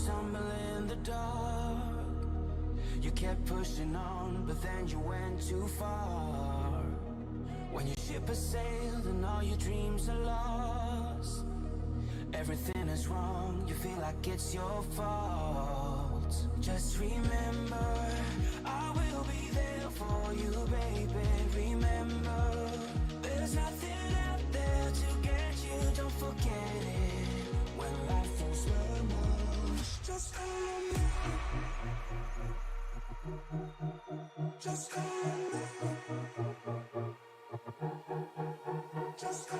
stumble in the dark. You kept pushing on, but then you went too far. When your ship has sailed and all your dreams are lost, everything is wrong, you feel like it's your fault. Just remember, I will be there for you, baby. Remember, there's nothing out there to get you, don't forget it. When life throws lemons, just call me. Just call me. Just call me.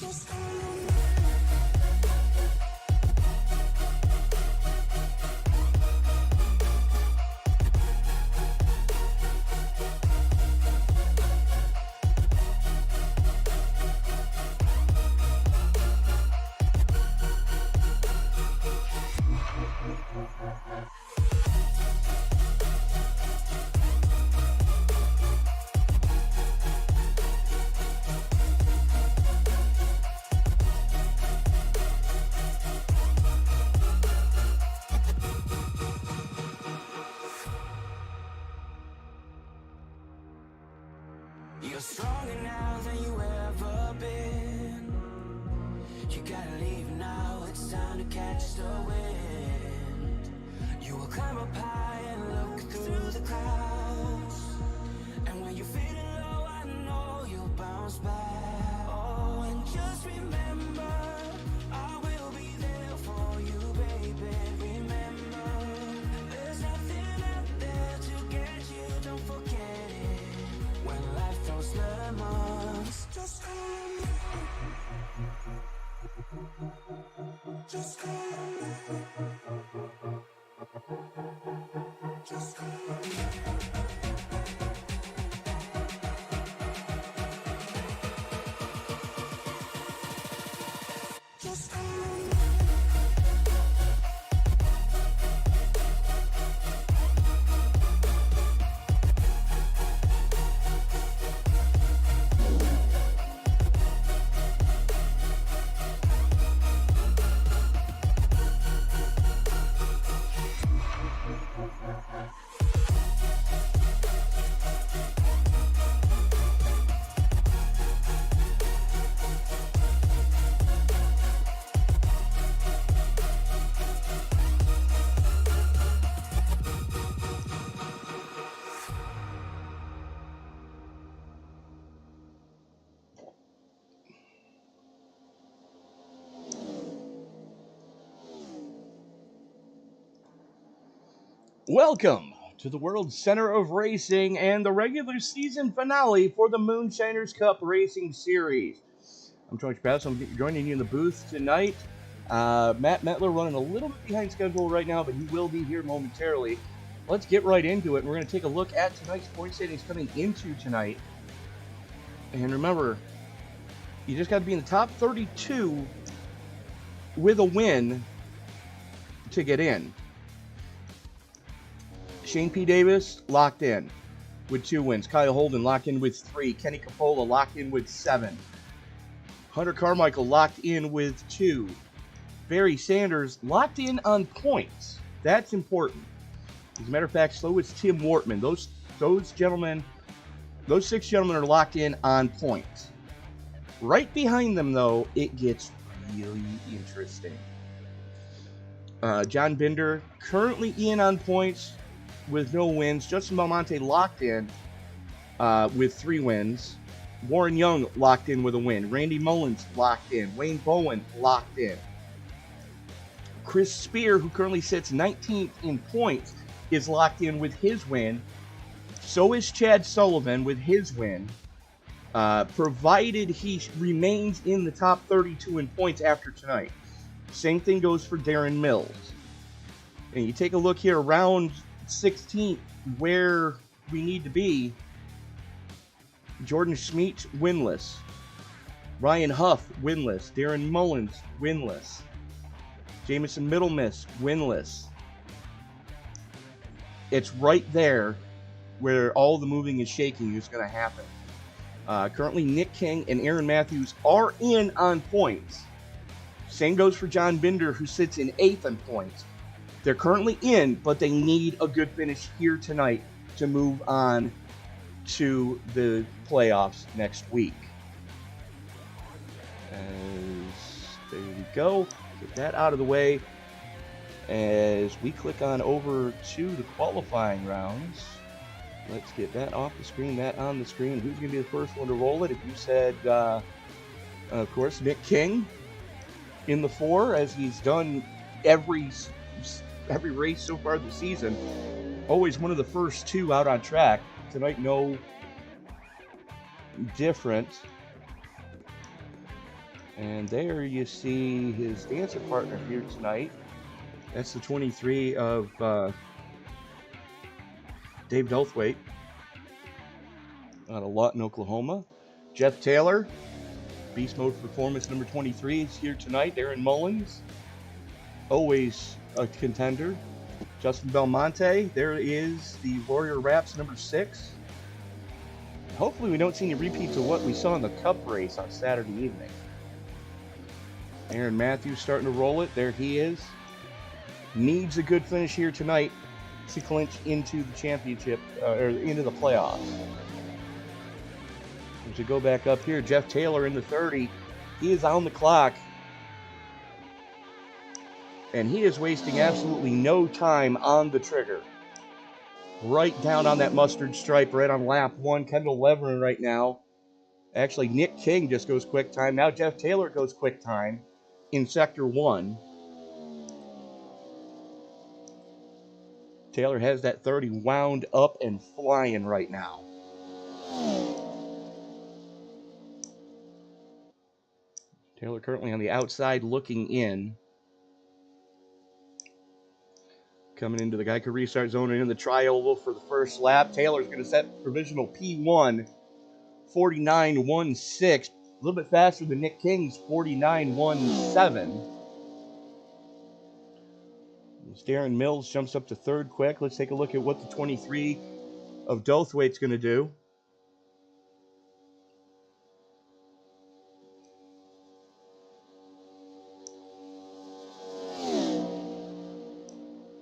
Just call me. You're stronger now than you ever been. You gotta leave now, it's time to catch the wind. You will climb up high and look through the clouds, and when you're feeling low, I know you'll bounce back. Oh, and just remember, I will be there for you, baby. Remember, there's nothing out there to get you, don't forget it. When life throws lemons, just call me. Just call me. Just call me. Just call me. Welcome to the World Center of Racing and the regular season finale for the Moonshiners Cup Racing Series. I'm George Bass. I'm joining you in the booth tonight. Matt Metler running a little bit behind schedule right now, but he will be here momentarily. Let's get right into it. We're going to take a look at tonight's point standings coming into tonight. And remember, you just got to be in the top 32 with a win to get in. Shane P. Davis locked in with 2 wins. Kyle Holden locked in with 3. Kenny Capola locked in with 7. Hunter Carmichael locked in with 2. Barry Sanders locked in on points. That's important. As a matter of fact, so is Tim Wortman. Those 6 gentlemen are locked in on points. Right behind them, though, it gets really interesting. John Binder currently in on points with no wins. Justin Belmonte locked in with 3 wins. Warren Young locked in with a win. Randy Mullins locked in. Wayne Bowen locked in. Chris Spear, who currently sits 19th in points, is locked in with his win. So is Chad Sullivan with his win, provided he remains in the top 32 in points after tonight. Same thing goes for Darren Mills. And you take a look here around 16th, where we need to be. Jordan Schmeet, winless. Ryan Huff, winless. Darren Mullins, winless. Jamison Middlemiss, winless. It's right there where all the moving and shaking is going to happen. Currently, Nick King and Aaron Matthews are in on points. Same goes for John Binder, who sits in 8th on points. They're currently in, but they need a good finish here tonight to move on to the playoffs next week. There we go. Get that out of the way. As we click on over to the qualifying rounds, let's get that off the screen, that on the screen. Who's going to be the first one to roll it? If you said, of course, Nick King in the 4, as he's done every race so far this season. Always one of the first 2 out on track. Tonight, no different. And there you see his dancer partner here tonight. That's the 23 of Dave Delthwaite out of Lawton, Oklahoma. Jeff Taylor, Beast Mode Performance number 23, is here tonight. Aaron Mullins, always a contender. Justin Belmonte, there is the Warrior Raps number 6. Hopefully we don't see any repeats of what we saw in the Cup race on Saturday evening. Aaron Matthews starting to roll it. There he is. Needs a good finish here tonight to clinch into the championship, or into the playoffs. As we go back up here, Jeff Taylor in the 30. He is on the clock. And he is wasting absolutely no time on the trigger. Right down on that mustard stripe, right on lap 1. Kendall Leverin right now. Actually, Nick King just goes quick time. Now Jeff Taylor goes quick time in Sector 1. Taylor has that 30 wound up and flying right now. Taylor currently on the outside looking in. Coming into the Geico restart zone and in the tri-oval for the first lap. Taylor's going to set provisional P1, 49.16. A little bit faster than Nick King's 49.17. Darren Mills jumps up to 3rd quick. Let's take a look at what the 23 of Delthwaite's going to do.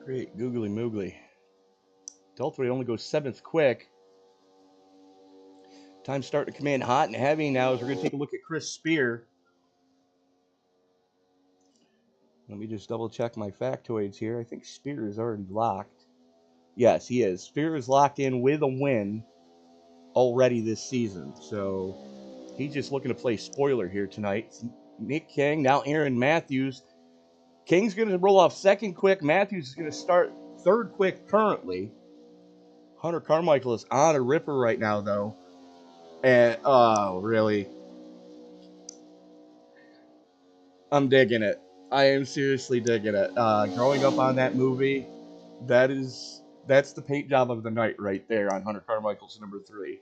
Great googly moogly. Delthwaite only goes 7th quick. Time starting to come in hot and heavy now as we're going to take a look at Chris Spear. Let me just double check my factoids here. I think Spear is already locked. Yes, he is. Spear is locked in with a win already this season. So he's just looking to play spoiler here tonight. Nick King, now Aaron Matthews. King's going to roll off 2nd quick. Matthews is going to start 3rd quick currently. Hunter Carmichael is on a ripper right now, though. And, oh, really? I'm digging it. I am seriously digging it. Growing up on that movie, that's the paint job of the night right there on Hunter Carmichael's number 3.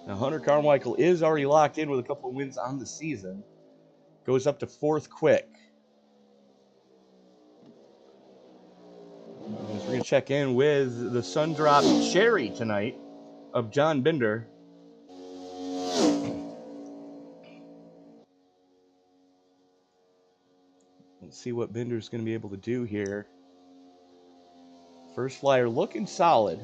Now, Hunter Carmichael is already locked in with a couple of wins on the season. Goes up to 4th quick. As we're going to check in with the Sundrop Cherry tonight of John Binder. Let's see what Binder's going to be able to do here. First flyer looking solid.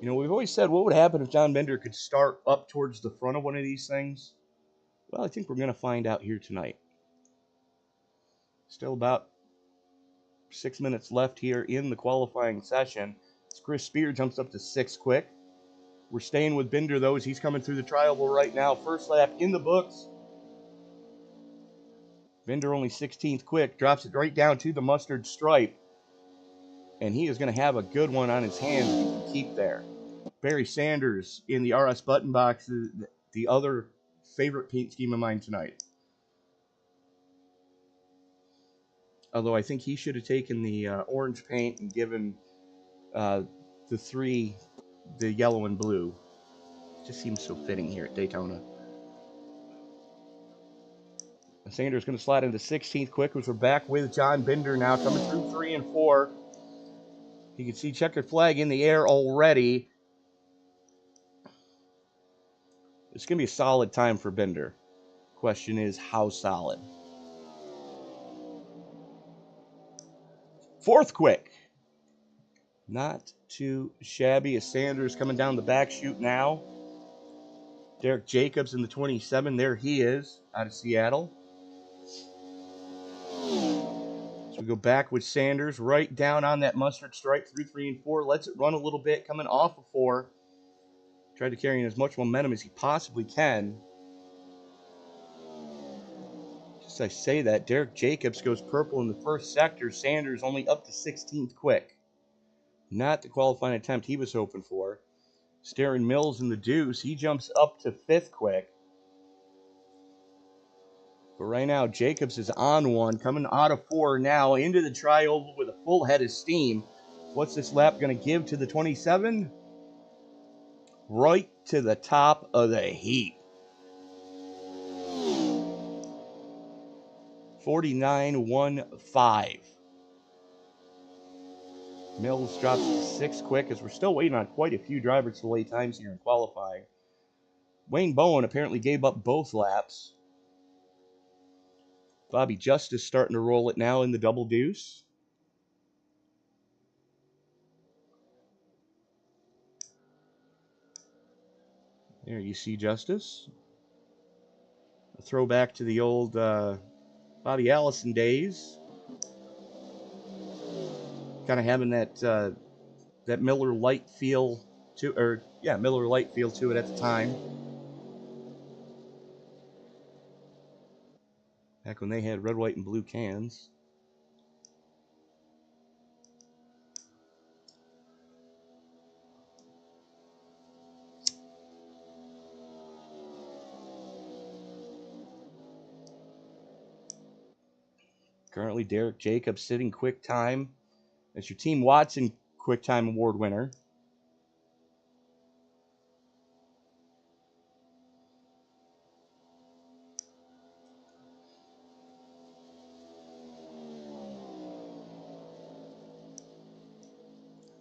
You know, we've always said what would happen if John Binder could start up towards the front of one of these things. Well, I think we're going to find out here tonight. Still about 6 minutes left here in the qualifying session. Chris Spear jumps up to 6th quick. We're staying with Binder, though, as he's coming through the tri-oval right now. First lap in the books. Binder only 16th quick. Drops it right down to the mustard stripe. And he is going to have a good one on his hands if he can keep there. Barry Sanders in the RS button box is the other favorite paint scheme of mine tonight. Although I think he should have taken the orange paint and given the 3 the yellow and blue. It just seems so fitting here at Daytona. Sanders going to slide into 16th quick as we're back with John Binder now coming through 3 and 4. You can see checkered flag in the air already. It's going to be a solid time for Binder. Question is, how solid? Fourth quick. Not too shabby as Sanders coming down the back chute now. Derek Jacobs in the 27. There he is out of Seattle. So we go back with Sanders right down on that mustard stripe through 3 and 4. Lets it run a little bit coming off of 4. Tried to carry in as much momentum as he possibly can. Just as I say that, Derek Jacobs goes purple in the first sector. Sanders only up to 16th quick. Not the qualifying attempt he was hoping for. Starren Mills in the deuce. He jumps up to 5th quick. But right now, Jacobs is on one, coming out of 4 now into the tri-oval with a full head of steam. What's this lap going to give to the 27? Right to the top of the heap. 49.15. Mills drops to 6th quick as we're still waiting on quite a few drivers to lay times here in qualifying. Wayne Bowen apparently gave up both laps. Bobby Justice starting to roll it now in the double deuce. There you see Justice. A throwback to the old Bobby Allison days. Kind of having that Miller Lite feel to, Miller Lite feel to it at the time. Back when they had red, white, and blue cans. Currently, Derek Jacobs sitting quick time. That's your Team Watson Quick Time Award winner.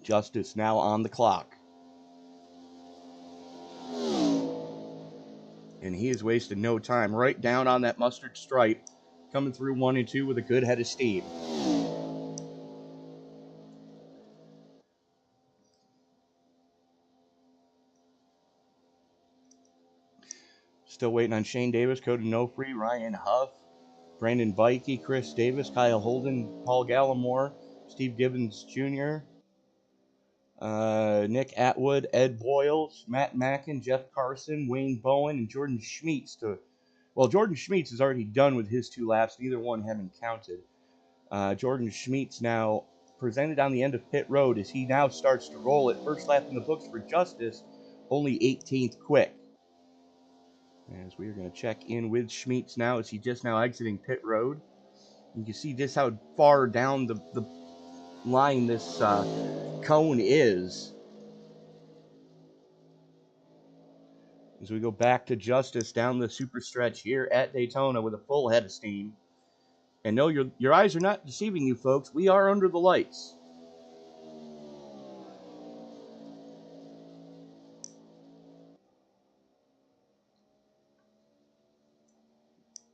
Justice now on the clock. And he is wasting no time. Right down on that mustard stripe. Coming through 1 and 2 with a good head of steam. Still waiting on Shane Davis, Cody Nofree, Ryan Huff, Brandon Vikey, Chris Davis, Kyle Holden, Paul Gallimore, Steve Gibbons Jr., Nick Atwood, Ed Boyles, Matt Mackin, Jeff Carson, Wayne Bowen, and Jordan Schmeetz. Jordan Schmeetz is already done with his 2 laps, neither one having counted. Jordan Schmeetz now presented on the end of pit road as he now starts to roll it. First lap in the books for Justice, only 18th quick. As we are going to check in with Schmeetz now as he just now exiting pit road. You can see just how far down the line this cone is. As we go back to Justice down the super stretch here at Daytona with a full head of steam. And no, your eyes are not deceiving you, folks. We are under the lights.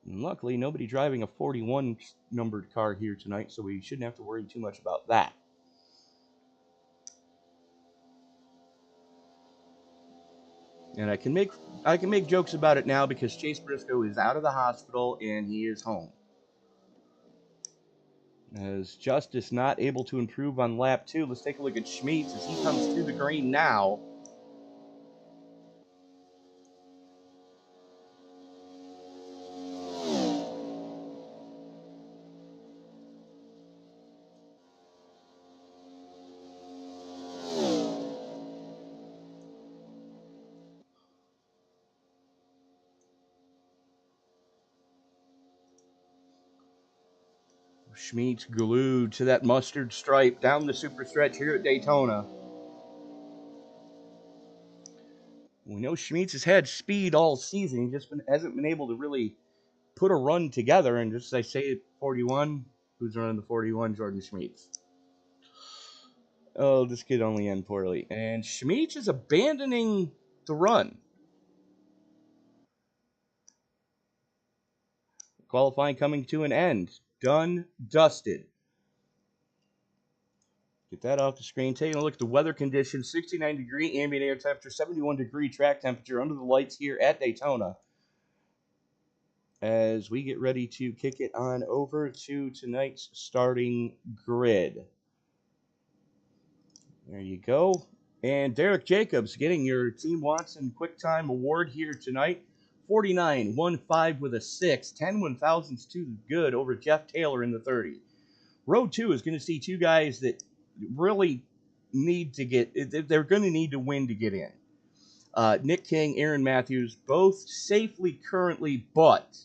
And luckily, nobody driving a 41 numbered car here tonight, so we shouldn't have to worry too much about that. And I can make jokes about it now because Chase Briscoe is out of the hospital and he is home. As Justice not able to improve on lap 2, let's take a look at Schmeetz as he comes to the green now. Schmeetz glued to that mustard stripe down the super stretch here at Daytona. We know Schmeetz has had speed all season. He just hasn't been able to really put a run together. And just as I say, at 41, who's running the 41? Jordan Schmeetz. Oh, this could only end poorly. And Schmeech is abandoning the run. Qualifying coming to an end. Done, dusted. Get that off the screen. Taking a look at the weather conditions. 69-degree ambient air temperature, 71-degree track temperature under the lights here at Daytona. As we get ready to kick it on over to tonight's starting grid. There you go. And Derek Jacobs getting your Team Watson Quick Time Award here tonight. 49.15 with a 6. 10 1,000ths to the good over Jeff Taylor in the 30. Row 2 is going to see two guys that really need to get, they're going to need to win to get in. Nick King, Aaron Matthews, both safely currently, but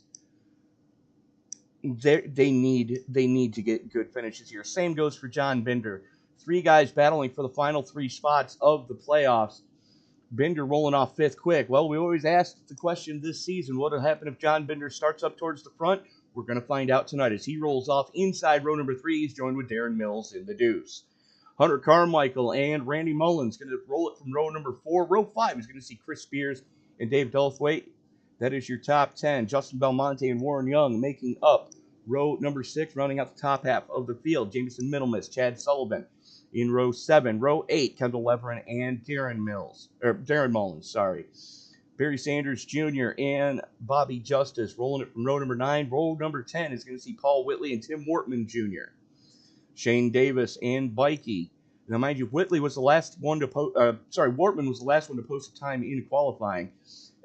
they need to get good finishes here. Same goes for John Binder. Three guys battling for the final three spots of the playoffs. Binder rolling off fifth quick. Well, we always asked the question this season, what would happen if John Binder starts up towards the front? We're going to find out tonight as he rolls off inside row number 3. He's joined with Darren Mills in the deuce. Hunter Carmichael and Randy Mullins going to roll it from row number 4. Row 5 is going to see Chris Spears and Dave Dulthwaite. That is your top 10. Justin Belmonte and Warren Young making up row number 6, rounding out the top half of the field. Jameson Middlemiss, Chad Sullivan in row 7. Row 8, Kendall Leverin and Darren Mullins. Barry Sanders Jr. and Bobby Justice rolling it from row number 9. Row number 10 is going to see Paul Whitley and Tim Wortman Jr. Shane Davis and Bikey. Now, mind you, Wortman was the last one to post a time in qualifying.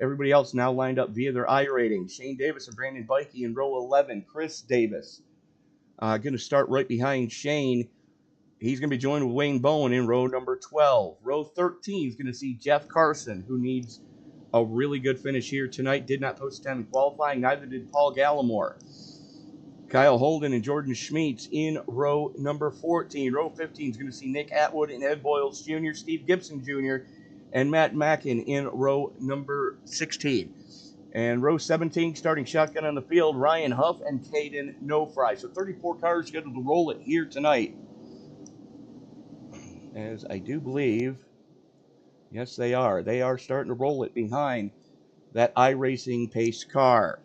Everybody else now lined up via their iRating. Shane Davis and Brandon Bikey in row 11. Chris Davis going to start right behind Shane. He's going to be joined with Wayne Bowen in row number 12. Row 13 is going to see Jeff Carson, who needs a really good finish here tonight. Did not post a time in qualifying. Neither did Paul Gallimore. Kyle Holden and Jordan Schmeets in row number 14. Row 15 is going to see Nick Atwood and Ed Boyles Jr., Steve Gibson Jr., and Matt Mackin in row number 16. And row 17, starting shotgun on the field, Ryan Huff and Caden Nofry. So 34 cars scheduled to roll it here tonight. As I do believe, yes, they are. They are starting to roll it behind that iRacing pace car.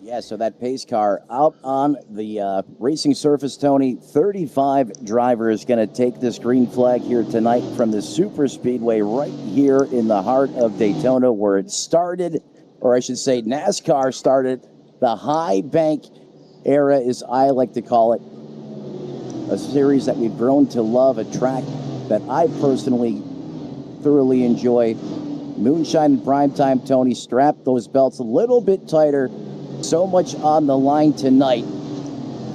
Yeah, so that pace car out on the racing surface, Tony. 35 drivers going to take this green flag here tonight from the Super Speedway right here in the heart of Daytona, where it started, or I should say NASCAR started. The high bank era, as I like to call it, a series that we've grown to love, a track that I personally thoroughly enjoy. Moonshine in primetime, Tony. Strap those belts a little bit tighter. So much on the line tonight.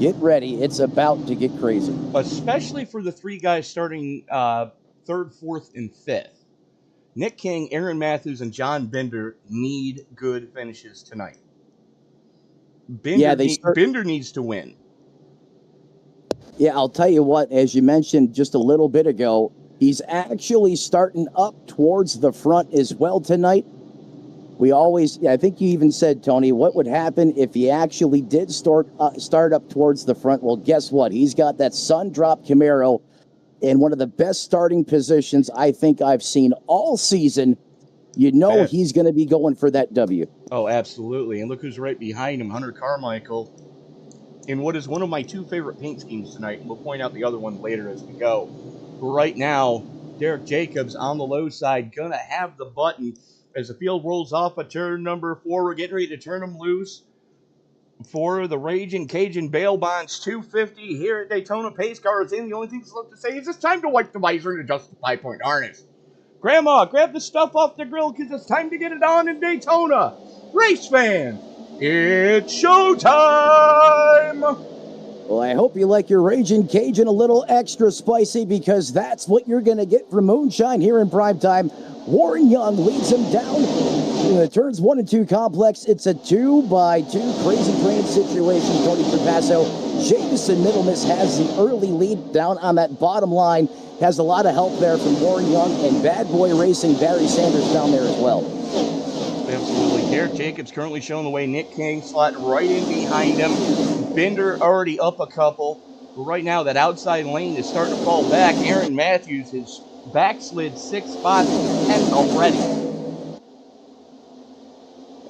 Get ready. It's about to get crazy. Especially for the three guys starting 3rd, 4th, and 5th. Nick King, Aaron Matthews, and John Binder need good finishes tonight. Binder needs to win. Yeah, I'll tell you what, as you mentioned just a little bit ago, he's actually starting up towards the front as well tonight. I think you even said, Tony, what would happen if he actually did start up towards the front? Well, guess what? He's got that sun-drop Camaro in one of the best starting positions I think I've seen all season. You know he's going to be going for that W. Oh, absolutely. And look who's right behind him, Hunter Carmichael, in what is one of my 2 favorite paint schemes tonight. We'll point out the other one later as we go. But right now, Derek Jacobs on the low side, going to have the button. As the field rolls off of turn number 4, we're getting ready to turn them loose for the Raging Cajun Bail Bonds 250 here at Daytona. Pace car is in. The only thing that's left to say is it's time to wipe the visor and adjust the 5-point harness. Grandma, grab the stuff off the grill because it's time to get it on in Daytona. Race fan, it's showtime! Well, I hope you like your Raging Cajun a little extra spicy, because that's what you're going to get from Moonshine here in primetime. Warren Young leads him down in the turns 1 and 2 complex. It's a 2x2 crazy train situation. Tony Trapasso, Jameson Middlemiss has the early lead down on that bottom line. Has a lot of help there from Warren Young and Bad Boy Racing, Barry Sanders down there as well. Absolutely. Derek Jacobs currently showing the way. Nick King slotting right in behind him. Binder already up a couple. But right now, that outside lane is starting to fall back. Aaron Matthews has backslid 6 spots to 10th already.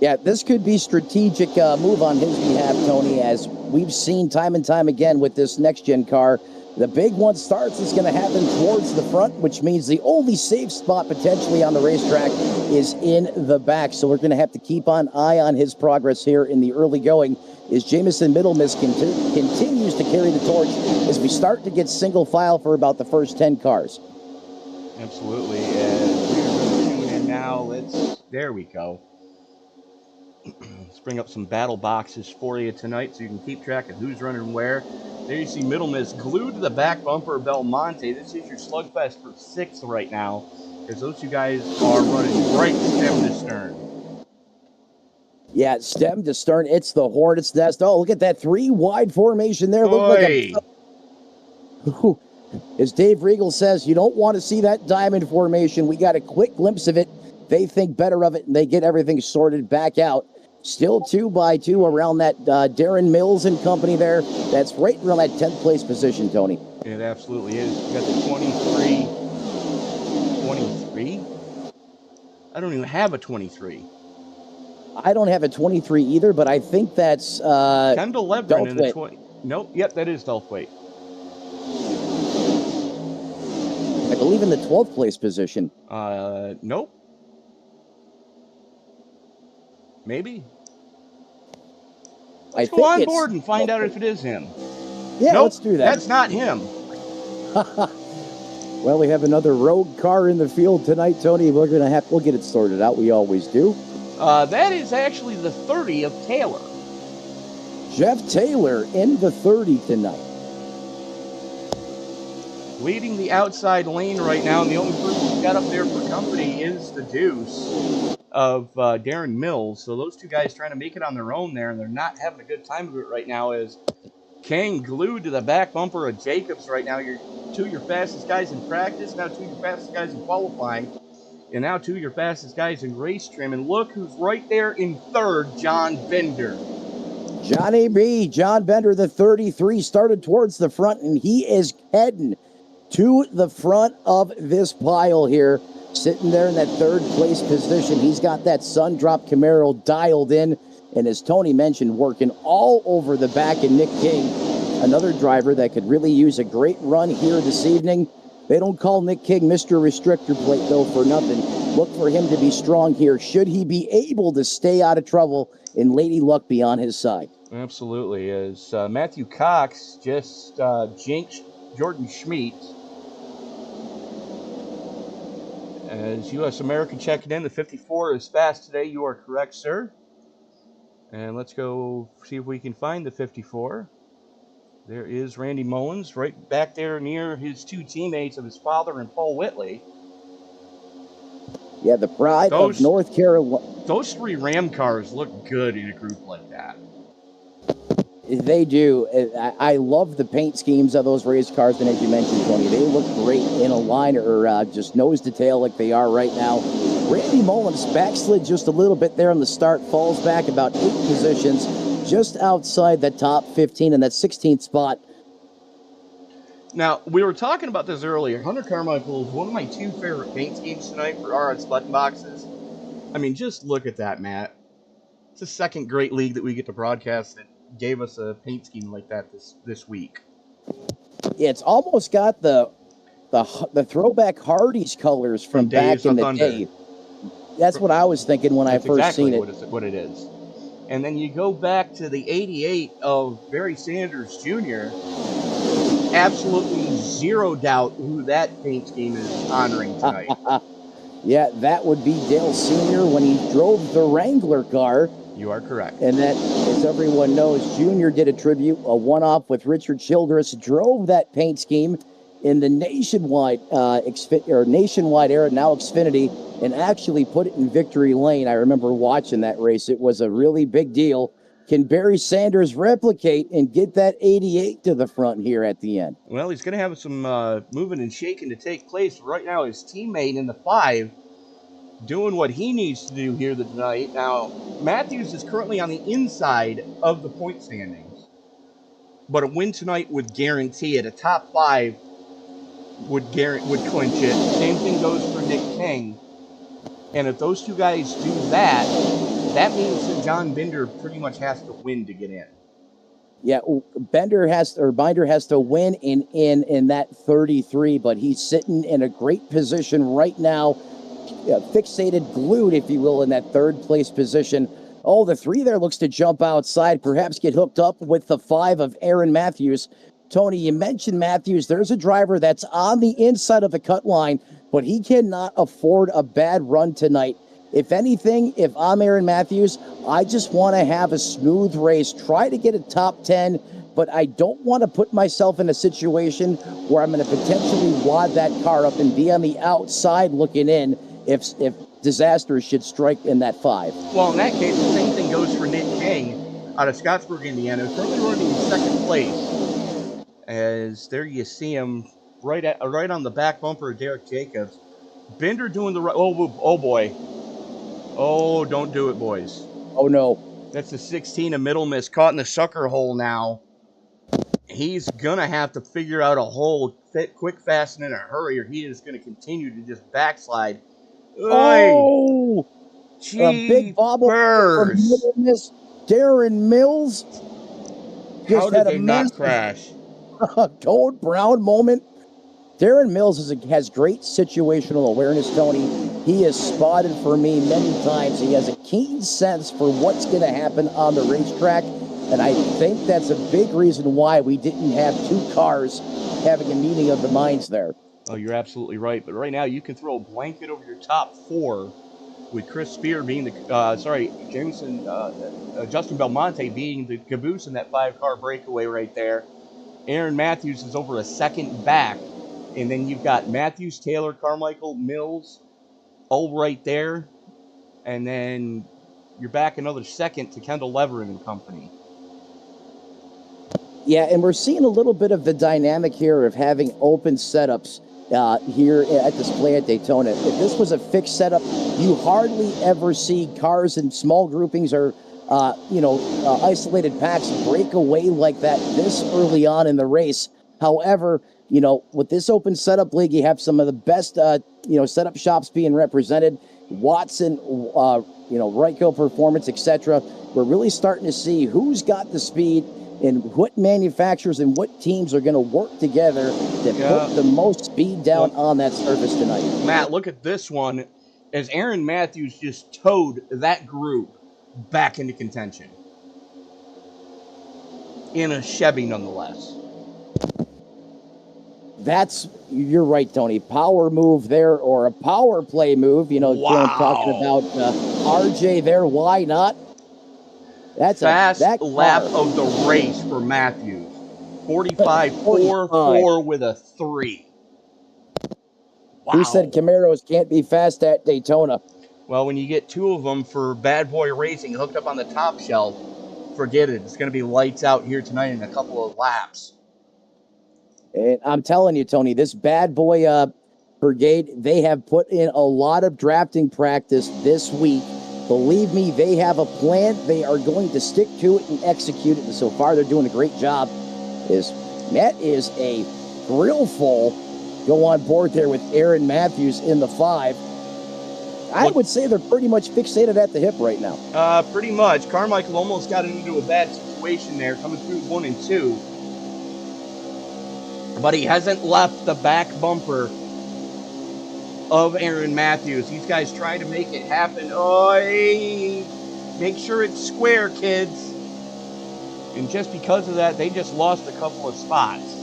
Yeah, this could be strategic move on his behalf, Tony, as we've seen time and time again with this next-gen car. The big one starts is going to happen towards the front, which means the only safe spot potentially on the racetrack is in the back. So we're going to have to keep an eye on his progress here in the early going as Jamison Middlemiss continues to carry the torch as we start to get single file for about the first 10 cars. Absolutely. As we're going to tune in now, there we go. Let's bring up some battle boxes for you tonight so you can keep track of who's running where. There you see Middlemiss glued to the back bumper of Belmonte. This is your slugfest for 6th right now, as those two guys are running right stem to stern. Yeah, stem to stern. It's the Hornet's Nest. Oh, look at that 3 wide formation there. Look like as Dave Regal says, you don't want to see that diamond formation. We got a quick glimpse of it. They think better of it, and they get everything sorted back out. Still 2x2 around that Darren Mills and company there. That's right around that 10th place position, Tony. It absolutely is. You got the 23. I don't even have a 23. I don't have a 23 either, but I think that's Kendall Levin in the 20. Nope. Yep, that is Delthwaite. I believe in the 12th place position. Nope. Maybe. Let's go on board and find out if it is him. Yeah, nope, let's do that. That's not him. Well, we have another rogue car in the field tonight, Tony. We'll get it sorted out. We always do. That is actually the 30 of Taylor. Jeff Taylor in the 30 tonight. Leading the outside lane right now, and the only person who's got up there for company is the Deuce of Darren Mills. So those two guys trying to make it on their own there, and they're not having a good time of it right now as Kang glued to the back bumper of Jacobs right now. You're two of your fastest guys in practice, now two of your fastest guys in qualifying, and now two of your fastest guys in race trim. And look who's right there in third, John Bender. Johnny B, John Bender, the 33, started towards the front, and he is heading to the front of this pile here, sitting there in that 3rd place position. He's got that Sundrop Camaro dialed in, and as Tony mentioned, working all over the back of Nick King, another driver that could really use a great run here this evening. They don't call Nick King Mr. Restrictor Plate, though, for nothing. Look for him to be strong here, should he be able to stay out of trouble and Lady Luck be on his side. Absolutely, as Matthew Cox just jinxed Jordan Schmidt. As U.S. American checking in, the 54 is fast today. You are correct, sir. And let's go see if we can find the 54. There is Randy Mullins right back there near his two teammates of his father and Paul Whitley. Yeah, the pride of North Carolina. Those 3 Ram cars look good in a group like that. They do. I love the paint schemes of those race cars, and as you mentioned, Tony, they look great in a line or just nose to tail like they are right now. Randy Mullins backslid just a little bit there on the start, falls back about 8 positions, just outside the top 15 in that 16th spot. Now, we were talking about this earlier. Hunter Carmichael is one of my 2 favorite paint schemes tonight for RS button boxes. I mean, just look at that, Matt. It's the 2nd great league that we get to broadcast that gave us a paint scheme like that this week. Yeah, it's almost got the throwback Hardee's colors from back in the day. That's what I was thinking when I first seen it. What it is. And then you go back to the 88 of Barry Sanders Jr. Absolutely zero doubt who that paint scheme is honoring tonight. Yeah, that would be Dale Sr. when he drove the Wrangler car. You are correct. And that, as everyone knows, Junior did a tribute, a one-off with Richard Childress, drove that paint scheme in the nationwide nationwide era, now Xfinity, and actually put it in victory lane. I remember watching that race. It was a really big deal. Can Barry Sanders replicate and get that 88 to the front here at the end? Well, he's going to have some moving and shaking to take place. Right now, his teammate in the 5 doing what he needs to do here tonight. Now, Matthews is currently on the inside of the point standings. but a win tonight would guarantee it. A top 5 would clinch it. Same thing goes for Nick King. And if those two guys do that, that means that John Binder pretty much has to win to get in. Yeah, Binder has to win in that 33, but he's sitting in a great position right now, fixated, glued, if you will, in that third place position. Oh, the 3 there looks to jump outside, perhaps get hooked up with the 5 of Aaron Matthews. Tony, you mentioned Matthews. There's a driver that's on the inside of the cut line, but he cannot afford a bad run tonight. If anything, if I'm Aaron Matthews, I just want to have a smooth race, try to get a top 10, but I don't want to put myself in a situation where I'm going to potentially wad that car up and be on the outside looking in if disaster should strike in that 5. Well, in that case, the same thing goes for Nick King out of Scottsburg, Indiana, currently running in second place. As there you see him right on the back bumper of Derek Jacobs. Binder doing the right. Oh boy. Oh, don't do it, boys. Oh no. That's the 16 of Middle Miss caught in the sucker hole now. He's gonna have to figure out a hole quick, fast, and in a hurry, or he is gonna continue to just backslide. Oh, a big bobble from Middle Miss. Darren Mills just How did had they a not crash? Toad Brown moment. Darren Mills has great situational awareness, Tony. He has spotted for me many times. He has a keen sense for what's going to happen on the racetrack, and I think that's a big reason why we didn't have 2 cars having a meeting of the minds there. Oh, you're absolutely right. But right now, you can throw a blanket over your top 4 with Chris Spear being Justin Belmonte being the caboose in that 5-car breakaway right there. Aaron Matthews is over a second back. And then you've got Matthews, Taylor, Carmichael, Mills, all right there. And then you're back another second to Kendall Leverin and company. Yeah, and we're seeing a little bit of the dynamic here of having open setups here at display at Daytona. If this was a fixed setup, you hardly ever see cars in small groupings or isolated packs break away like that this early on in the race. However, with this open setup league, you have some of the best, setup shops being represented. Watson, Ryko Performance, etc. We're really starting to see who's got the speed and what manufacturers and what teams are going to work together to put the most speed down on that surface tonight. Matt, look at this one. As Aaron Matthews just towed that group back into contention. In a Chevy, nonetheless. You're right, Tony. Power move there, or a power play move. Wow. Talking about RJ there. Why not? That's fast lap of the race for Matthews. 45.44 with a 3. Wow. Who said Camaros can't be fast at Daytona? Well, when you get 2 of them for Bad Boy Racing hooked up on the top shelf, forget it. It's going to be lights out here tonight in a couple of laps. And I'm telling you, Tony, this Bad Boy brigade, they have put in a lot of drafting practice this week. Believe me, they have a plan. They are going to stick to it and execute it. And so far, they're doing a great job. That is a grill full. Go on board there with Aaron Matthews in the 5. I would say they're pretty much fixated at the hip right now. Pretty much. Carmichael almost got into a bad situation there, coming through 1 and 2. But he hasn't left the back bumper of Aaron Matthews. These guys trying to make it happen. Oy! Make sure it's square, kids. And just because of that, they just lost a couple of spots.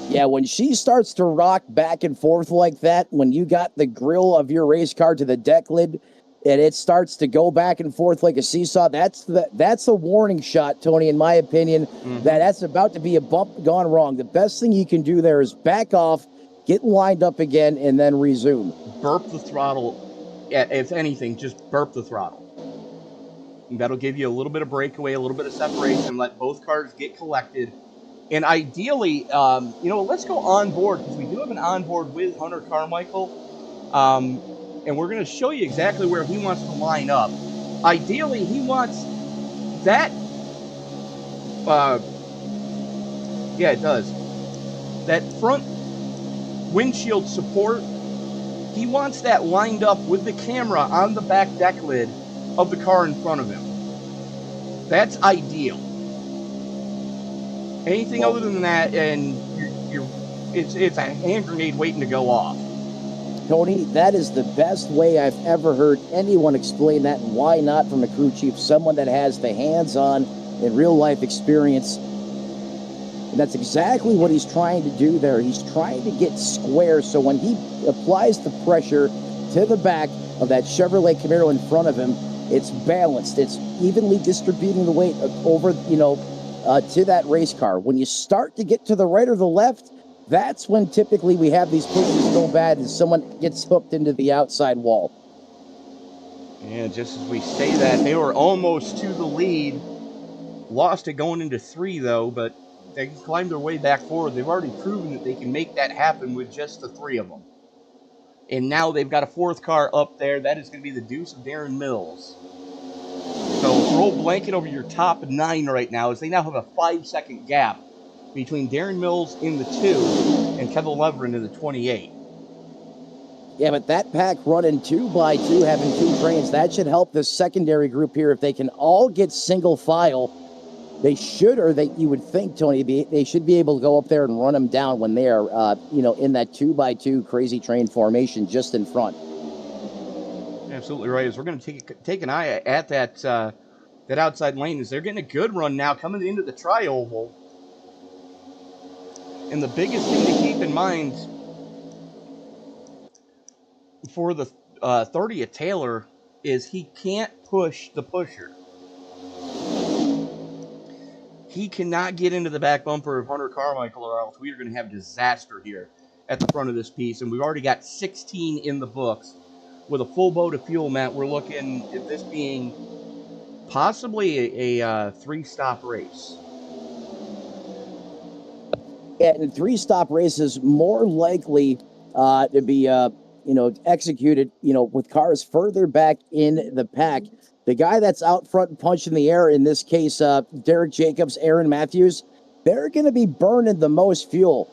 Yeah, when she starts to rock back and forth like that, when you got the grill of your race car to the deck lid, and it starts to go back and forth like a seesaw, that's a warning shot, Tony, in my opinion, that's about to be a bump gone wrong. The best thing you can do there is back off, get lined up again, and then resume. Burp the throttle. If anything, just burp the throttle. And that'll give you a little bit of breakaway, a little bit of separation, let both cars get collected. And ideally, let's go on board, because we do have an onboard with Hunter Carmichael. And we're going to show you exactly where he wants to line up. Ideally, he wants that Yeah, it does. That front windshield support, he wants that lined up with the camera on the back deck lid of the car in front of him. That's ideal. Anything other than that, and it's a hand grenade waiting to go off. Tony, that is the best way I've ever heard anyone explain that, and why not from a crew chief, someone that has the hands-on and real-life experience. And that's exactly what he's trying to do there. He's trying to get square, so when he applies the pressure to the back of that Chevrolet Camaro in front of him, it's balanced. It's evenly distributing the weight over, to that race car. When you start to get to the right or the left, that's when typically we have these pushes go bad and someone gets hooked into the outside wall. And just as we say that, they were almost to the lead. Lost it going into 3, though, but they can climb their way back forward. They've already proven that they can make that happen with just the 3 of them. And now they've got a 4th car up there. That is going to be the deuce of Darren Mills. So throw a blanket over your top 9 right now, as they now have a 5-second gap between Darren Mills in the 2 and Kevin Leverin in the 28. Yeah, but that pack running 2x2, having 2 trains, that should help this secondary group here. If they can all get single file, they should, or you would think, Tony, they should be able to go up there and run them down when they are, in that 2x2 crazy train formation just in front. Absolutely right. As we're going to take an eye at that outside lane, as they're getting a good run now coming into the tri-oval. And the biggest thing to keep in mind for the 30 at Taylor is he can't push the pusher. He cannot get into the back bumper of Hunter Carmichael, or else we are going to have disaster here at the front of this piece. And we've already got 16 in the books. With a full boat of fuel, Matt, we're looking at this being possibly a 3-stop race. Yeah, and 3-stop races more likely to be, executed, with cars further back in the pack. The guy that's out front punching the air, in this case, Derek Jacobs, Aaron Matthews, they're going to be burning the most fuel.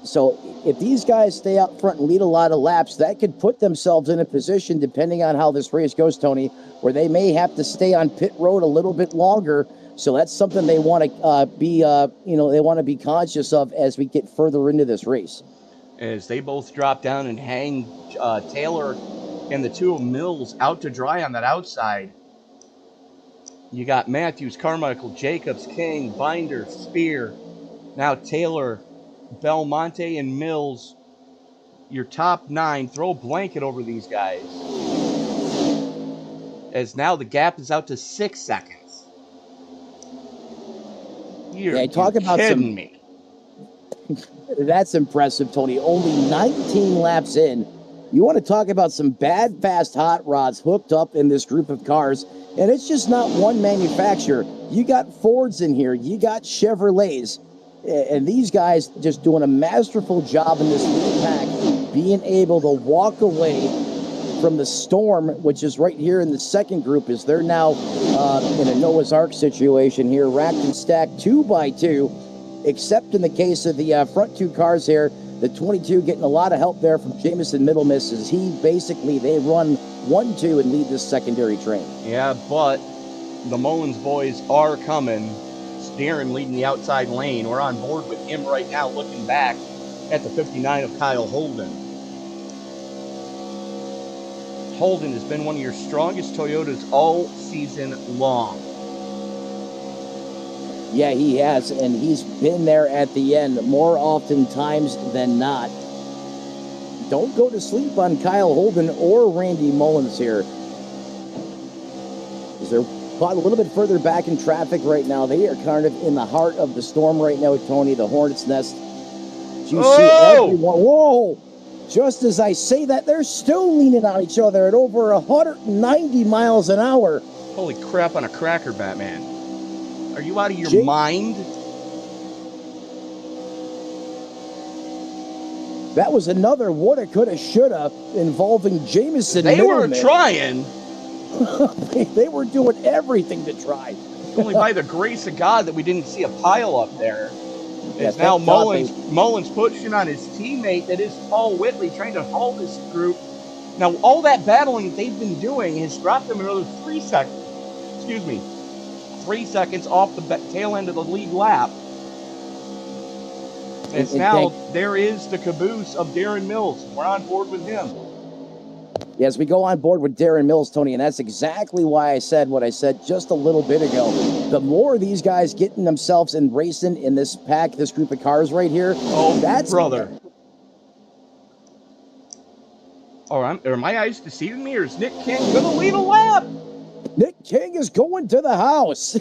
So if these guys stay out front and lead a lot of laps, that could put themselves in a position, depending on how this race goes, Tony, where they may have to stay on pit road a little bit longer. So that's something they want to be conscious of as we get further into this race. As they both drop down and hang Taylor and the 2 of Mills out to dry on that outside. You got Matthews, Carmichael, Jacobs, King, Binder, Spear. Now Taylor, Belmonte, and Mills. Your top 9. Throw a blanket over these guys. As now the gap is out to 6 seconds. You're kidding me. That's impressive, Tony. Only 19 laps in. You want to talk about some bad, fast hot rods hooked up in this group of cars, and it's just not one manufacturer. You got Fords in here. You got Chevrolets. And these guys just doing a masterful job in this lead pack, being able to walk away from the storm, which is right here in the second group, as they're now in a Noah's Ark situation here, racked and stacked 2x2, except in the case of the front 2 cars here, the 22 getting a lot of help there from Jamison Middlemiss, as they run 1-2 and lead this secondary train. Yeah, but the Mullins boys are coming. Darren leading the outside lane. We're on board with him right now, looking back at the 59 of Kyle Holden. Holden has been one of your strongest Toyotas all season long. Yeah, he has, and he's been there at the end more often times than not. Don't go to sleep on Kyle Holden or Randy Mullins here. They're caught a little bit further back in traffic right now. They are kind of in the heart of the storm right now, Tony, the Hornet's Nest. You see everyone. Whoa! Just as I say that, they're still leaning on each other at over 190 miles an hour. Holy crap on a cracker, Batman. Are you out of your mind? That was another woulda, coulda, shoulda involving Jamison. They were trying. They were doing everything to try. Only by the grace of God that we didn't see a pile up there. As Yeah, now thank God Mullins pushing on his teammate, that is Paul Whitley, trying to haul this group. Now, all that battling that they've been doing has dropped them another 3 seconds. Excuse me. 3 seconds off the tail end of the lead lap. As now, there is the caboose of Darren Mills. We're on board with him. Yes, we go on board with Darren Mills, Tony, and that's exactly why I said what I said just a little bit ago. The more these guys getting themselves in racing in this pack, this group of cars right here, that's brother. Are my eyes deceiving me, or is Nick King going to lead a lap? Nick King is going to the house.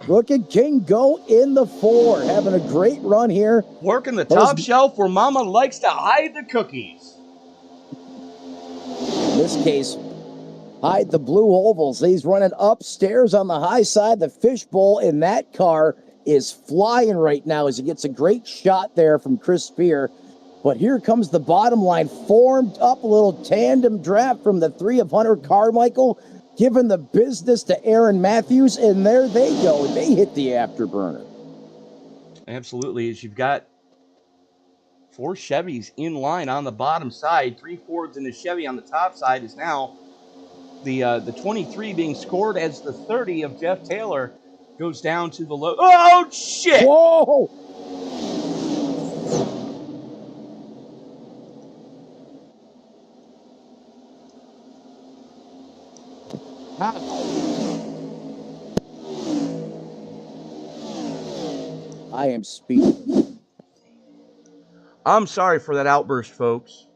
Look at King go in the 4, having a great run here. Working the top shelf where Mama likes to hide the cookies. In this case, hide the blue ovals. He's running upstairs on the high side. The fishbowl in that car is flying right now as he gets a great shot there from Chris Spear. But here comes the bottom line, formed up a little tandem draft from the 3 of Hunter Carmichael, giving the business to Aaron Matthews, and there they go. They hit the afterburner. Absolutely, as you've got 4 Chevys in line on the bottom side, 3 Fords and a Chevy on the top side is now the 23 being scored as the 30 of Jeff Taylor goes down to the low. Oh, shit! Whoa! I am speechless. I'm sorry for that outburst, folks.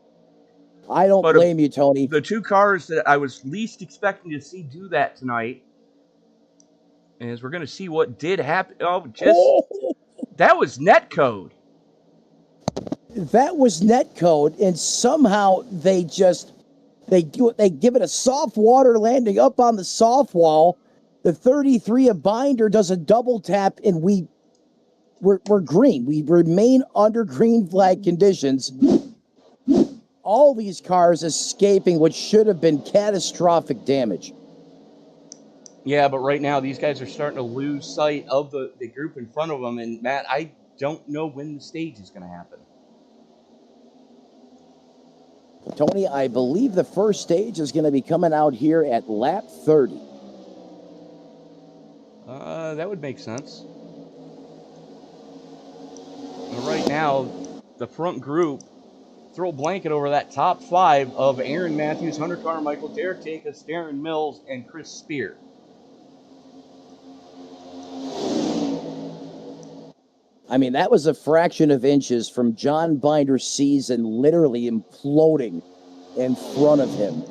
I don't blame you, Tony. The 2 cars that I was least expecting to see do that tonight, as we're going to see what did happen. That was netcode. That was netcode, and somehow they give it a soft water landing up on the soft wall. The 33 of Binder does a double tap, and we're green. We remain under green flag conditions. All these cars escaping what should have been catastrophic damage. Yeah, but right now these guys are starting to lose sight of the group in front of them. And, Matt, I don't know when the stage is going to happen. Tony, I believe the first stage is going to be coming out here at lap 30. That would make sense. Right now, the front group, throw a blanket over that top 5 of Aaron Matthews, Hunter Carmichael, Derek Jacobs, Darren Mills, and Chris Spear. I mean, that was a fraction of inches from John Binder's season literally imploding in front of him.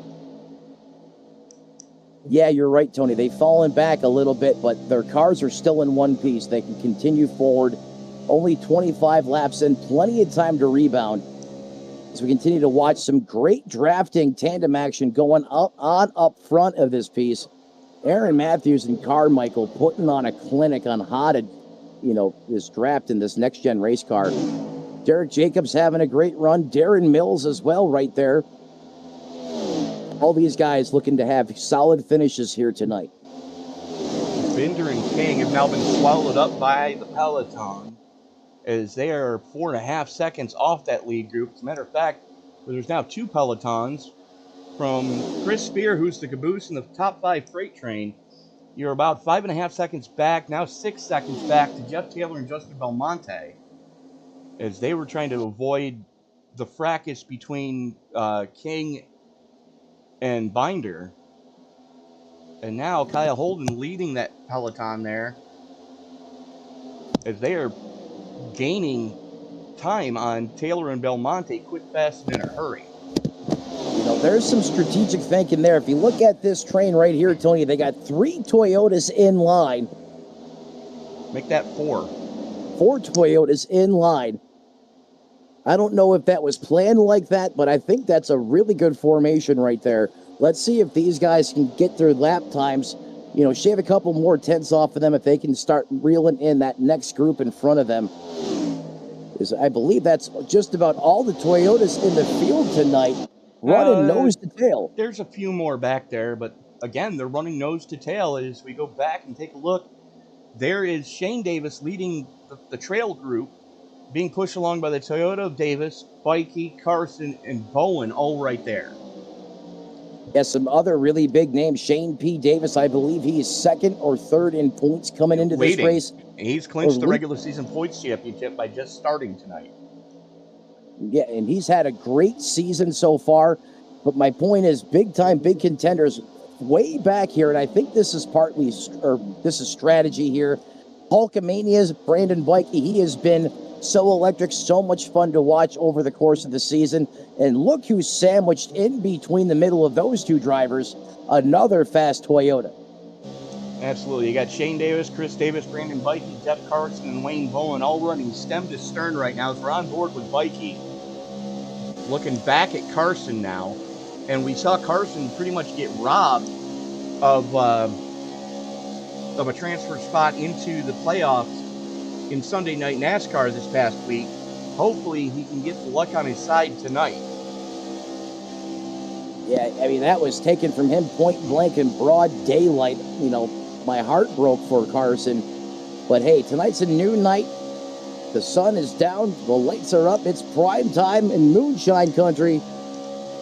Yeah, you're right, Tony. They've fallen back a little bit, but their cars are still in one piece. They can continue forward. Only 25 laps in, plenty of time to rebound. As we continue to watch some great drafting tandem action going up front of this piece. Aaron Matthews and Carmichael putting on a clinic on how to, this draft in this next-gen race car. Derek Jacobs having a great run. Darren Mills as well right there. All these guys looking to have solid finishes here tonight. Binder and King have now been swallowed up by the peloton, as they are 4.5 seconds off that lead group. As a matter of fact, there's now 2 pelotons from Chris Spear, who's the caboose in the top 5 freight train. You're about 5.5 seconds back, now 6 seconds back to Jeff Taylor and Justin Belmonte, as they were trying to avoid the fracas between King and Binder. And now Kyle Holden leading that peloton there, as they are gaining time on Taylor and Belmonte quick, fast, and in a hurry. There's some strategic thinking there. If you look at this train right here, Tony, they got 3 Toyotas in line. Make that 4. 4 Toyotas in line. I don't know if that was planned like that, but I think that's a really good formation right there. Let's see if these guys can get their lap times, shave a couple more tenths off of them if they can start reeling in that next group in front of them. I believe that's just about all the Toyotas in the field tonight, running nose to tail. There's a few more back there, but again, they're running nose to tail. As we go back and take a look, there is Shane Davis leading the trail group, being pushed along by the Toyota of Davis, Bikey, Carson, and Bowen, all right there. Yeah, some other really big names. Shane P. Davis, I believe he is second or third in points coming into this race. He's clinched the regular season points championship by just starting tonight. Yeah, and he's had a great season so far. But my point is, big-time, big contenders way back here, and I think this is partly, or this is strategy here. Hulkamania's Brandon Bikey, he has been so electric, so much fun to watch over the course of the season. And look who's sandwiched in between the middle of those two drivers, another fast Toyota. Absolutely. You got Shane Davis, Chris Davis, Brandon Bikey, Jeff Carson, and Wayne Bowen all running stem to stern right now. As we're on board with Bikey, looking back at Carson now, and we saw Carson pretty much get robbed of a transfer spot into the playoffs in Sunday Night NASCAR this past week. Hopefully he can get the luck on his side tonight. Yeah, I mean, that was taken from him point blank in broad daylight. You know, my heart broke for Carson. But hey, tonight's a new night. The sun is down. The lights are up. It's prime time in Moonshine Country.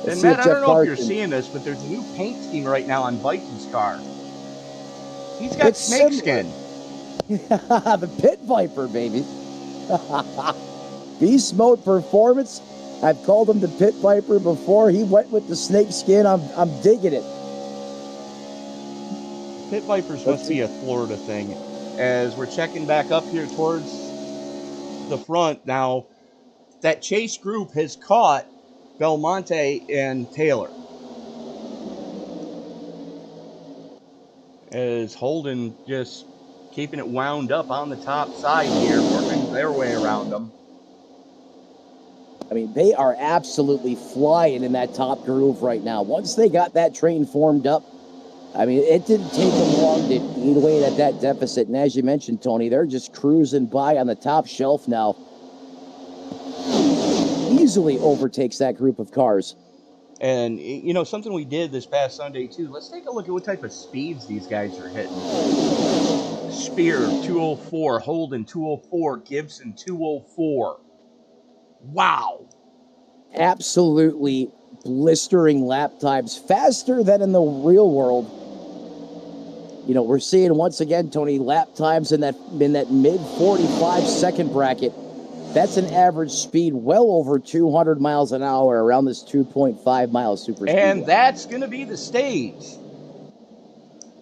And Matt, I don't know if you're seeing this, but there's a new paint scheme right now on Viking's car. He's got snake skin. The Pit Viper, baby. Beast Mode Performance. I've called him the Pit Viper before. He went with the snake skin. I'm digging it. Pit Vipers must be a Florida thing. As we're checking back up here towards the front now, that chase group has caught Belmonte and Taylor. As Holden just keeping it wound up on the top side here, working their way around them. I mean, they are absolutely flying in that top groove right now. Once they got that train formed up, I mean, it didn't take them long to eat away at that deficit. And as you mentioned, Tony, they're just cruising by on the top shelf now. Easily overtakes that group of cars. And, you know, something we did this past Sunday, too. Let's take a look at what type of speeds these guys are hitting. Spear, 204. Holden, 204. Gibson, 204. Wow. Absolutely blistering lap times. Faster than in the real world. You know, we're seeing once again, Tony, lap times in that mid 45 second bracket. That's an average speed well over 200 miles an hour around this 2.5 mile super speedway. And that's going to be the stage.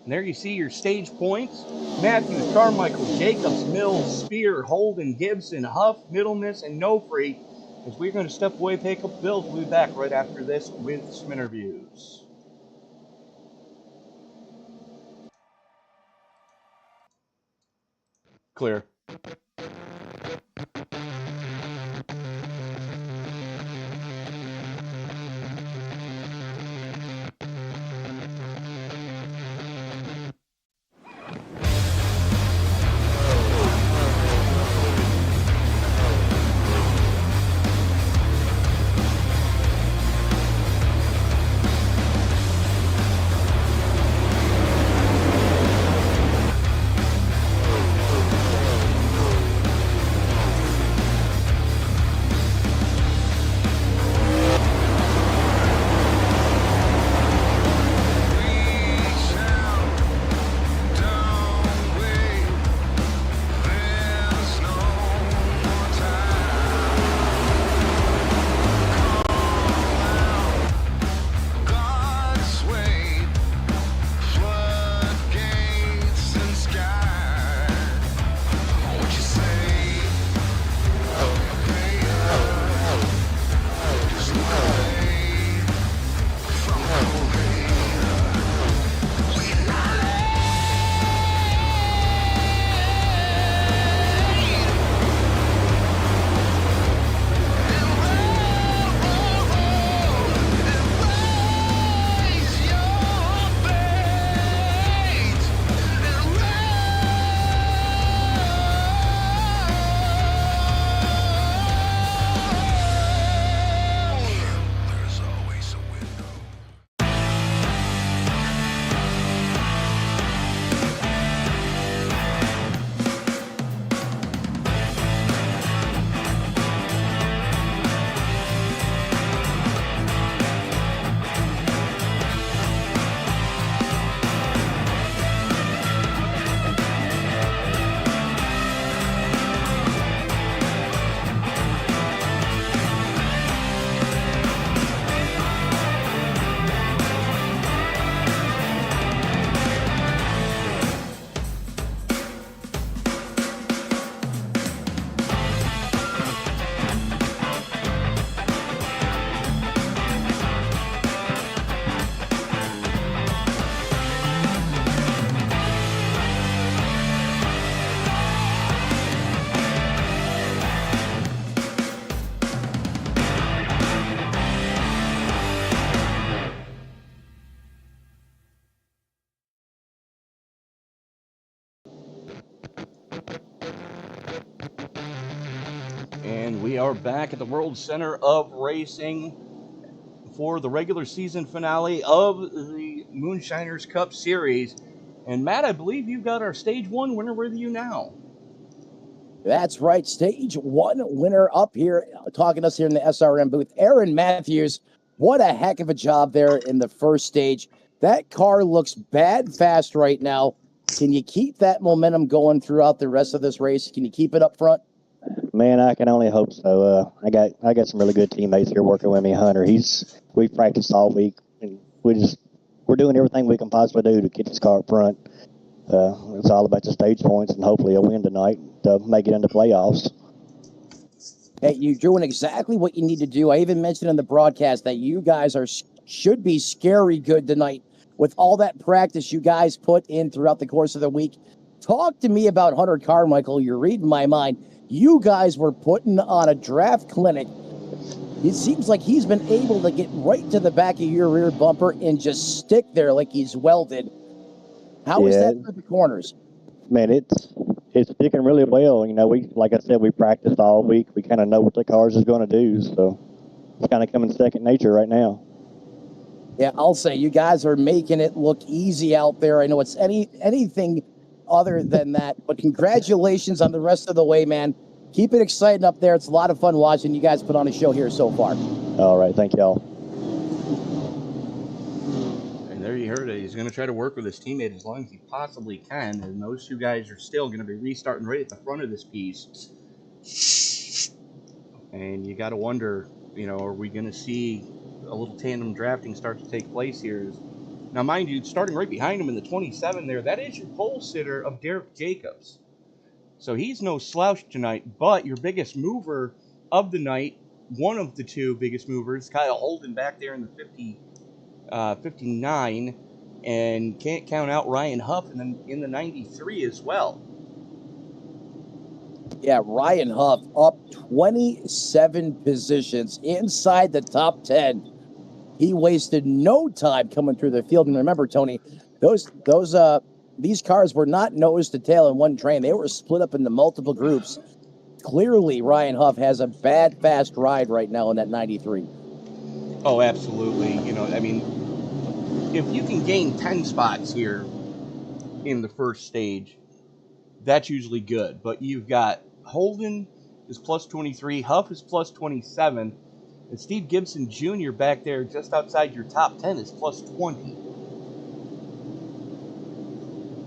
And there you see your stage points. Matthews, Carmichael, Jacobs, Mills, Spear, Holden, Gibson, Huff, Middlemiss, and Nofree. As we're going to step away, pay a couple bills. We'll be back right after this with some interviews. Clear. We are back at the World Center of Racing for the regular season finale of the Moonshiners Cup Series. And Matt, I believe you've got our Stage 1 winner with you now. That's right. Stage 1 winner up here, talking to us here in the SRM booth. Aaron Matthews, what a heck of a job there in the first stage. That car looks bad fast right now. Can you keep that momentum going throughout the rest of this race? Can you keep it up front? Man, I can only hope so. I got some really good teammates here working with me. Hunter, we practiced all week, and we're doing everything we can possibly do to get this car up front. It's all about the stage points and hopefully a win tonight to make it into playoffs. Hey, you're doing exactly what you need to do. I even mentioned in the broadcast that you guys should be scary good tonight with all that practice you guys put in throughout the course of the week. Talk to me about Hunter Carmichael. You're reading my mind. You guys were putting on a draft clinic. It seems like he's been able to get right to the back of your rear bumper and just stick there like he's welded. How is that for the corners? Man, it's sticking really well. You know, like I said, we practiced all week. We kind of know what the cars is going to do, so it's kind of coming second nature right now. Yeah, I'll say you guys are making it look easy out there. I know it's anything other than that, but congratulations on the rest of the way, man. Keep it exciting up there. It's a lot of fun watching you guys put on a show here so far. All right, thank y'all. And there you heard it. He's going to try to work with his teammate as long as he possibly can, and those two guys are still going to be restarting right at the front of this piece. And you got to wonder, are we going to see a little tandem drafting start to take place here? Now, mind you, starting right behind him in the 27 there, that is your pole sitter of Derek Jacobs. So he's no slouch tonight, but your biggest mover of the night, one of the two biggest movers, Kyle Holden back there in the 59, and can't count out Ryan Huff in the 93 as well. Yeah, Ryan Huff up 27 positions inside the top 10. He wasted no time coming through the field. And remember, Tony, these cars were not nose to tail in one train. They were split up into multiple groups. Clearly, Ryan Huff has a bad, fast ride right now in that 93. Oh, absolutely. If you can gain 10 spots here in the first stage, that's usually good. But you've got Holden is plus 23, Huff is plus 27, and Steve Gibson Jr. back there just outside your top 10 is plus 20.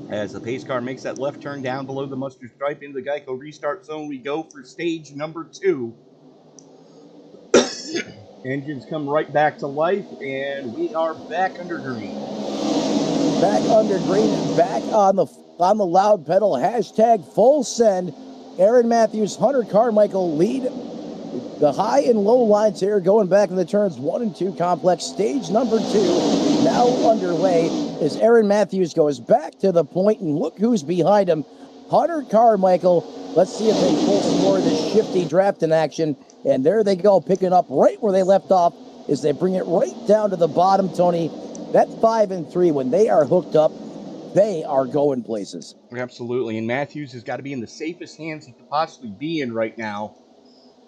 As the pace car makes that left turn down below the mustard stripe into the Geico restart zone, we go for stage number 2. Engines come right back to life, and we are back under green. Back under green, back on the loud pedal, hashtag full send. Aaron Matthews, Hunter Carmichael lead the high and low lines here, going back in the turns 1 and 2 complex. Stage number 2 now underway as Aaron Matthews goes back to the point, and look who's behind him, Hunter Carmichael. Let's see if they pull some more of this shifty draft in action. And there they go, picking up right where they left off as they bring it right down to the bottom, Tony. That 5 and 3, when they are hooked up, they are going places. Absolutely, and Matthews has got to be in the safest hands he could possibly be in right now.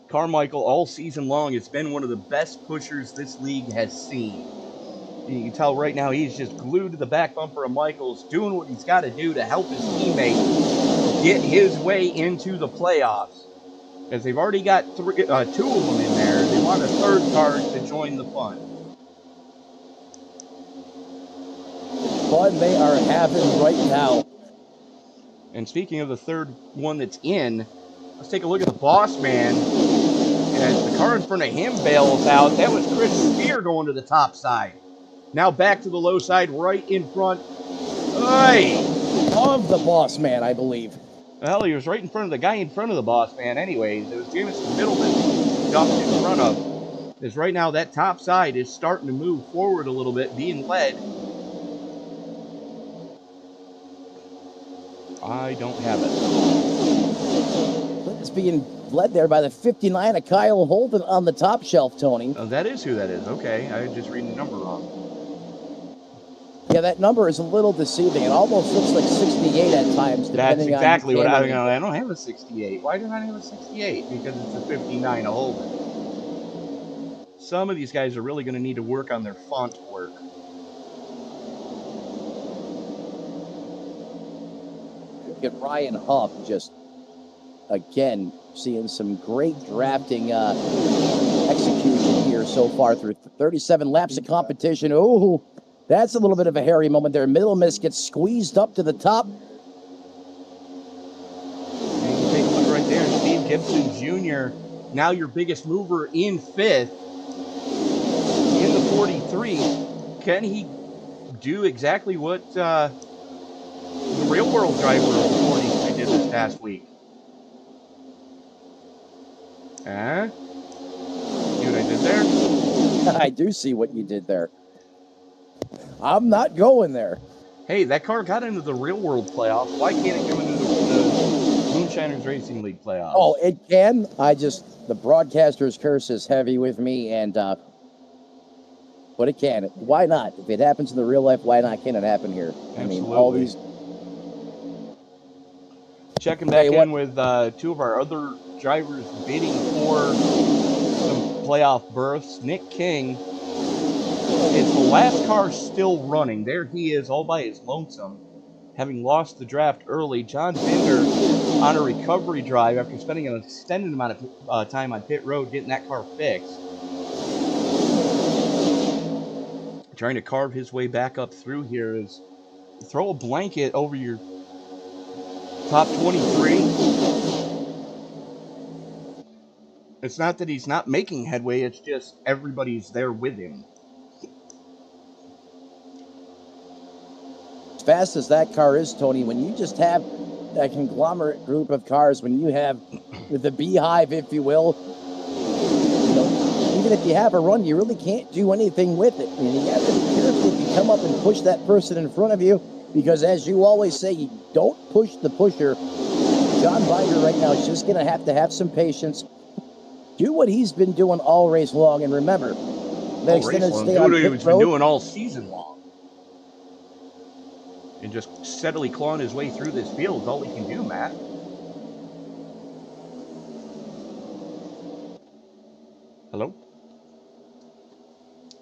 Carmichael, all season long, has been one of the best pushers this league has seen. You can tell right now he's just glued to the back bumper of Michaels, doing what he's got to do to help his teammate get his way into the playoffs. As they've already got 2 of them in there, they want a third car to join the fun. Fun they are having right now. And speaking of the third one that's in, let's take a look at the boss man. As the car in front of him bails out, that was Chris Spear going to the top side. Now back to the low side, right in front of the boss man, I believe. Well, he was right in front of the guy in front of the boss man anyways. It was Jameson Middleton jumped in front of. As right now that top side is starting to move forward a little bit, being led. I don't have it. It's being led there by the 59 of Kyle Holden on the top shelf, Tony. Oh, that is who that is. Okay, I was just reading the number wrong. Yeah, that number is a little deceiving. It almost looks like 68 at times, That's depending exactly on what the I camera. don't have a 68. Why do I have a 68? Because it's a 59 a Holden. Some of these guys are really going to need to work on their font work. Get Ryan Huff just, again, seeing some great drafting execution here so far through 37 laps of competition. Oh, that's a little bit of a hairy moment there. Middle miss gets squeezed up to the top. And you take a look right there. Steve Gibson Jr., now your biggest mover in 5th in the 43. Can he do exactly what the real world driver of the 43 did this past week? Huh? See what I did there? I do see what you did there. I'm not going there. Hey, that car got into the real world playoffs. Why can't it come into the Moonshiners Racing League playoffs? Oh, it can. The broadcaster's curse is heavy with me, and but it can. Why not? If it happens in the real life, why not? Can it happen here? Absolutely. I mean, all these. Checking back in with two of our other drivers bidding for some playoff berths. Nick King is the last car still running. There he is, all by his lonesome, having lost the draft early. John Binder on a recovery drive after spending an extended amount of time on pit road getting that car fixed. Trying to carve his way back up through here is throw a blanket over your top 23. It's not that he's not making headway, it's just everybody's there with him. As fast as that car is, Tony, when you just have that conglomerate group of cars, when you have the beehive, if you will, even if you have a run, you really can't do anything with it. And you have to be careful if you come up and push that person in front of you, because as you always say, you don't push the pusher. John Binder right now is just going to have some patience. Do what he's been doing all race long, and remember, that extended stay on what pit he's road. been doing all season long. And just steadily clawing his way through this field is all he can do, Matt. Hello?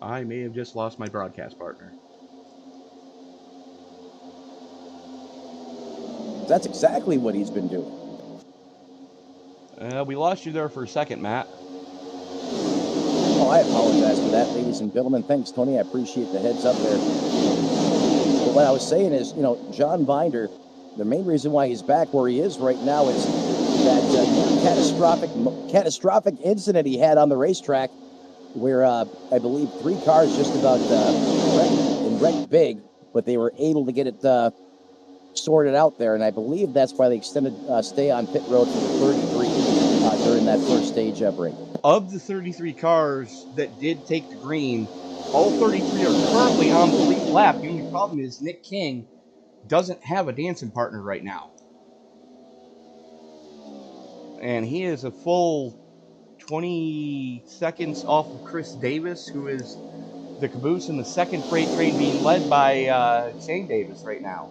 I may have just lost my broadcast partner. That's exactly what he's been doing. We lost you there for a second, Matt. Oh, I apologize for that, ladies and gentlemen. Thanks, Tony. I appreciate the heads up there. But what I was saying is, John Binder, the main reason why he's back where he is right now is that catastrophic incident he had on the racetrack where I believe 3 cars just about wrecked big, but they were able to get it sorted out there, and I believe that's why they extended stay on pit road for the 33 during that first stage break. Of the 33 cars that did take the green, all 33 are currently on the lead lap. The only problem is Nick King doesn't have a dancing partner right now. And he is a full 20 seconds off of Chris Davis, who is the caboose in the second freight train being led by Shane Davis right now.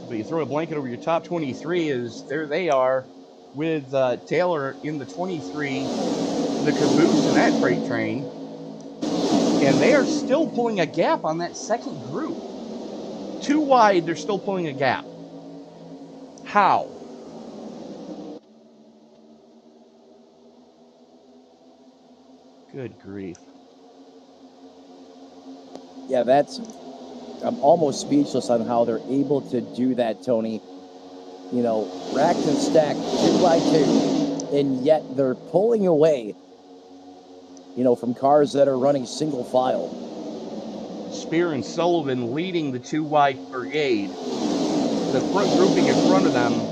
But you throw a blanket over your top 23, is there they are with Taylor in the 23, the caboose in that freight train. And they are still pulling a gap on that second group. 2 wide, they're still pulling a gap. How? Good grief. Yeah, I'm almost speechless on how they're able to do that, Tony. Racked and stacked 2 by 2, and yet they're pulling away, from cars that are running single file. Spear and Sullivan leading the 2 wide brigade. The front grouping in front of them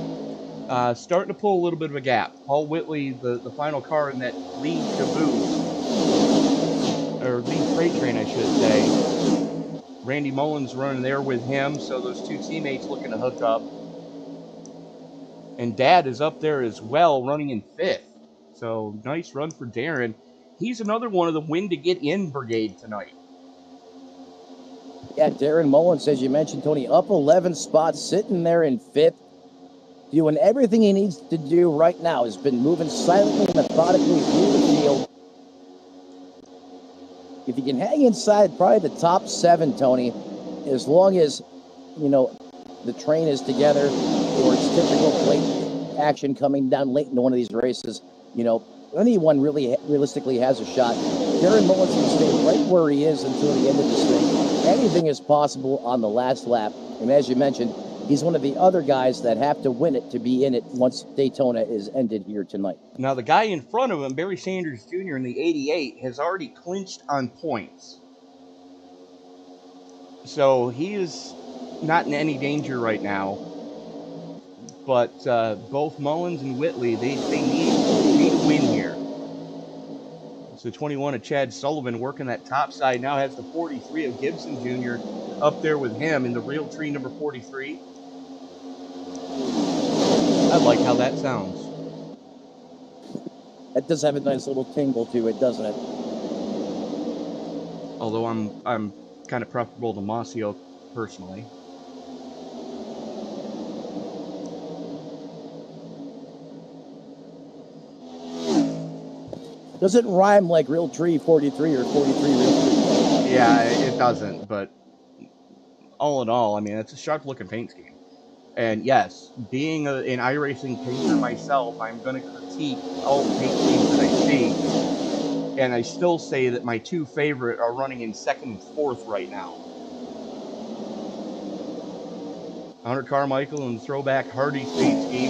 starting to pull a little bit of a gap. Paul Whitley, the final car in that lead caboose, or lead freight train, I should say. Randy Mullins running there with him, so those 2 teammates looking to hook up. And Dad is up there as well, running in 5th. So nice run for Darren. he's another one of the win to get in brigade tonight. Yeah, Darren Mullins, as you mentioned, Tony, up 11 spots, sitting there in 5th, doing everything he needs to do right now. Has been moving silently, methodically through the field. If you can hang inside probably the top 7, Tony, as long as, the train is together, or it's typical late action coming down late into one of these races, anyone realistically has a shot. Darren Mullins can stay right where he is until the end of this thing. Anything is possible on the last lap. And as you mentioned, he's one of the other guys that have to win it to be in it once Daytona is ended here tonight. Now, the guy in front of him, Barry Sanders Jr. in the 88, has already clinched on points. So he is not in any danger right now. But both Mullins and Whitley, they need a win here. So 21 of Chad Sullivan working that top side, now has the 43 of Gibson Jr. up there with him in the real tree number 43. I like how that sounds. That does have a nice little tingle to it, doesn't it? Although I'm kind of preferable to Masio personally. Doesn't rhyme like real tree 43 or 43 real tree. Yeah, it doesn't, but all in all, I mean, it's a sharp-looking paint scheme. And yes, being an iRacing painter myself, I'm going to critique all the paint schemes that I see. And I still say that my 2 favorite are running in 2nd and 4th right now. Hunter Carmichael in the throwback Hardy's paint scheme.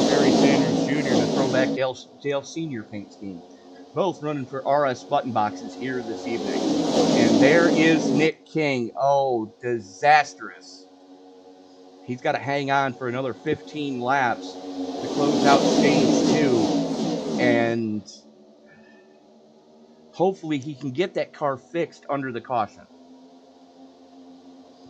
Barry Sanders Jr. in the throwback Dale Sr. paint scheme. Both running for RS button boxes here this evening. And there is Nick King. Oh, disastrous. He's got to hang on for another 15 laps to close out stage 2. And hopefully he can get that car fixed under the caution.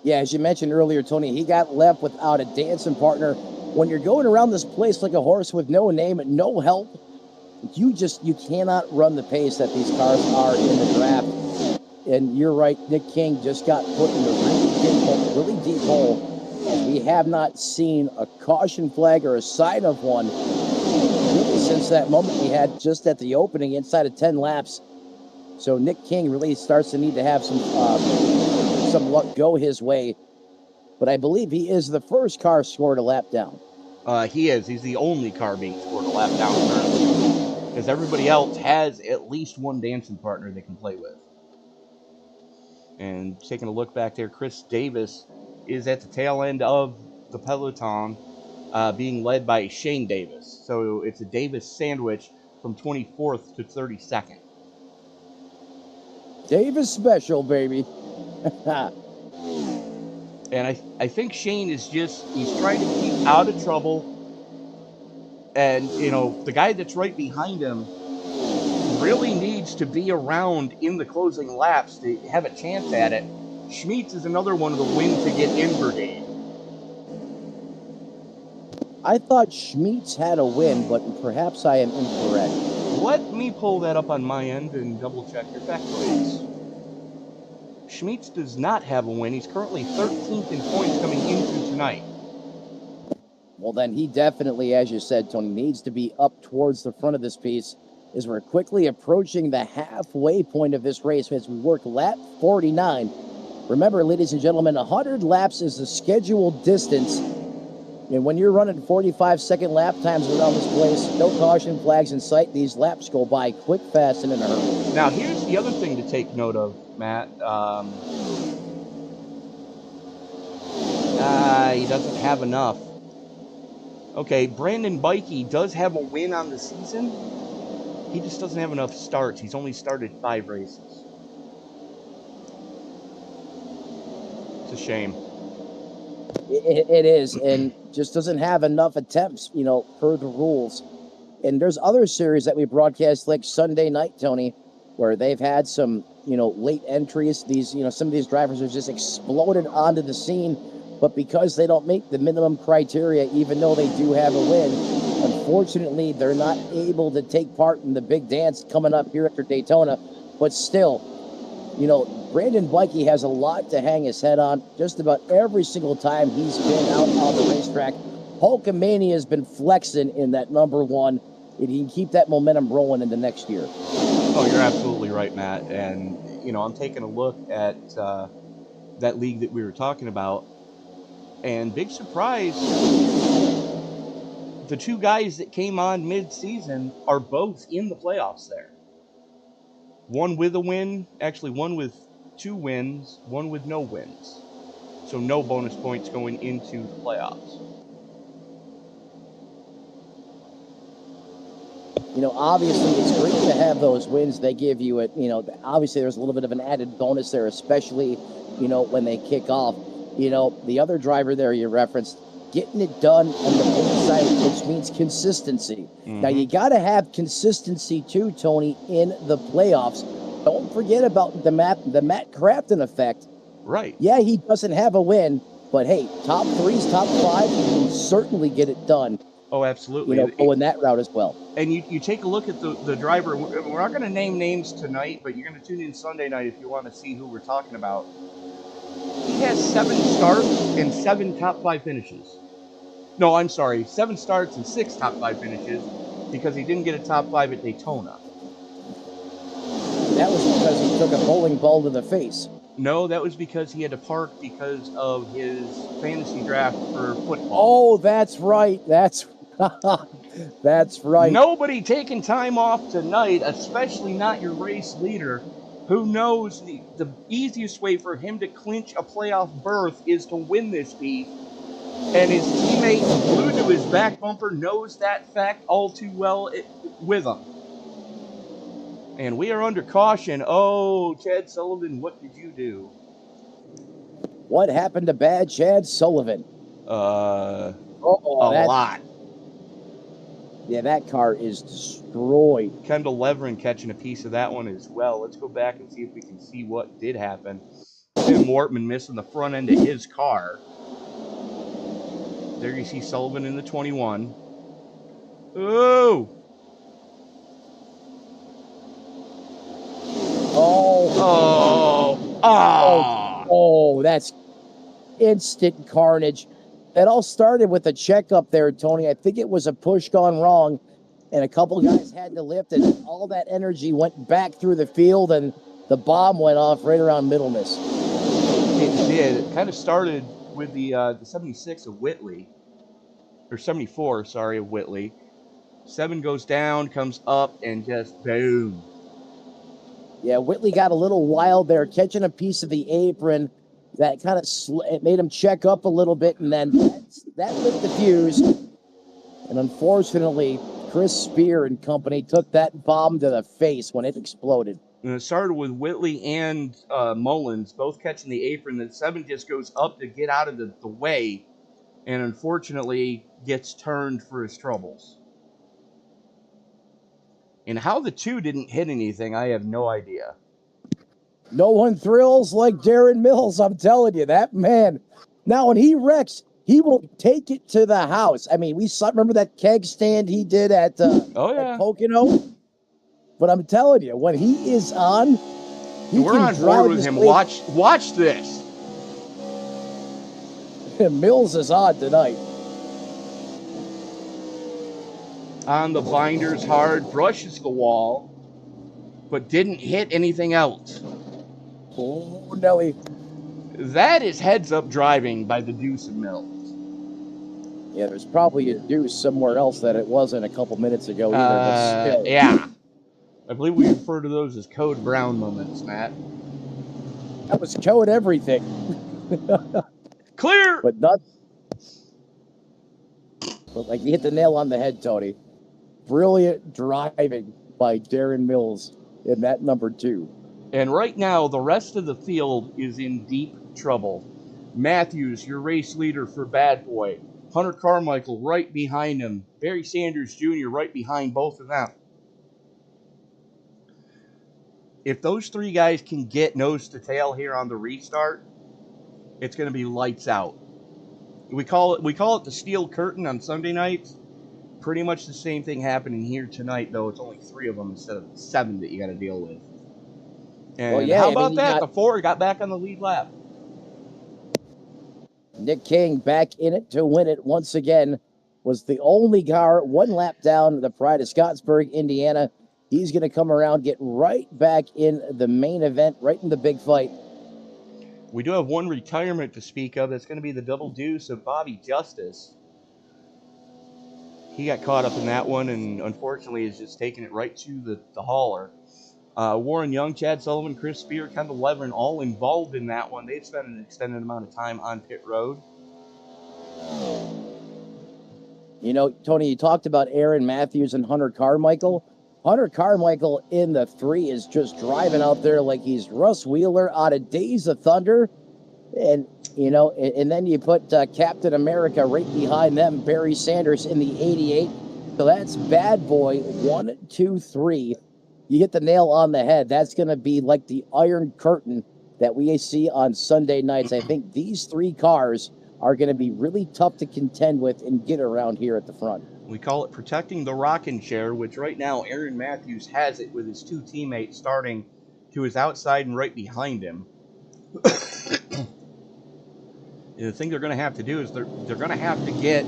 Yeah, as you mentioned earlier, Tony, he got left without a dancing partner. When you're going around this place like a horse with no name and no help, you cannot run the pace that these cars are in the draft. And you're right, Nick King just got put in a really deep hole. We have not seen a caution flag or a sign of one really since that moment we had just at the opening inside of 10 laps. So Nick King really starts to need to have some luck go his way. But I believe he is the first car scored a lap down. He is. He's the only car being scored a lap down currently. Because everybody else has at least one dancing partner they can play with. And taking a look back there, Chris Davis is at the tail end of the peloton, being led by Shane Davis. So it's a Davis sandwich from 24th to 32nd. Davis special, baby. And I think Shane is he's trying to keep out of trouble. And, the guy that's right behind him really needs to be around in the closing laps to have a chance at it. Schmitz is another one of the win to get in brigade. I thought Schmitz had a win, but perhaps I am incorrect. Let me pull that up on my end and double check your factoids. Schmitz does not have a win. He's currently 13th in points coming into tonight. Well, then he definitely, as you said, Tony, needs to be up towards the front of this piece as we're quickly approaching the halfway point of this race as we work lap 49. Remember, ladies and gentlemen, 100 laps is the scheduled distance. And when you're running 45-second lap times around this place, no caution flags in sight, these laps go by quick, fast, and in a hurry. Now, here's the other thing to take note of, Matt. He doesn't have enough. Okay, Brandon Bikey does have a win on the season. He just doesn't have enough starts. He's only started 5 races. It's a shame. It is, and just doesn't have enough attempts, per the rules. And there's other series that we broadcast like Sunday night, Tony, where they've had some, late entries. These, some of these drivers have just exploded onto the scene, but because they don't make the minimum criteria, even though they do have a win, Unfortunately, they're not able to take part in the big dance coming up here after Daytona. But still, you know, Brandon Bikey has a lot to hang his head on just about every single time he's been out on the racetrack. Hulkamania has been flexing in that number one, and he can keep that momentum rolling into next year. Oh, you're absolutely right, Matt. And, you know, I'm taking a look at that league that we were talking about, and big surprise, the two guys that came on mid-season are both in the playoffs there. One with a win, actually one with 2 wins, one with no wins. So no bonus points going into the playoffs. You know, obviously, it's great to have those wins. They give you it. You know, obviously, there's a little bit of an added bonus there, especially, you know, when they kick off. You know, the other driver there you referenced, getting it done on the win side, which means consistency. Now, you got to have consistency too, Tony, in the playoffs. Don't forget about the Matt Crafton effect. Right. Yeah, he doesn't have a win, but hey, top 3s, top 5, you can certainly get it done. Oh, absolutely. You know, going that route as well. And you take a look at the driver. We're not going to name names tonight, but you're going to tune in Sunday night if you want to see who we're talking about. He has 7 starts and 7 top 5 finishes. No, I'm sorry, 7 starts and 6 top 5 finishes because he didn't get a top 5 at Daytona. That was because he took a bowling ball to the face. No, that was because he had to park because of his fantasy draft for football. Oh, that's right. That's right. Nobody taking time off tonight, especially not your race leader, who knows the easiest way for him to clinch a playoff berth is to win this piece. And his teammate glued to his back bumper knows that fact all too well with him. And we are under caution. Oh, Chad Sullivan, what did you do? What happened to bad Chad Sullivan? A lot. Yeah, that car is destroyed. Kendall Levering catching a piece of that one as well. Let's go back and see if we can see what did happen. Tim Mortman missing the front end of his car. There you see Sullivan in the 21. Ooh! Oh, that's instant carnage. It all started with a checkup there, Tony. I think it was a push gone wrong, and a couple guys had to lift, and all that energy went back through the field, and the bomb went off right around Middlemiss. It did. It kind of started with the 76 of Whitley, or 74, sorry, of Whitley. 7 goes down, comes up, and just boom. Yeah, Whitley got a little wild there, catching a piece of the apron. That kind of it made him check up a little bit, and then that lit the fuse. And unfortunately, Chris Spear and company took that bomb to the face when it exploded. And it started with Whitley and Mullins both catching the apron. The 7 just goes up to get out of the way, and unfortunately gets turned for his troubles. And how the 2 didn't hit anything, I have no idea. No one thrills like Darren Mills, I'm telling you, that man. Now, when he wrecks, he will take it to the house. I mean, remember that keg stand he did at Pocono? But I'm telling you, when he is on, we're on board with him. Watch this. Mills is on tonight. On the binders hard, brushes the wall, but didn't hit anything else. Oh, Nelly. That is heads-up driving by the Deuce of Mills. Yeah, there's probably a deuce somewhere else that it wasn't a couple minutes ago either. But still. Yeah. I believe we refer to those as Code Brown moments, Matt. That was code everything. Clear! But not. But like you hit the nail on the head, Tony. Brilliant driving by Darren Mills in that number 2. And right now, the rest of the field is in deep trouble. Matthews, your race leader for Bad Boy. Hunter Carmichael right behind him. Barry Sanders Jr. right behind both of them. If those 3 guys can get nose to tail here on the restart, it's going to be lights out. We call it the steel curtain on Sunday nights. Pretty much the same thing happening here tonight, though it's only 3 of them instead of 7 that you got to deal with. And Well, yeah, how I mean, about you that? got The Ford got back on the lead lap. Nick King back in it to win it once again. Was the only car 1 lap down the Pride of Scottsburg, Indiana. He's going to come around, get right back in the main event, right in the big fight. We do have 1 retirement to speak of. That's going to be the double deuce of Bobby Justice. He got caught up in that one and unfortunately is just taking it right to the hauler. Warren Young, Chad Sullivan, Chris Spear, Kendall Levin, all involved in that one. They've spent an extended amount of time on pit road. You know, Tony, you talked about Aaron Matthews and Hunter Carmichael. Hunter Carmichael in the 3 is just driving out there like he's Russ Wheeler out of Days of Thunder. And, you know, and then you put Captain America right behind them, Barry Sanders in the 88. So that's bad boy 1, 2, 3. You hit the nail on the head. That's going to be like the Iron Curtain that we see on Sunday nights. I think these 3 cars are going to be really tough to contend with and get around here at the front. We call it protecting the rocking chair, which right now Aaron Matthews has it with his 2 teammates starting to his outside and right behind him. The thing they're going to have to do is they're going to have to get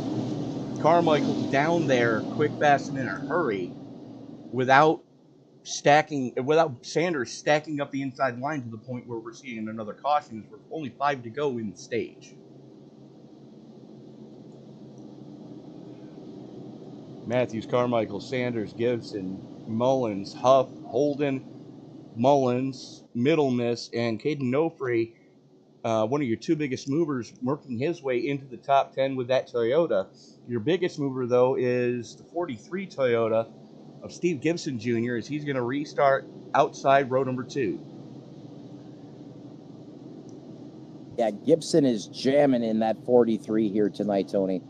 Carmichael down there quick, fast, and in a hurry without Sanders stacking up the inside line to the point where we're seeing another caution. There's only 5 to go in the stage. Matthews, Carmichael, Sanders, Gibson, Mullins, Huff, Holden, Mullins, Middle Miss, and Caden Nofree, one of your 2 biggest movers, working his way into the top 10 with that Toyota. Your biggest mover, though, is the 43 Toyota of Steve Gibson Jr. as he's going to restart outside row number 2. Yeah, Gibson is jamming in that 43 here tonight, Tony.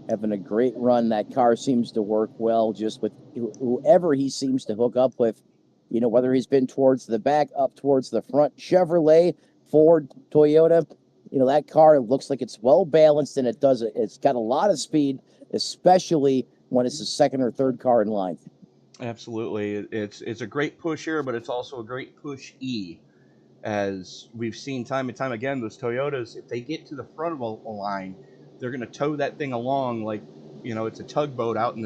Having a great run. That car seems to work well just with whoever he seems to hook up with. You know, whether he's been towards the back, up towards the front. Chevrolet, Ford, Toyota. You know, that car looks like it's well balanced and it's got a lot of speed, especially when it's the second or third car in line. Absolutely. It's a great pusher, but it's also a great push-E. As we've seen time and time again, those Toyotas, if they get to the front of a line, they're going to tow that thing along like, you know, it's a tugboat out in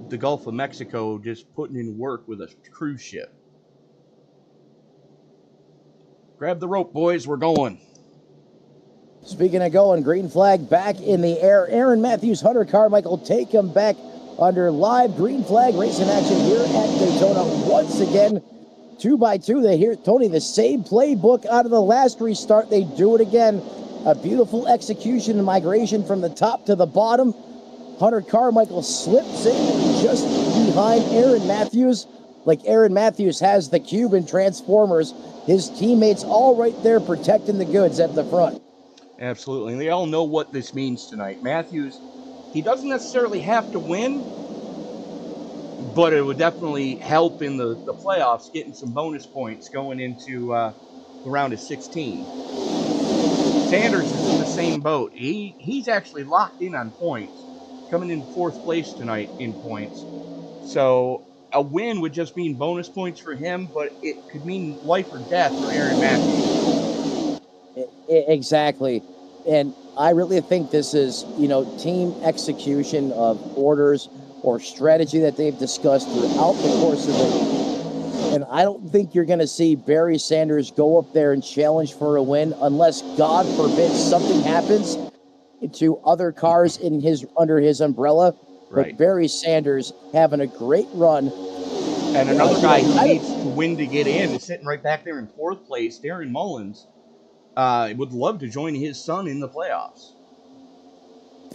the Gulf of Mexico just putting in work with a cruise ship. Grab the rope, boys. We're going. Speaking of going, green flag back in the air. Aaron Matthews, Hunter Carmichael take him back under live green flag racing action here at Daytona. Once again, 2x2. They hear, Tony, the same playbook out of the last restart. They do it again. A beautiful execution and migration from the top to the bottom. Hunter Carmichael slips in just behind Aaron Matthews. Like Aaron Matthews has the cube in Transformers. His teammates all right there protecting the goods at the front. Absolutely. And they all know what this means tonight. Matthews, he doesn't necessarily have to win, but it would definitely help in the playoffs, getting some bonus points going into the round of 16. Sanders is in the same boat. He's actually locked in on points, coming in 4th place tonight in points. So a win would just mean bonus points for him, but it could mean life or death for Aaron Matthews. Exactly. And I really think this is, you know, team execution of orders or strategy that they've discussed throughout the course of it. And I don't think you're going to see Barry Sanders go up there and challenge for a win unless, God forbid, something happens to other cars under his umbrella. Right. But Barry Sanders having a great run. And another guy who needs to win to get in is sitting right back there in 4th place, Darren Mullins. Would love to join his son in the playoffs.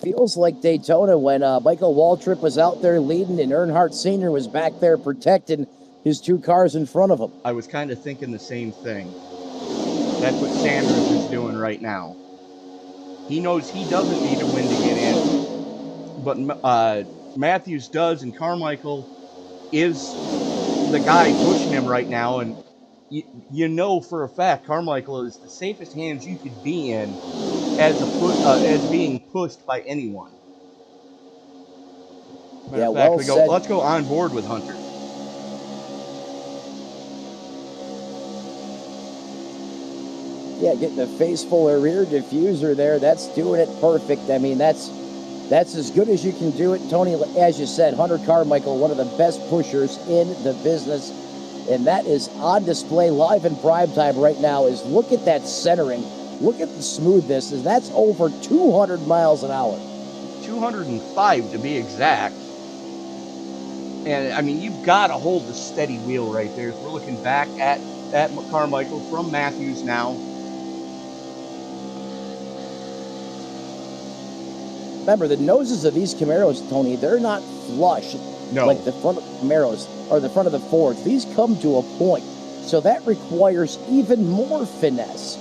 Feels like Daytona when Michael Waltrip was out there leading and Earnhardt Sr. was back there protecting his 2 cars in front of him. I was kind of thinking the same thing. That's what Sanders is doing right now. He knows he doesn't need to win to get in, but Matthews does, and Carmichael is the guy pushing him right now, and you know for a fact Carmichael is the safest hands you could be in as being pushed by anyone. Matter Yeah, of fact, well said. let's go on board with Hunter. Yeah, getting the faithful rear diffuser there. That's doing it perfect. I mean, that's as good as you can do it. Tony, as you said, Hunter Carmichael, one of the best pushers in the business. And that is on display live in prime time right now. Is look at that centering. Look at the smoothness. And that's over 200 miles an hour. 205 to be exact. And, I mean, you've got to hold the steady wheel right there. As we're looking back at Carmichael from Matthews now. Remember, the noses of these Camaros, Tony, they're not flush like the front of the Camaros or the front of the Fords. These come to a point. So that requires even more finesse.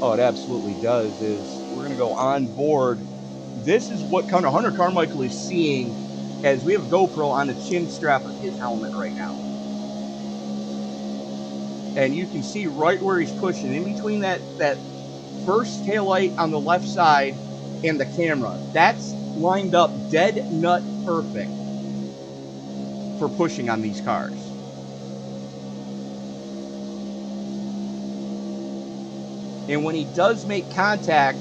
Oh, it absolutely does. We're going to go on board. This is what Hunter Carmichael is seeing as we have a GoPro on the chin strap of his helmet right now. And you can see right where he's pushing, in between that first taillight on the left side and the camera. That's lined up dead nut perfect for pushing on these cars. And when he does make contact,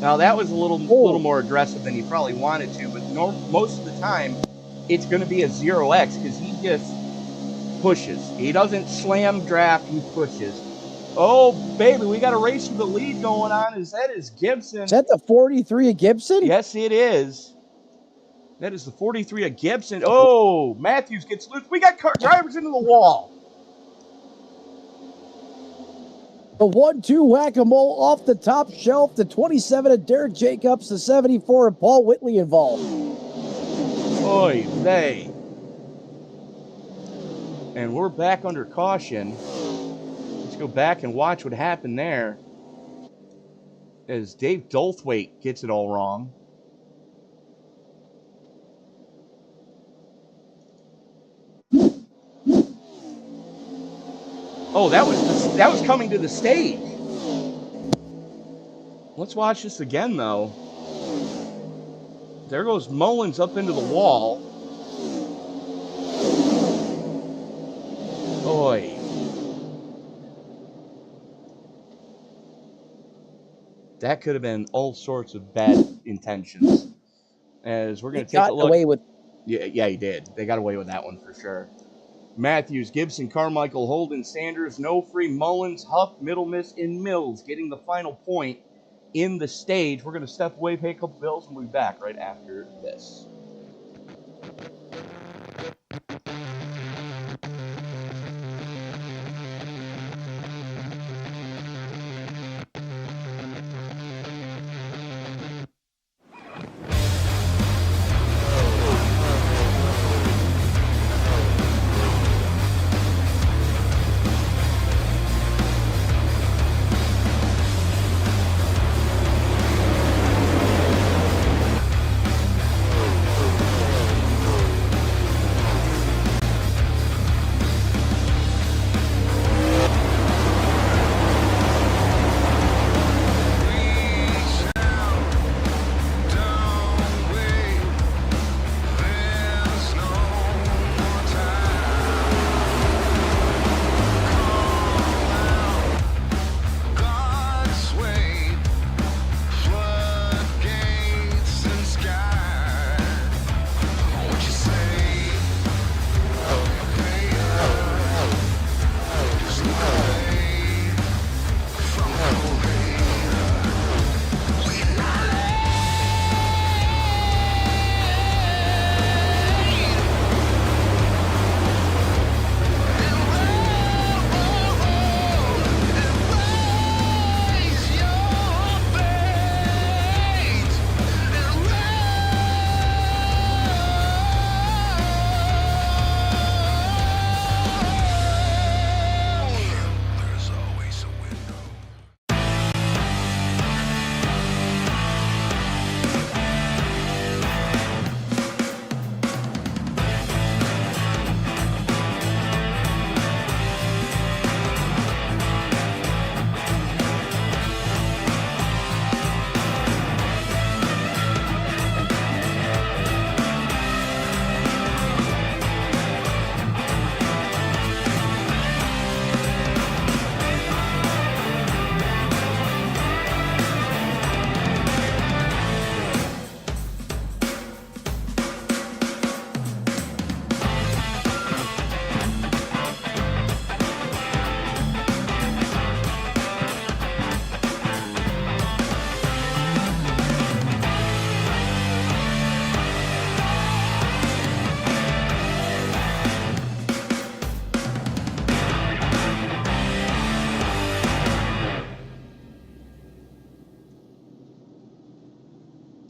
now that was a little more aggressive than he probably wanted to, but most of the time it's going to be a 0x because he just pushes. He doesn't slam draft, he pushes. Oh, baby, we got a race for the lead going on. That is Gibson. Is that the 43 of Gibson? Yes, it is. That is the 43 of Gibson. Oh, Matthews gets loose. We got drivers into the wall. The 1-2 whack-a-mole off the top shelf. The 27 of Derek Jacobs, the 74 of Paul Whitley involved. Oy vey. And we're back under caution. Let's go back and watch what happened there. As Dave Dolthwaite gets it all wrong. Oh, that was coming to the stage. Let's watch this again, though. There goes Mullins up into the wall. Oy. That could have been all sorts of bad intentions. As we're going to take a look. Away with. Yeah, he did. They got away with that one for sure. Matthews, Gibson, Carmichael, Holden, Sanders, Nofree, Mullins, Huff, Middlemiss, and Mills getting the final point in the stage. We're going to step away, pay a couple bills, and we'll be back right after this.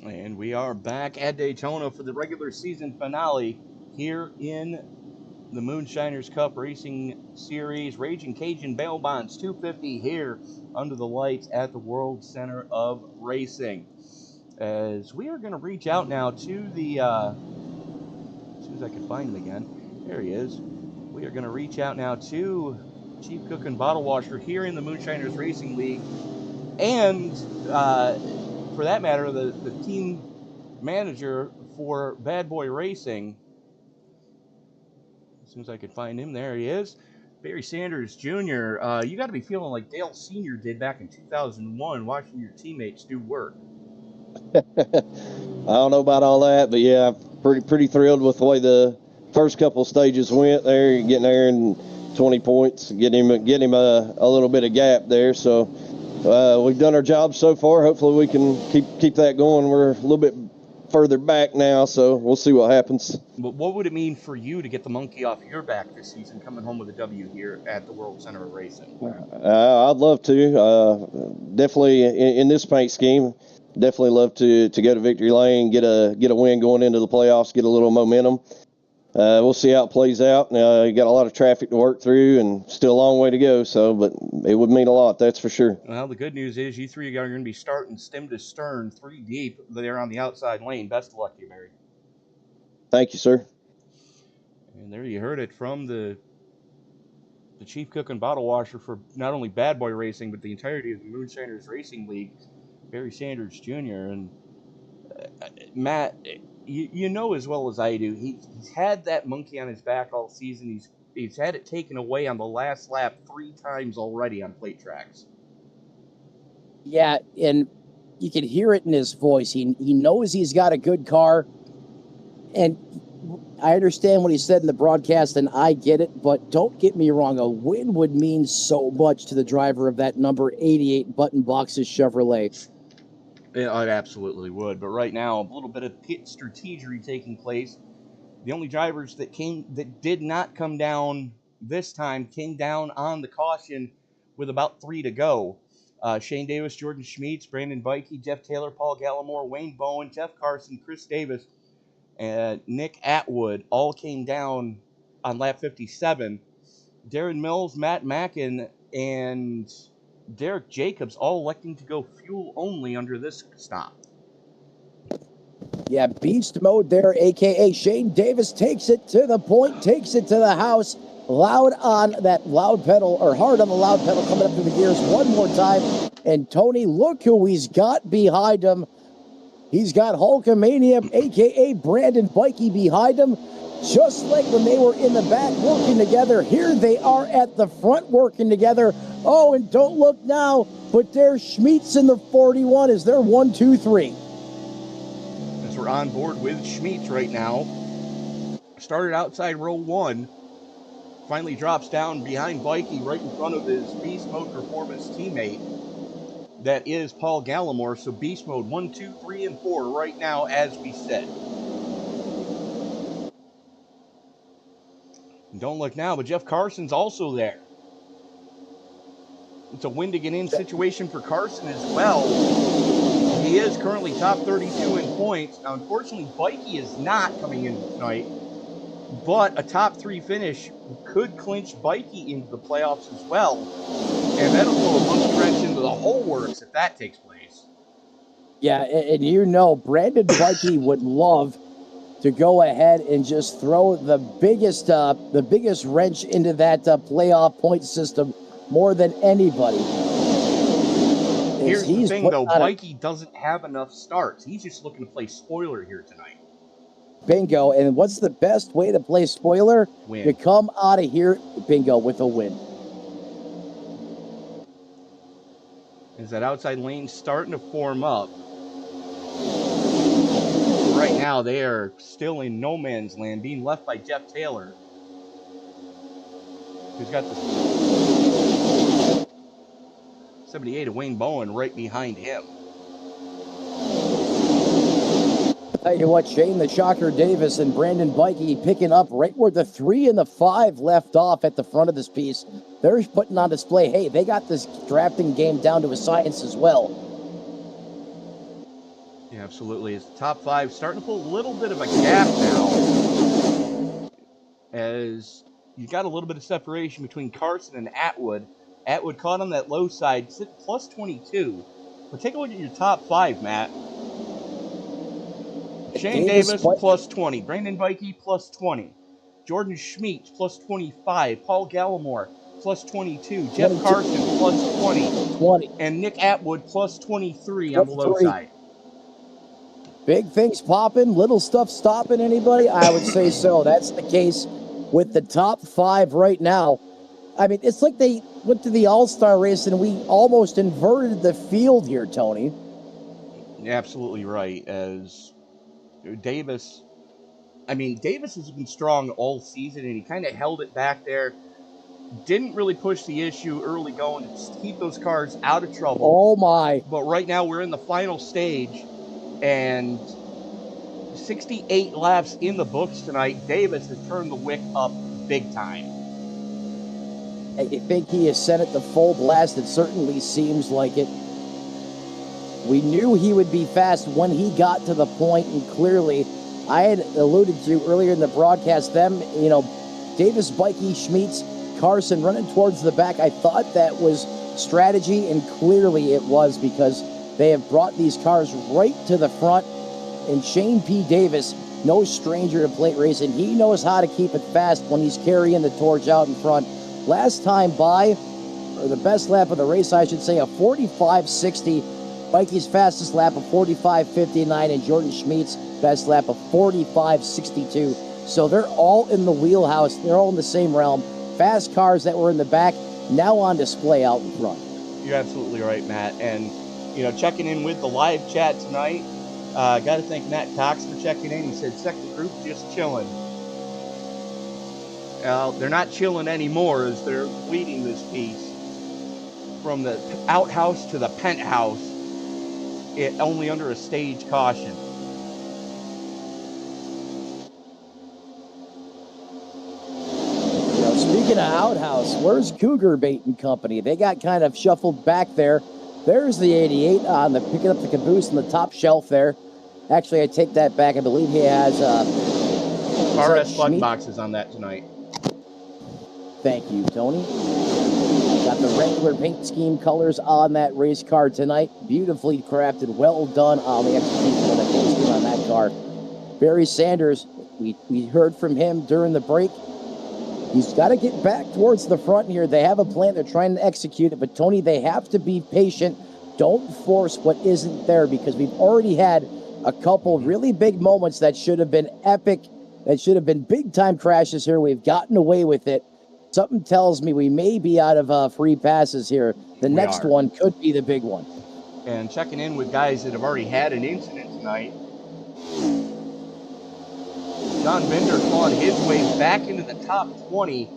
And we are back at Daytona for the regular season finale here in the Moonshiners Cup Racing Series. Raging Cajun Bail Bonds 250 here under the lights at the World Center of Racing. As we are going to reach out now to the, as soon as I can find him again, there he is. We are going to reach out now to Chief Cook and Bottle Washer here in the Moonshiners Racing League. And for that matter, the team manager for Bad Boy Racing. As soon as I can find him, there he is. Barry Sanders Jr. You got to be feeling like Dale Sr. did back in 2001, watching your teammates do work. I don't know about all that, but yeah, pretty thrilled with the way the first couple stages went there. Getting there in 20 points, get him a little bit of gap there. So we've done our job so far. Hopefully we can keep that going. We're a little bit further back now, so we'll see what happens. But what would it mean for you to get the monkey off your back this season, coming home with a W here at the World Center of Racing? I'd love to. Definitely in this paint scheme. Definitely love to go to victory lane, get a win going into the playoffs, get a little momentum. We'll see how it plays out. You got a lot of traffic to work through and still a long way to go, but it would mean a lot, that's for sure. Well, the good news is you three are going to be starting stem to stern, 3 deep there on the outside lane. Best of luck to you, Barry. Thank you, sir. And there you heard it from the Chief Cook and Bottle Washer for not only Bad Boy Racing, but the entirety of the Moonshiners Racing League, Barry Sanders Jr. And Matt, you know as well as I do, he's had that monkey on his back all season. He's had it taken away on the last lap 3 times already on plate tracks. Yeah, and you can hear it in his voice. He knows he's got a good car, and I understand what he said in the broadcast, and I get it, but don't get me wrong, a win would mean so much to the driver of that number 88 Button Boxes Chevrolet. It absolutely would, but right now, a little bit of pit strategery taking place. The only drivers that did not come down this time came down on the caution with about 3 to go. Shane Davis, Jordan Schmeets, Brandon Bikey, Jeff Taylor, Paul Gallimore, Wayne Bowen, Jeff Carson, Chris Davis, and Nick Atwood all came down on lap 57. Darren Mills, Matt Mackin, and Derek Jacobs all electing to go fuel only under this stop. Yeah, beast mode there, a.k.a. Shane Davis takes it to the point, takes it to the house. Loud on that loud pedal, or hard on the loud pedal, coming up through the gears one more time. And Tony, look who he's got behind him. He's got Hulkamania, a.k.a. Brandon Bikey, behind him. Just like when they were in the back working together, here they are at the front working together. Oh, and don't look now, but there's Schmeets in the 41. Is there 1, 2, 3? As we're on board with Schmeets right now. Started outside row 1. Finally drops down behind Bikey right in front of his Beast Mode Performance teammate. That is Paul Gallimore. So Beast Mode 1, 2, 3, and 4 right now as we said. Don't look now, but Jeff Carson's also there. It's a win to get in situation for Carson as well. He is currently top 32 in points. Now, unfortunately, Bikey is not coming in tonight, but a top 3 finish could clinch Bikey into the playoffs as well. And that'll throw a monkey wrench into the whole works if that takes place. Yeah, and you know, Brandon Bikey would love to go ahead and just throw the biggest wrench into that playoff point system more than anybody. Here's the thing, though. Bikey doesn't have enough starts. He's just looking to play spoiler here tonight. Bingo. And what's the best way to play spoiler? Win. To come out of here, bingo, with a win. Is that outside lane starting to form up? Right now, they are still in no man's land, being left by Jeff Taylor, who's got the 78 of Wayne Bowen right behind him. Tell you what, Shane the Shocker Davis and Brandon Bikey picking up right where the 3 and the 5 left off at the front of this piece. They're putting on display, hey, they got this drafting game down to a science as well. Yeah, absolutely. It's the top 5 starting to pull a little bit of a gap now, as you got a little bit of separation between Carson and Atwood. Atwood caught on that low side, sitting plus 22. But take a look at your top 5, Matt. Shane Davis plus 20. Brandon Bikey plus 20. Jordan Schmeet plus 25. Paul Gallimore plus 22. Jeff Carson plus 20. And Nick Atwood plus 23 on the low side. Big things popping, little stuff stopping anybody? I would say so. That's the case with the top 5 right now. I mean, it's like they went to the All-Star race and we almost inverted the field here, Tony. You're absolutely right. As Davis has been strong all season, and he kind of held it back there. Didn't really push the issue early going to just keep those cars out of trouble. Oh, my. But right now we're in the final stage, and 68 laps in the books tonight. Davis has turned the wick up big time. I think he has sent it to full blast. It certainly seems like it. We knew he would be fast when he got to the point, and clearly, I had alluded to earlier in the broadcast, Davis, Bikey, Schmeets, Carson running towards the back. I thought that was strategy, and clearly it was, because they have brought these cars right to the front. And Shane P. Davis, no stranger to plate racing, he knows how to keep it fast when he's carrying the torch out in front. Last time by, or the best lap of the race, I should say, a 45.60. Mikey's fastest lap of 45.59, and Jordan Schmeet's best lap of 45.62. So they're all in the wheelhouse. They're all in the same realm. Fast cars that were in the back, now on display out in front. You're absolutely right, Matt. And, checking in with the live chat tonight, got to thank Matt Cox for checking in. He said, second group just chilling. They're not chilling anymore, as they're leading this piece from the outhouse to the penthouse, only under a stage caution. Speaking of outhouse, where's Cougar Bait and Company? They got kind of shuffled back there. There's the 88 on picking up the caboose on the top shelf there. Actually, I take that back. I believe he has RS button boxes on that tonight. Thank you, Tony. Got the regular paint scheme colors on that race car tonight. Beautifully crafted. Well done on the execution of the paint scheme on that car. Barry Sanders, we heard from him during the break. He's got to get back towards the front here. They have a plan. They're trying to execute it. But, Tony, they have to be patient. Don't force what isn't there, because we've already had a couple really big moments that should have been epic, that should have been big-time crashes here. We've gotten away with it. Something tells me we may be out of free passes here. The next one could be the big one. And checking in with guys that have already had an incident tonight. John Bender clawed his way back into the top 20.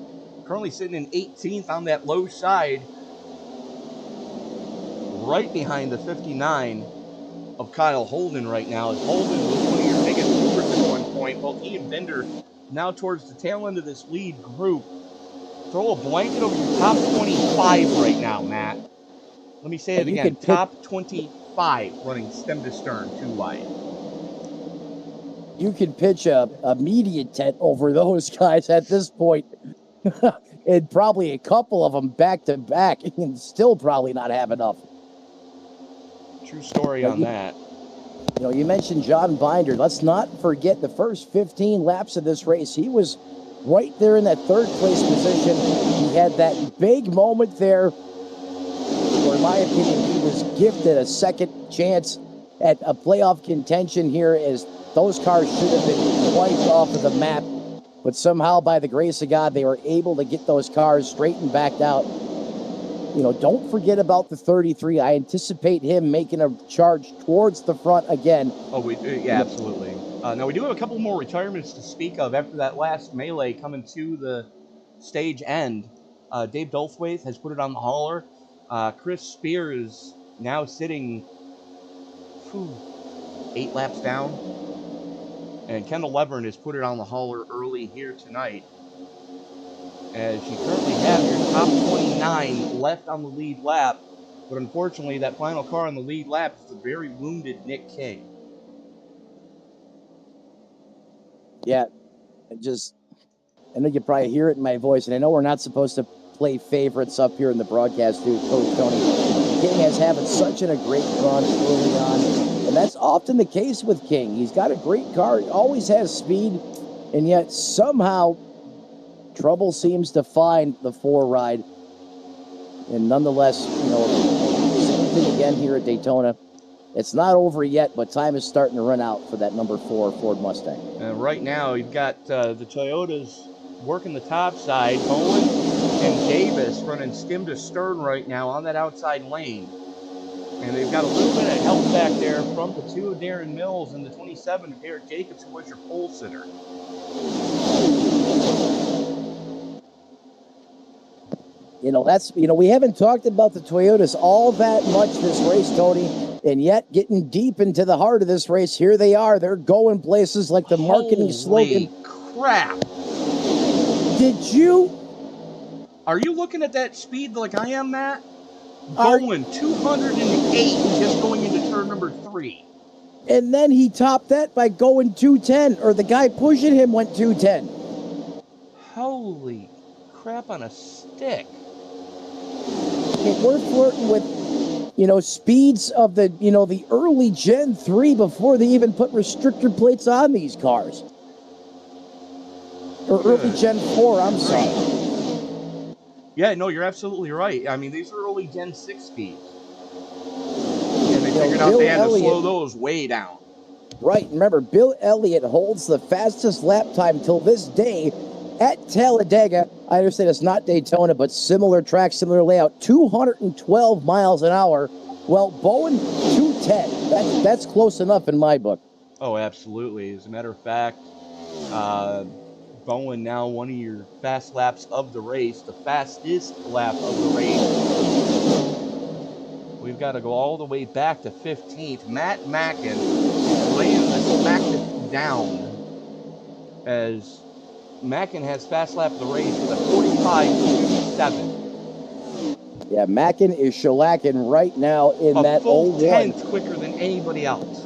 Currently sitting in 18th on that low side. Right behind the 59 of Kyle Holden right now. As Holden was one of your biggest movers at one point. Both he and Bender now towards the tail end of this lead group. Throw a blanket over your top 25 right now, Matt. Let me say it again. Top 25 running stem to stern, too wide. You could pitch a media tent over those guys at this point. And probably a couple of them back to back, and still probably not have enough. True story on that. You mentioned John Binder. Let's not forget the first 15 laps of this race. He was right there in that third place position. He had that big moment there where, in my opinion, he was gifted a second chance at a playoff contention here, as those cars should have been wiped off of the map. But somehow, by the grace of God, they were able to get those cars straightened back out. Don't forget about the 33. I anticipate him making a charge towards the front again. Oh, yeah, absolutely. Now, we do have a couple more retirements to speak of after that last melee coming to the stage end. Dave Dolthwaite has put it on the hauler. Chris Spears now sitting 8 laps down. And Kendall Levern has put it on the hauler early here tonight. As you currently have your top 29 left on the lead lap. But unfortunately, that final car on the lead lap is the very wounded Nick King. Yeah, I know you probably hear it in my voice, and I know we're not supposed to play favorites up here in the broadcast, dude, Coach Tony. King has having such a great run early on, and that's often the case with King. He's got a great car, he always has speed, and yet somehow trouble seems to find the 4 ride. And nonetheless, same thing again here at Daytona. It's not over yet, but time is starting to run out for that number 4 Ford Mustang. Right now, you've got the Toyotas working the top side. Bowen and Davis running stem to stern right now on that outside lane. And they've got a little bit of help back there from the 2 of Darren Mills and the 27 of Derek Jacobs, who was your pole sitter. We haven't talked about the Toyotas all that much this race, Tony, and yet getting deep into the heart of this race, here they are. They're going places like the marketing slogan. Crap. Are you looking at that speed like I am, Matt? Going 208 just going into turn number 3. And then he topped that by going 210, or the guy pushing him went 210. Holy crap on a stick. We're flirting with, speeds of the early Gen 3 before they even put restrictor plates on these cars. Or early Gen 4, I'm sorry. Yeah, no, you're absolutely right. I mean, these are early Gen 6 speeds. And they figured out they had to slow those way down. Right. Remember, Bill Elliott holds the fastest lap time till this day at Talladega. I understand it's not Daytona, but similar track, similar layout, 212 miles an hour. Well, Bowen, 210. That's close enough in my book. Oh, absolutely. As a matter of fact, Bowen now one of your fast laps of the race, the fastest lap of the race. We've got to go all the way back to 15th. Matt Mackin laying the smack down as Mackin has fast lap of the race with a 45.27. Yeah, Mackin is shellacking right now in that old 10th quicker than anybody else.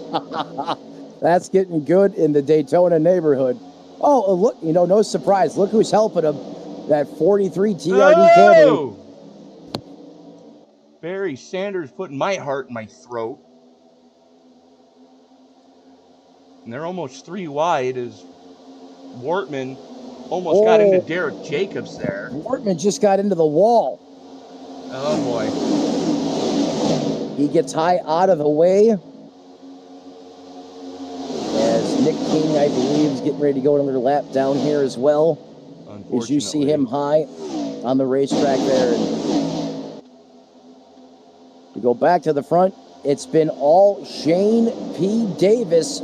That's getting good in the Daytona neighborhood. Oh, look, no surprise. Look who's helping him. That 43 TRD Camry. Barry Sanders putting my heart in my throat. And they're almost 3 wide as Wortman almost got into Derek Jacobs there. Wortman just got into the wall. Oh, boy. He gets high out of the way. As Nick King, I believe, is getting ready to go another lap down here as well. As you see him high on the racetrack there. And to go back to the front, it's been all Shane P. Davis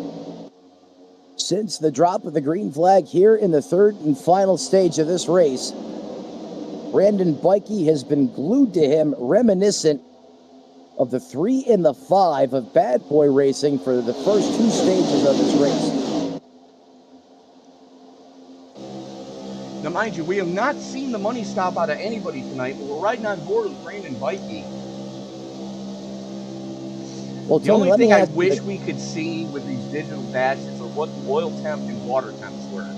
since the drop of the green flag here in the third and final stage of this race. Brandon Bikey has been glued to him, reminiscent of the 3 and the 5 of Bad Boy Racing for the first 2 stages of this race. Now, mind you, we have not seen the money stop out of anybody tonight, but we're riding on board with Brandon Bikey. Well, the only thing I wish we could see with these digital dashes are what the oil temp and water temps were.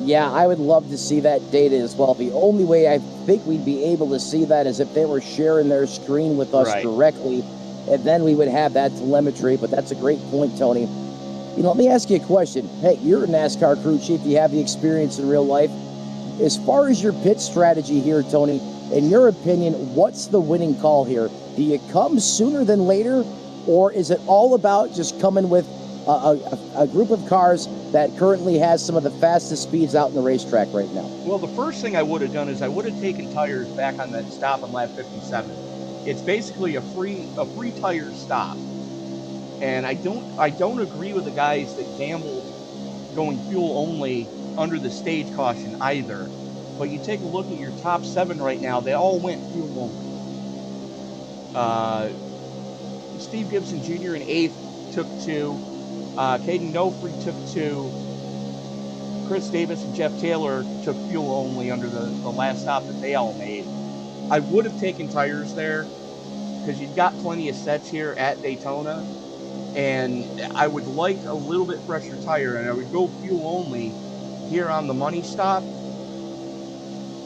Yeah, I would love to see that data as well. The only way I think we'd be able to see that is if they were sharing their screen with us directly, and then we would have that telemetry. But that's a great point, Tony. Let me ask you a question. Hey, you're a NASCAR crew chief. You have the experience in real life. As far as your pit strategy here, Tony, in your opinion, what's the winning call here? Do you come sooner than later, or is it all about just coming with a group of cars that currently has some of the fastest speeds out in the racetrack right now? Well, the first thing I would have done is I would have taken tires back on that stop on lap 57. It's basically a free tire stop, and I don't agree with the guys that gambled going fuel only under the stage caution either. But you take a look at your top 7 right now; they all went fuel only. Steve Gibson Jr. in 8th took 2. Caden Nofre took 2. Chris Davis and Jeff Taylor took fuel only under the last stop that they all made. I would have taken tires there because you've got plenty of sets here at Daytona. And I would like a little bit fresher tire, and I would go fuel only here on the money stop,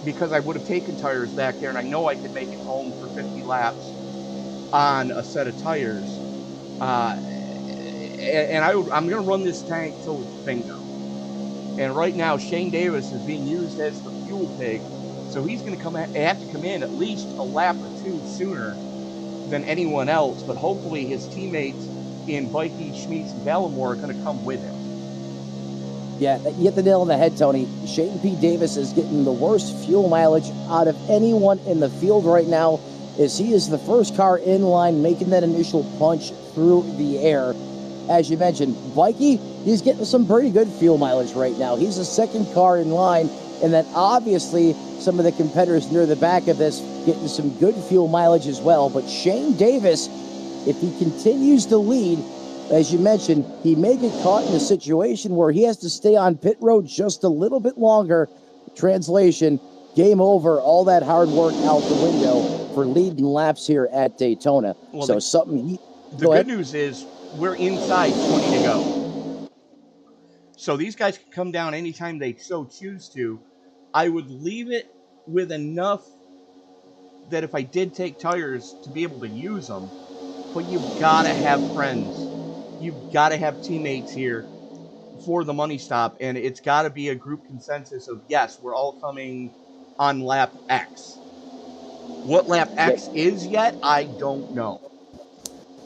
because I would have taken tires back there, and I know I could make it home for 50 laps on a set of tires. And I'm going to run this tank till it's bingo. And right now, Shane Davis is being used as the fuel pig, so he's going to have to come in at least a lap or two sooner than anyone else, but hopefully his teammates in Bikey, Schmitz, and Gallimore are going to come with him. Yeah, you hit the nail on the head, Tony. Shane P. Davis is getting the worst fuel mileage out of anyone in the field right now, as he is the first car in line making that initial punch through the air. As you mentioned, Bikey, he's getting some pretty good fuel mileage right now. He's the second car in line, and then obviously some of the competitors near the back of this getting some good fuel mileage as well. But Shane Davis, if he continues to lead, as you mentioned, he may get caught in a situation where he has to stay on pit road just a little bit longer. Translation, game over, all that hard work out the window for leading laps here at Daytona. Well, so the good news is we're inside 20 to go. So these guys can come down anytime they so choose to. I would leave it with enough that if I did take tires to be able to use them, but you've got to have friends. You've got to have teammates here for the money stop, and it's got to be a group consensus of, yes, we're all coming on lap X. What lap X is yet, I don't know.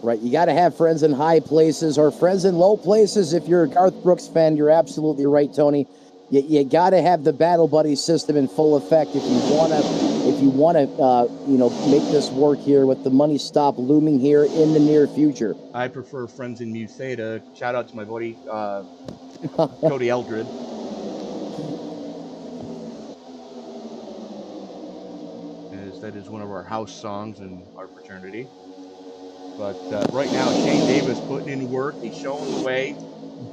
Right, you got to have friends in high places or friends in low places. If you're a Garth Brooks fan, you're absolutely right, Tony. You got to have the battle buddy system in full effect if you want to, make this work here with the money stop looming here in the near future. I prefer friends in Musada. Shout out to my buddy Cody Eldred. As that is one of our house songs in our fraternity. But right now, Shane Davis putting in work. He's showing the way.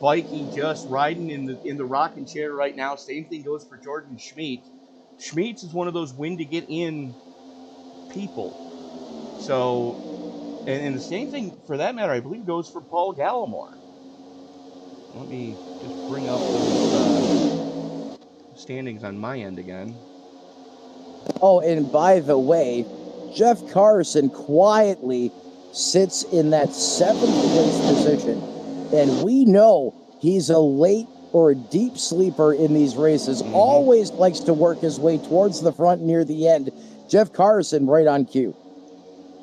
Bikey just riding in the rocking chair right now. Same thing goes for Jordan Schmitz. Schmitz is one of those win to get in people. So, and the same thing for that matter, I believe, goes for Paul Gallimore. Let me just bring up those standings on my end again. Oh, and by the way, Jeff Carson quietly sits in that 7th place position. And we know he's a late or a deep sleeper in these races. Mm-hmm. Always likes to work his way towards the front near the end. Jeff Carson right on cue.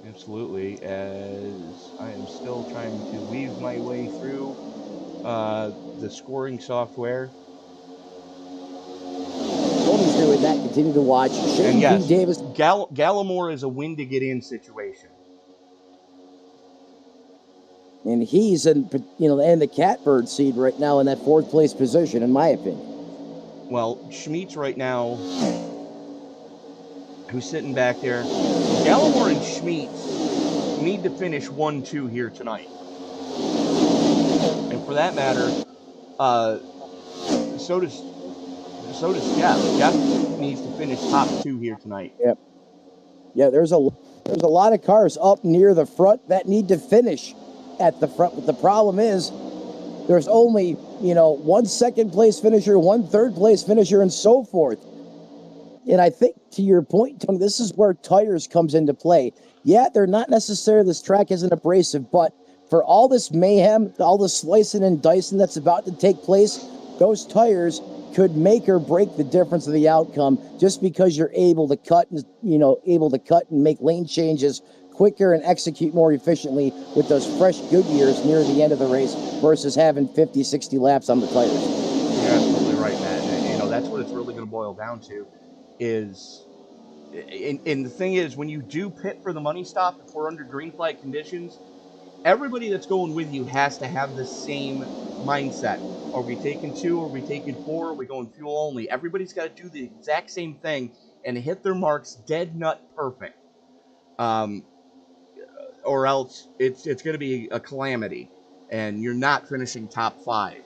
Absolutely. As I am still trying to weave my way through the scoring software. Tony's doing that. Continue to watch. Shane yes, P. Davis. Gallimore is a win to get in situation. And he's in the catbird seed right now in that 4th place position, in my opinion. Well, Schmitz right now, who's sitting back there. Gallimore and Schmitz need to finish 1-2 here tonight. And for that matter, so does Jeff. Jeff needs to finish top 2 here tonight. Yep. Yeah, there's a lot of cars up near the front that need to finish at the front, but the problem is there's only 1 2nd place finisher, 1 3rd place finisher, and so forth. And I think to your point, Tony, this is where tires comes into play. Yeah, they're not necessarily, this track isn't abrasive, but for all this mayhem, all the slicing and dicing that's about to take place, those tires could make or break the difference of the outcome, just because you're able to cut and make lane changes quicker and execute more efficiently with those fresh Goodyears near the end of the race versus having 50, 60 laps on the tires. You're absolutely right, Matt. And, that's what it's really going to boil down to is, and the thing is, when you do pit for the money stop, if we're under green flag conditions, everybody that's going with you has to have the same mindset. Are we taking 2? Are we taking 4? Are we going fuel only? Everybody's got to do the exact same thing and hit their marks dead nut perfect. Or else it's going to be a calamity, and you're not finishing top 5.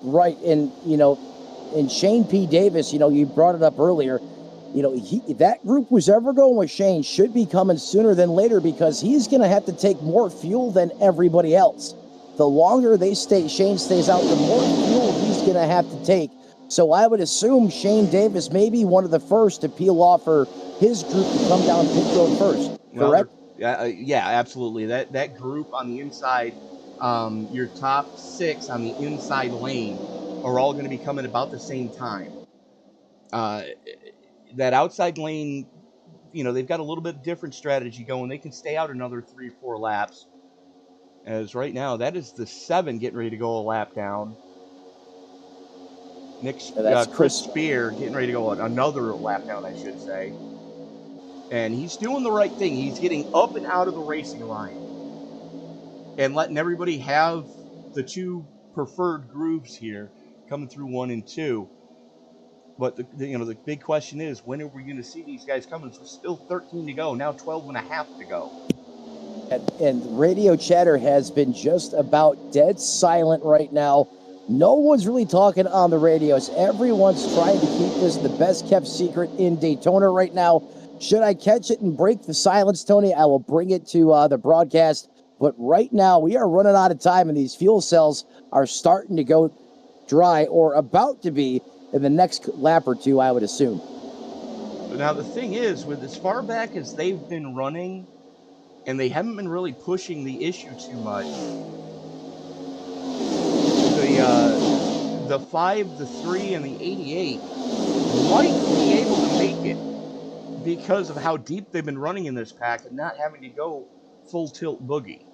Right, and Shane P. Davis, you brought it up earlier. You know, if that group was ever going with Shane should be coming sooner than later, because he's going to have to take more fuel than everybody else. The longer Shane stays out, the more fuel he's going to have to take. So I would assume Shane Davis may be one of the first to peel off for his group to come down pit road first. Correct? Yeah, absolutely. That group on the inside, your top 6 on the inside lane, are all going to be coming about the same time. That outside lane, you know, they've got a little bit different strategy going. They can stay out another 3 or 4 laps. As right now, that is the 7 getting ready to go a lap down. Chris Spear getting ready to go another lap down, I should say. And he's doing the right thing. He's getting up and out of the racing line and letting everybody have the 2 preferred grooves here coming through 1 and 2. But the big question is, when are we going to see these guys coming? There's still 13 to go, now 12 and a half to go. And radio chatter has been just about dead silent right now. No one's really talking on the radios. Everyone's trying to keep this the best kept secret in Daytona right now. Should I catch it and break the silence, Tony, I will bring it to the broadcast. But right now, we are running out of time, and these fuel cells are starting to go dry, or about to be, in the next lap or 2, I would assume. Now, the thing is, with as far back as they've been running, and they haven't been really pushing the issue too much, the 5, the 3, and the 88 might be able to make it because of how deep they've been running in this pack and not having to go full tilt boogie.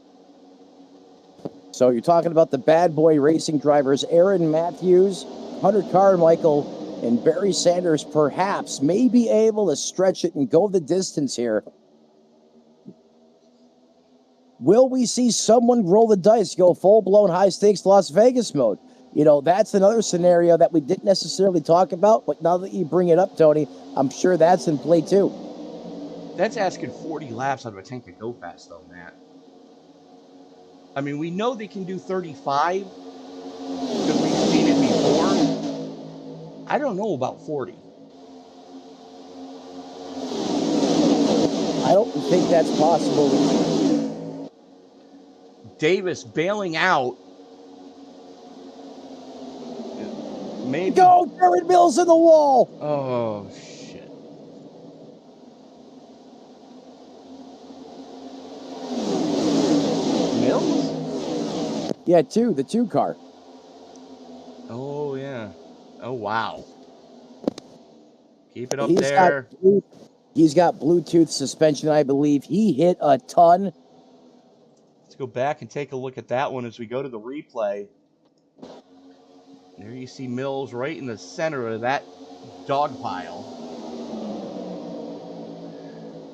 So you're talking about the bad boy racing drivers, Aaron Matthews, Hunter Carmichael, and Barry Sanders perhaps may be able to stretch it and go the distance here. Will we see someone roll the dice, go full-blown high-stakes Las Vegas mode? You know, that's another scenario that we didn't necessarily talk about, but now that you bring it up, Tony, I'm sure that's in play too. That's asking 40 laps out of a tank to go fast, though, Matt. I mean, we know they can do 35 because we've seen it before. I don't know about 40. I don't think that's possible. Davis bailing out. Maybe. Go, Jared Mills in the wall. Oh, shit. Mills? Yeah, the 2 car. Oh, yeah. Oh, wow. Keep it up there. He's got Bluetooth suspension, I believe. He hit a ton. Let's go back and take a look at that one as we go to the replay. There you see Mills right in the center of that dog pile.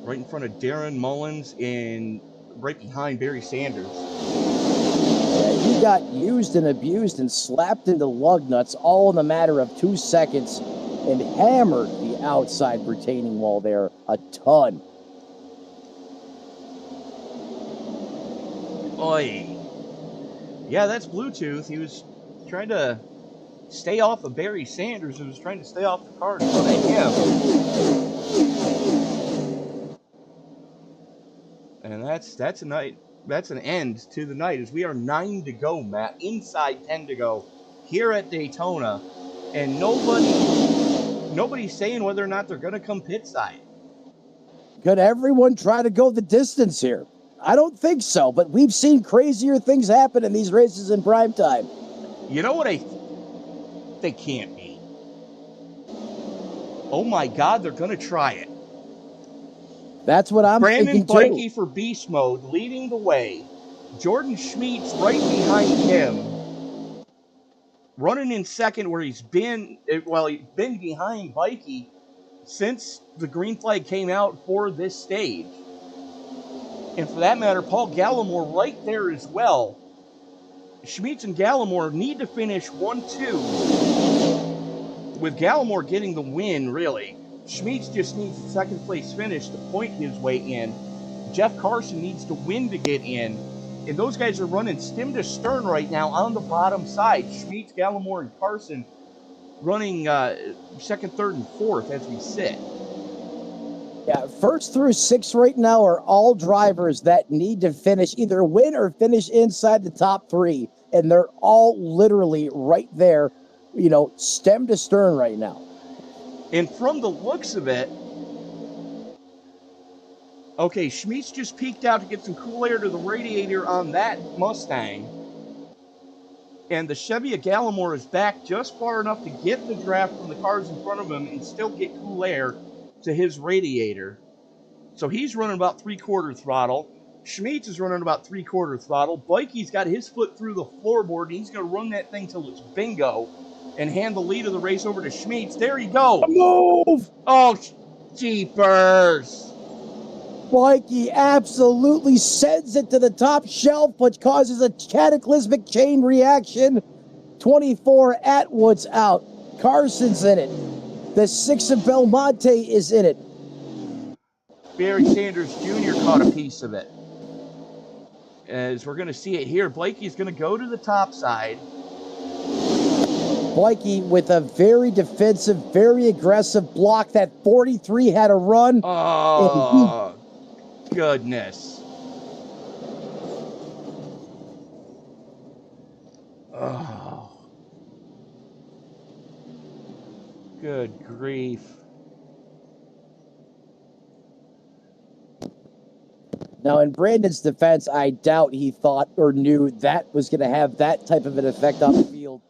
Right in front of Darren Mullins and right behind Barry Sanders. Yeah, he got used and abused and slapped into lug nuts all in a matter of 2 seconds and hammered the outside retaining wall there a ton. Oy. Yeah, that's Bluetooth. He was trying to stay off of Barry Sanders, who was trying to stay off the car in front of him. And that's an end to the night, as we are 9 to go, Matt. Inside 10 to go here at Daytona, and nobody's saying whether or not they're going to come pit side. Could everyone try to go the distance here? I don't think so, but we've seen crazier things happen in these races in prime time. You know what they can't be. Oh my God, they're going to try it. That's what I'm thinking too. Brandon Bikey for beast mode, leading the way. Jordan Schmiedt's right behind him, running in second, where he's been behind Bikey since the green flag came out for this stage. And for that matter, Paul Gallimore right there as well. Schmiedts and Gallimore need to finish 1-2, with Gallimore getting the win, really. Schmiedts just needs a second place finish to point his way in. Jeff Carson needs to win to get in. And those guys are running stem to stern right now on the bottom side. Schmiedts, Gallimore, and Carson running second, third, and fourth as we sit. Yeah, first through 6 right now are all drivers that need to finish, either win or finish inside the top 3. And they're all literally right there, stem to stern right now. And from the looks of it, okay, Schmitz just peeked out to get some cool air to the radiator on that Mustang. And the Chevy of Gallimore is back just far enough to get the draft from the cars in front of him and still get cool air to his radiator. So he's running about 3/4 throttle. Schmitz is running about 3/4 throttle. Bikey's got his foot through the floorboard, and he's going to run that thing till it's bingo and hand the lead of the race over to Schmitz. There you go. Move! Oh, jeepers. Bikey absolutely sends it to the top shelf, which causes a cataclysmic chain reaction. 24 Atwood's out. Carson's in it. The 6 of Belmonte is in it. Barry Sanders Jr. caught a piece of it. As we're going to see it here, Blakey's going to go to the top side. Blakey with a very defensive, very aggressive block. That 43 had a run. Oh, goodness. Oh. Good grief. Now, in Brandon's defense, I doubt he thought or knew that was going to have that type of an effect on the field.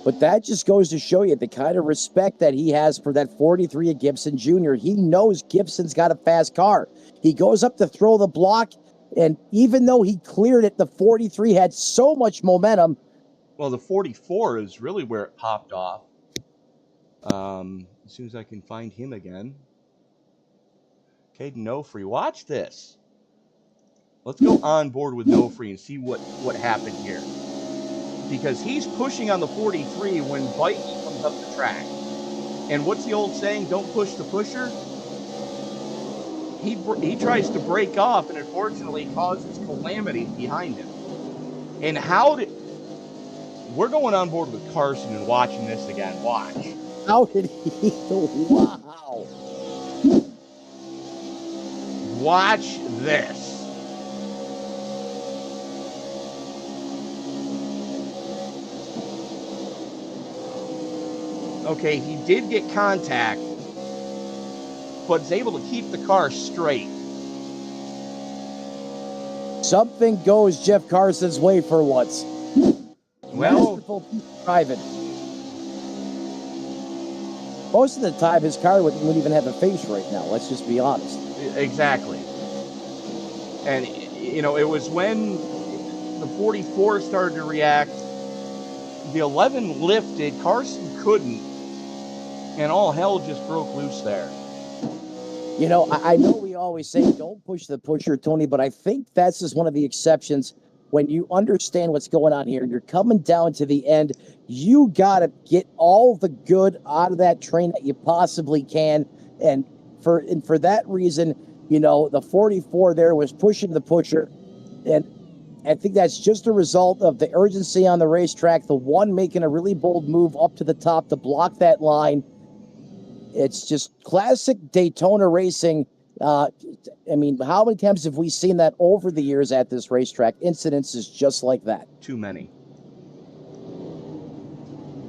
But that just goes to show you the kind of respect that he has for that 43 of Gibson Jr. He knows Gibson's got a fast car. He goes up to throw the block, and even though he cleared it, the 43 had so much momentum. Well, the 44 is really where it popped off. As soon as I can find him again. Caden Nofree, watch this. Let's go on board with Nofree and see what happened here. Because he's pushing on the 43 when Bikey comes up the track. And what's the old saying? Don't push the pusher. He tries to break off and unfortunately causes calamity behind him. And we're going on board with Carson and watching this again. Watch. How did he? Wow. Watch this. Okay, he did get contact, but is able to keep the car straight. Something goes Jeff Carson's way for once. Well, driving. Most of the time, his car wouldn't even have a face right now. Let's just be honest. Exactly. And, it was when the 44 started to react, the 11 lifted, Carson couldn't, and all hell just broke loose there. I know we always say don't push the pusher, Tony, but I think that's just one of the exceptions. When you understand what's going on here, you're coming down to the end. You got to get all the good out of that train that you possibly can. And for that reason, the 44 there was pushing the pusher. And I think that's just a result of the urgency on the racetrack, the one making a really bold move up to the top to block that line. It's just classic Daytona racing. How many times have we seen that over the years at this racetrack? Incidences just like that. Too many.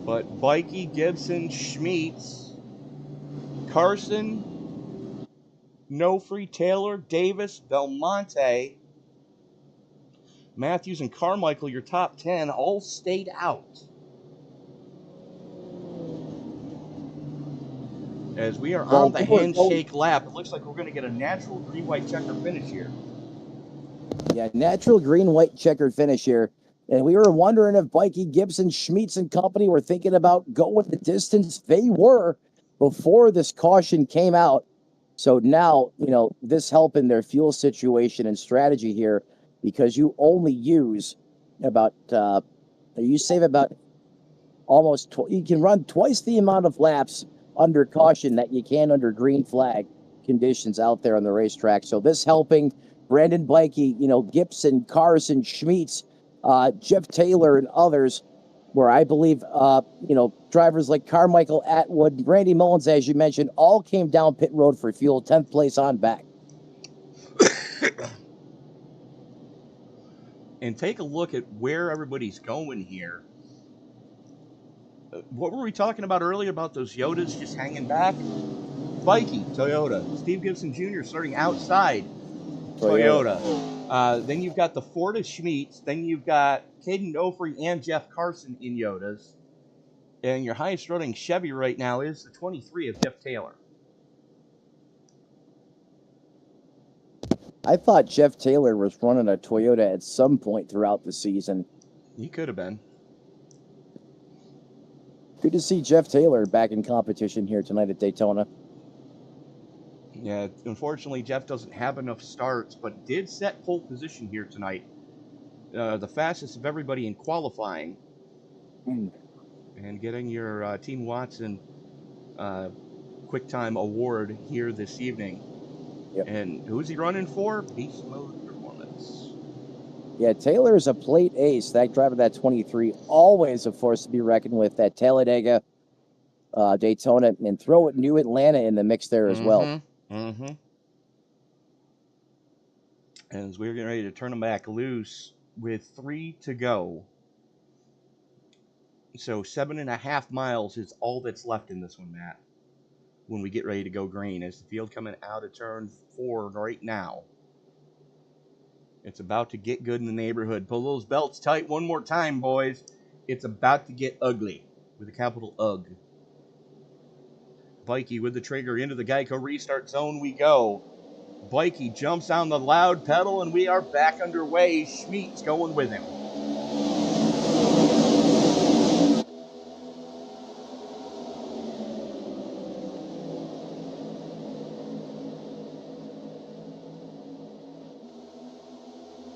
But Bikey, Gibson, Schmitz, Carson, Nofree, Taylor, Davis, Belmonte, Matthews, and Carmichael, your top 10, all stayed out. As we are on the handshake lap, it looks like we're going to get a natural green-white checker finish here. Yeah, natural green-white checkered finish here. And we were wondering if Bikey, Gibson, Schmitz, and company were thinking about going the distance. They were before this caution came out. So now, this helping their fuel situation and strategy here, because you only use you save about almost, you can run twice the amount of laps under caution that you can under green flag conditions out there on the racetrack. So this helping Brandon Blakey, Gibson, Carson, Schmitz, Jeff Taylor, and others where I believe, drivers like Carmichael Atwood, Randy Mullins, as you mentioned, all came down pit road for fuel, 10th place on back. And take a look at where everybody's going here. What were we talking about earlier about those Yodas just hanging back? Vikey, Toyota. Steve Gibson Jr. starting outside Toyota. Then you've got the Ford of Schmitz. Then you've got Caden Ofrey and Jeff Carson in Yodas. And your highest running Chevy right now is the 23 of Jeff Taylor. I thought Jeff Taylor was running a Toyota at some point throughout the season. He could have been. Good to see Jeff Taylor back in competition here tonight at Daytona. Yeah, unfortunately, Jeff doesn't have enough starts, but did set pole position here tonight. The fastest of everybody in qualifying. And getting your Team Watson Quick Time Award here this evening. Yep. And who's he running for? Beast Mode Performance. Yeah, Taylor is a plate ace. That driver, that 23, always a force to be reckoned with. That Talladega, Daytona, and throw it New Atlanta in the mix there as well. Mm-hmm. And as we're getting ready to turn them back loose with 3 to go. So 7.5 miles is all that's left in this one, Matt, when we get ready to go green. As the field coming out of turn 4 right now. It's about to get good in the neighborhood. Pull those belts tight one more time, boys. It's about to get ugly with a capital UG. Vikey with the trigger into the Geico restart zone we go. Vikey jumps on the loud pedal and we are back underway. Schmitz going with him.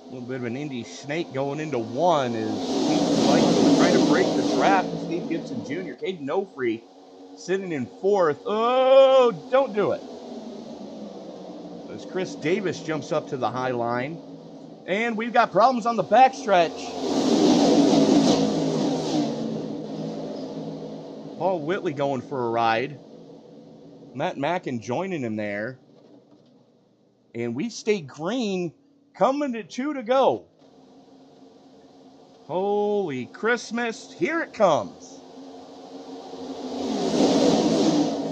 A little bit of an Indy snake going into 1 as Vikey trying to break the trap. Steve Gibson Jr., Caden Ofrey sitting in 4th. Oh, don't do it. As Chris Davis jumps up to the high line. And we've got problems on the backstretch. Paul Whitley going for a ride. Matt Mackin joining him there. And we stay green coming to 2 to go. Holy Christmas. Here it comes.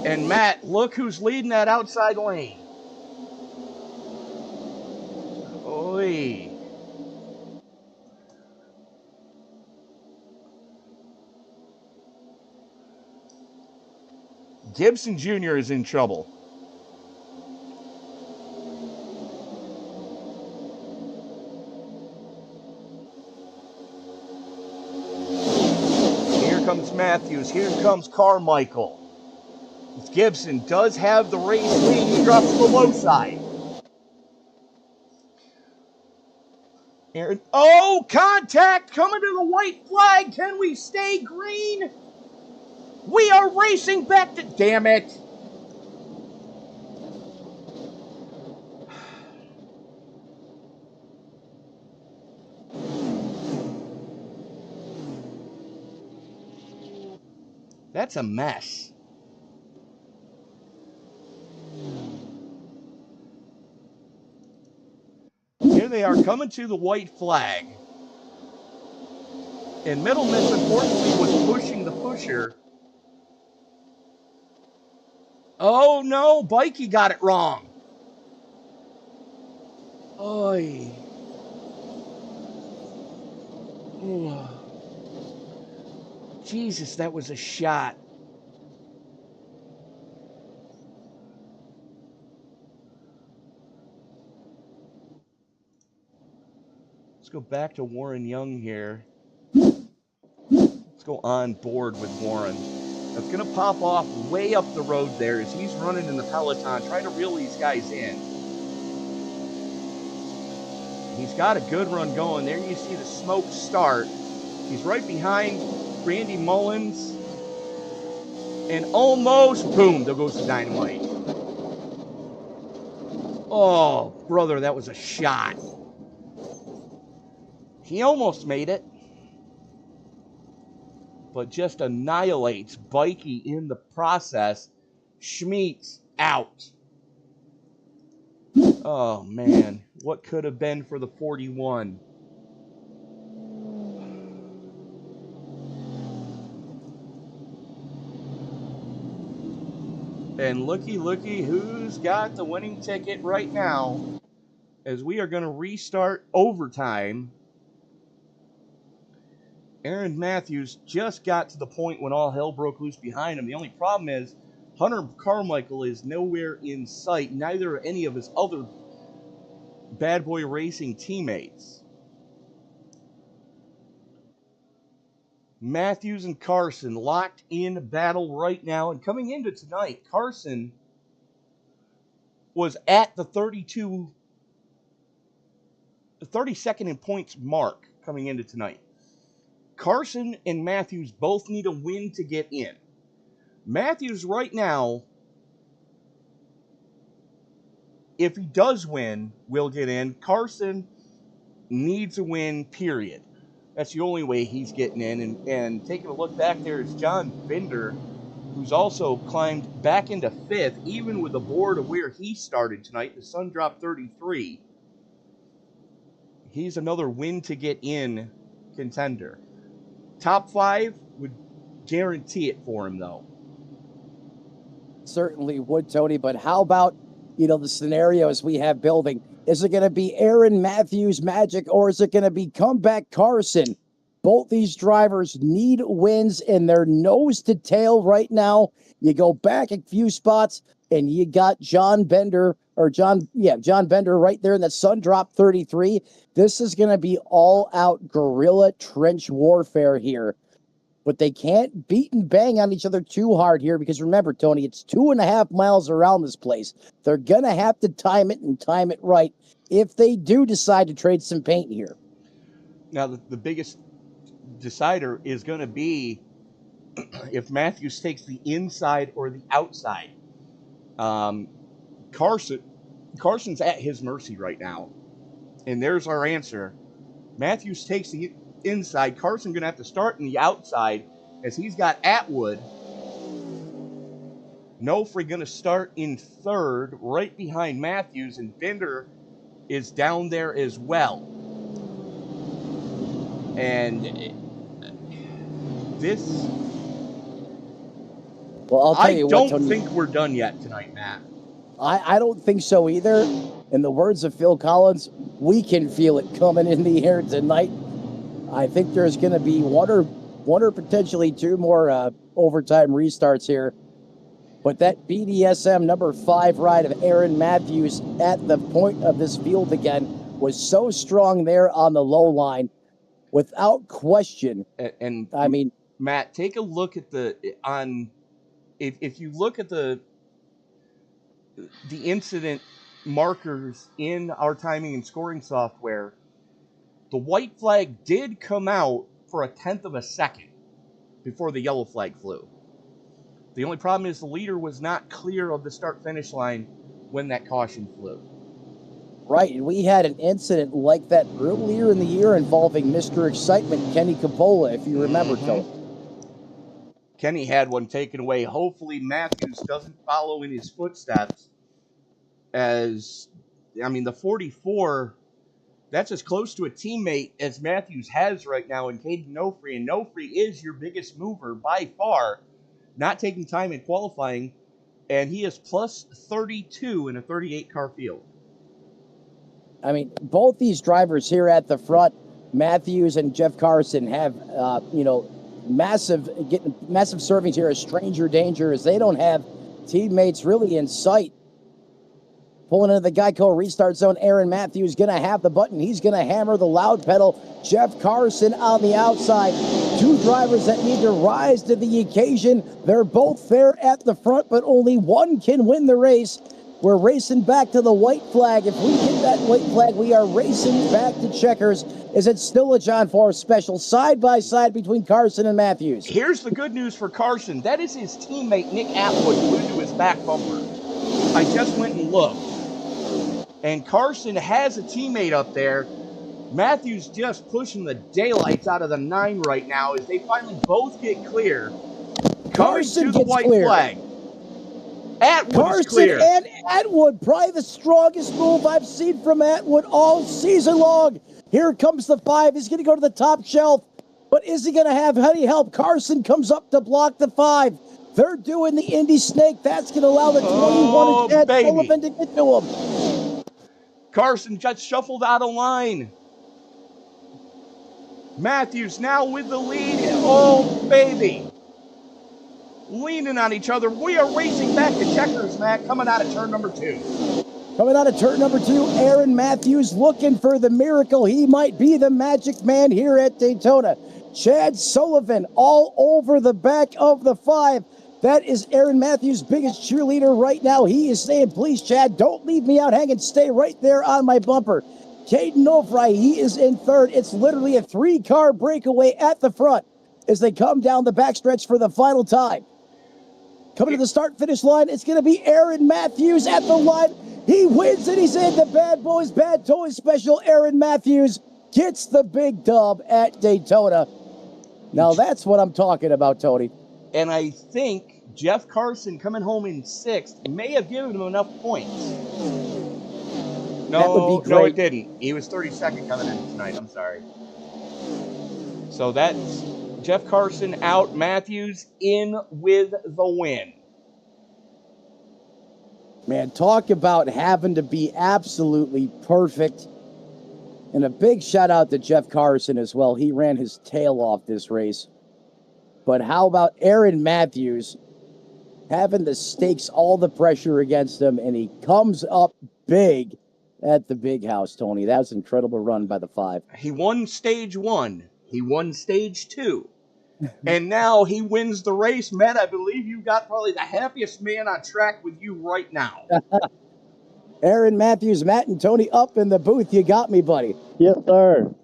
And Matt, look who's leading that outside lane. Oy. Gibson Jr. is in trouble. Here comes Matthews. Here comes Carmichael. Gibson does have the race lead. He drops to the low side. Aaron, oh, contact coming to the white flag. Can we stay green? We are racing back to... Damn it. That's a mess. Here they are coming to the white flag. And Middleman, unfortunately, was pushing the pusher. Oh, no. Bikey got it wrong. Oy. Oh. Jesus, that was a shot. Let's go back to Warren Young here. Let's go on board with Warren. That's going to pop off way up the road there as he's running in the peloton, trying to reel these guys in. He's got a good run going. There you see the smoke start. He's right behind Randy Mullins. And almost, boom, there goes the dynamite. Oh, brother, that was a shot. He almost made it. but just annihilates Bikey in the process. Schmeets out. Oh, man. What could have been for the 41? And looky, who's got the winning ticket right now, as we are going to restart overtime. Aaron Matthews just got to the point when all hell broke loose behind him. The only problem is Hunter Carmichael is nowhere in sight, neither are any of his other Bad Boy Racing teammates. Matthews and Carson locked in battle right now, and coming into tonight, Carson was at the 32 32nd in points mark coming into tonight. Carson and Matthews both need a win to get in. Matthews right now, if he does win, will get in. Carson needs a win, period. That's the only way he's getting in. And taking a look back there is John Bender, who's also climbed back into 5th, even with the board of where he started tonight. The sun dropped 33. He's another win to get in contender. Top 5 would guarantee it for him, though. Certainly would, Tony, but how about, the scenarios we have building? Is it going to be Aaron Matthews magic, or is it going to be comeback Carson? Both these drivers need wins, and they're nose to tail right now. You go back a few spots, and you got John Bender right there in that sun drop 33. This is going to be all-out guerrilla trench warfare here. But they can't beat and bang on each other too hard here, because remember, Tony, it's 2.5 miles around this place. They're going to have to time it and time it right if they do decide to trade some paint here. Now, the biggest decider is going to be if Matthews takes the inside or the outside. Carson's at his mercy right now. And there's our answer. Matthews takes the inside. Carson going to have to start in the outside, as he's got Atwood. Nofre going to start in 3rd, right behind Matthews, and Bender is down there as well. And this... Well, I'll tell you what, I don't Tony, think we're done yet tonight, Matt. I don't think so either. In the words of Phil Collins, we can feel it coming in the air tonight. I think there's going to be one or potentially 2 more overtime restarts here. But that BDSM number 5 ride of Aaron Matthews at the point of this field again was so strong there on the low line, without question. And I mean, Matt, take a look at if you look at the incident markers in our timing and scoring software, the white flag did come out for a 1/10 of a second before the yellow flag flew. The only problem is the leader was not clear of the start-finish line when that caution flew. right, and we had an incident like that earlier in the year involving Mr. Excitement, Kenny Capola, if you remember, Tony. Kenny had one taken away. Hopefully Matthews doesn't follow in his footsteps. The 44, that's as close to a teammate as Matthews has right now in Caden Nofre. And Nofre is your biggest mover by far, not taking time in qualifying. And he is plus 32 in a 38-car field. I mean, both these drivers here at the front, Matthews and Jeff Carson, have, massive servings here as stranger danger, as they don't have teammates really in sight. Pulling into the Geico restart zone, Aaron Matthews going to have the button. He's going to hammer the loud pedal. Jeff Carson on the outside. 2 drivers that need to rise to the occasion. They're both there at the front, but only one can win the race. We're racing back to the white flag. If we hit that white flag, we are racing back to checkers. Is it still a John Forrest special side by side between Carson and Matthews? Here's the good news for Carson. That is his teammate, Nick Atwood, glued to his back bumper. I just went and looked. And Carson has a teammate up there. Matthews just pushing the daylights out of the 9 right now as they finally both get clear. Coming Carson to the gets white clear. flag. Atwood is Carson clear. and Atwood, probably the strongest move I've seen from Atwood all season long. Here comes the 5. He's going to go to the top shelf. But is he going to have any help? Carson comes up to block the 5. They're doing the Indy Snake. That's going to allow the 21 and Chad Sullivan to get to him. Carson just shuffled out of line. Matthews now with the lead. Oh, baby. Leaning on each other. We are racing back to checkers, Matt, coming out of turn number 2. Coming out of turn number 2, Aaron Matthews looking for the miracle. He might be the magic man here at Daytona. Chad Sullivan all over the back of the 5. That is Aaron Matthews' biggest cheerleader right now. He is saying, please, Chad, don't leave me out hanging. Stay right there on my bumper. Caden Novry, he is in 3rd. It's literally a 3-car breakaway at the front as they come down the backstretch for the final time. Coming to the start-finish line, it's going to be Aaron Matthews at the line. He wins it. He's in the Bad Boys Bad Toys Special. Aaron Matthews gets the big dub at Daytona. Now that's what I'm talking about, Tony. And I think Jeff Carson coming home in 6th may have given him enough points. That would be great. No, it didn't. He was 32nd coming in tonight. I'm sorry. So that's Jeff Carson out. Matthews in with the win. Man, talk about having to be absolutely perfect. And a big shout out to Jeff Carson as well. He ran his tail off this race. But how about Aaron Matthews having the stakes, all the pressure against him, and he comes up big at the big house, Tony. That was an incredible run by the 5. He won stage 1. He won stage 2. And now he wins the race. Matt, I believe you've got probably the happiest man on track with you right now. Aaron Matthews, Matt, and Tony up in the booth. You got me, buddy. Yes, sir.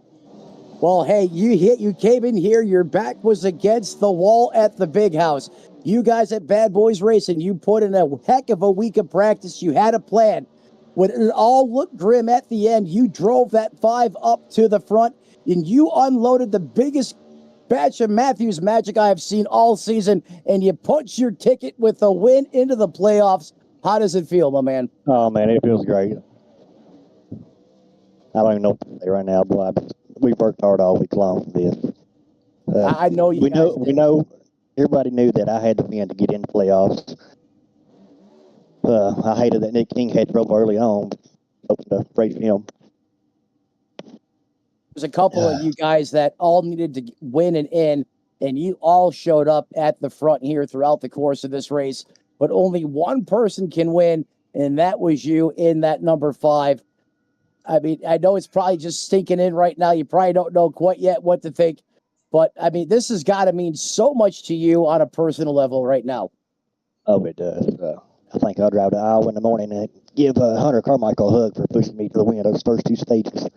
Well, hey, you came in here. Your back was against the wall at the big house. You guys at Bad Boys Racing, you put in a heck of a week of practice. You had a plan. When it all looked grim at the end, you drove that 5 up to the front, and you unloaded the biggest batch of Matthews magic I have seen all season, and you punched your ticket with a win into the playoffs. How does it feel, my man? Oh, man, it feels great. I don't even know what to say right now, boy. We've worked hard all week long for this. I know you. We know. Everybody knew that I had to win to get in the playoffs. I hated that Nick King had trouble early on. Hoping to race him. There's a couple of you guys that all needed to win and in, and you all showed up at the front here throughout the course of this race. But only one person can win, and that was you in that number 5. I mean, I know it's probably just sinking in right now. You probably don't know quite yet what to think. But, I mean, this has got to mean so much to you on a personal level right now. Oh, it does. I think I'll drive to Iowa in the morning and give Hunter Carmichael a hug for pushing me to the win of those first 2 stages.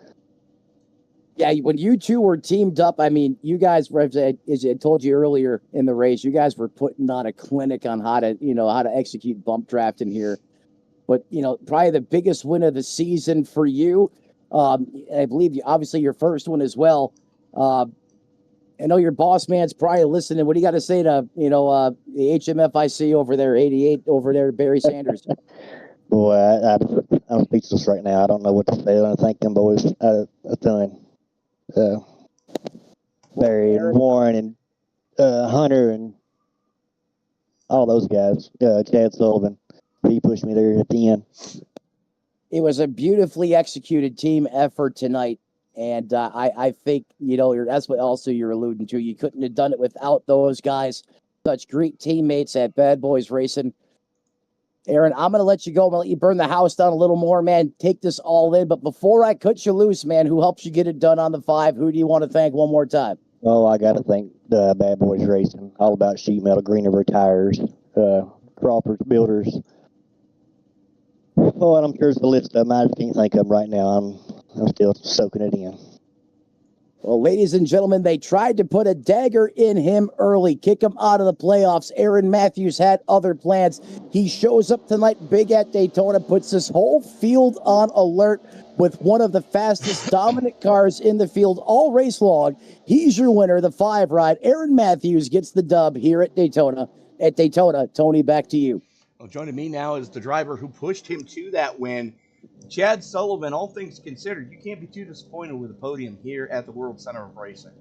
Yeah, when you two were teamed up, I mean, you guys were, as I told you earlier in the race, you guys were putting on a clinic on how to execute bump drafting here. But, probably the biggest win of the season for you, I believe obviously your first one as well. I know your boss man's probably listening. What do you got to say to, the HMFIC over there, 88 over there, Barry Sanders? Boy, I'm speechless right now. I don't know what to say. I thank them boys a ton. Barry and Warren and Hunter and all those guys. Chad Sullivan, he pushed me there at the end. It was a beautifully executed team effort tonight, and I think that's what also you're alluding to. You couldn't have done it without those guys. Such great teammates at Bad Boys Racing. Aaron, I'm going to let you go. I'm going to let you burn the house down a little more, man. Take this all in. But before I cut you loose, man, who helps you get it done on the 5? Who do you want to thank one more time? Oh, I got to thank Bad Boys Racing. All about sheet metal, Green River Tires, Crawford's Builders. Oh, and I'm sure it's the list of them. I just can't think of them right now. I'm still soaking it in. Well, ladies and gentlemen, they tried to put a dagger in him early, kick him out of the playoffs. Aaron Matthews had other plans. He shows up tonight big at Daytona, puts this whole field on alert with one of the fastest dominant cars in the field all race long. He's your winner, the 5 ride. Aaron Matthews gets the dub here at Daytona. Tony, back to you. Well, joining me now is the driver who pushed him to that win, Chad Sullivan. All things considered, you can't be too disappointed with the podium here at the World Center of Racing.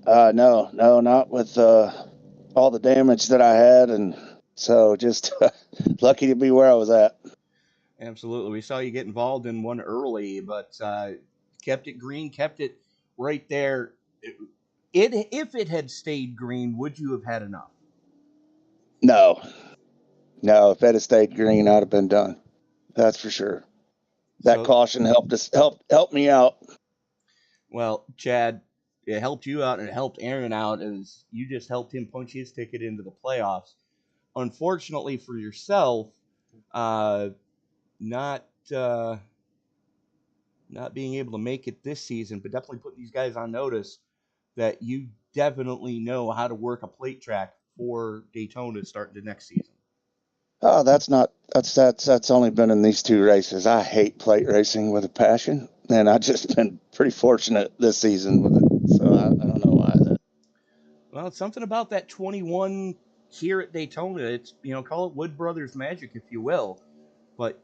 No, not with all the damage that I had, and so just lucky to be where I was at. Absolutely. We saw you get involved in one early, but kept it green, kept it right there. If it had stayed green, would you have had enough? No, if it had stayed green, I'd have been done. That's for sure. That caution helped me out. Well, Chad, it helped you out and it helped Aaron out as you just helped him punch his ticket into the playoffs. Unfortunately for yourself, not being able to make it this season, but definitely putting these guys on notice that you definitely know how to work a plate track for Daytona starting the next season. Oh, that's only been in these 2 races. I hate plate racing with a passion, and I've just been pretty fortunate this season with it. So I don't know why that. Well, it's something about that 21 here at Daytona. It's, call it Wood Brothers magic, if you will. But,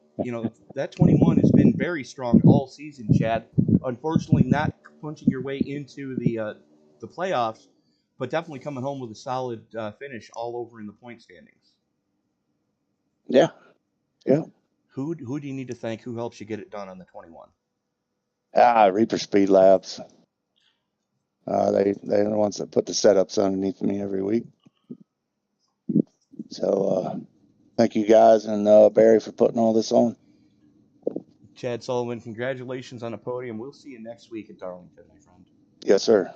that 21 has been very strong all season, Chad. Unfortunately, not punching your way into the playoffs, but definitely coming home with a solid finish all over in the point standings. Yeah. Who do you need to thank? Who helps you get it done on the 21? Reaper Speed Labs. They're the ones that put the setups underneath me every week. So thank you guys and Barry for putting all this on. Chad Sullivan, congratulations on the podium. We'll see you next week at Darlington, my friend. Yes, sir.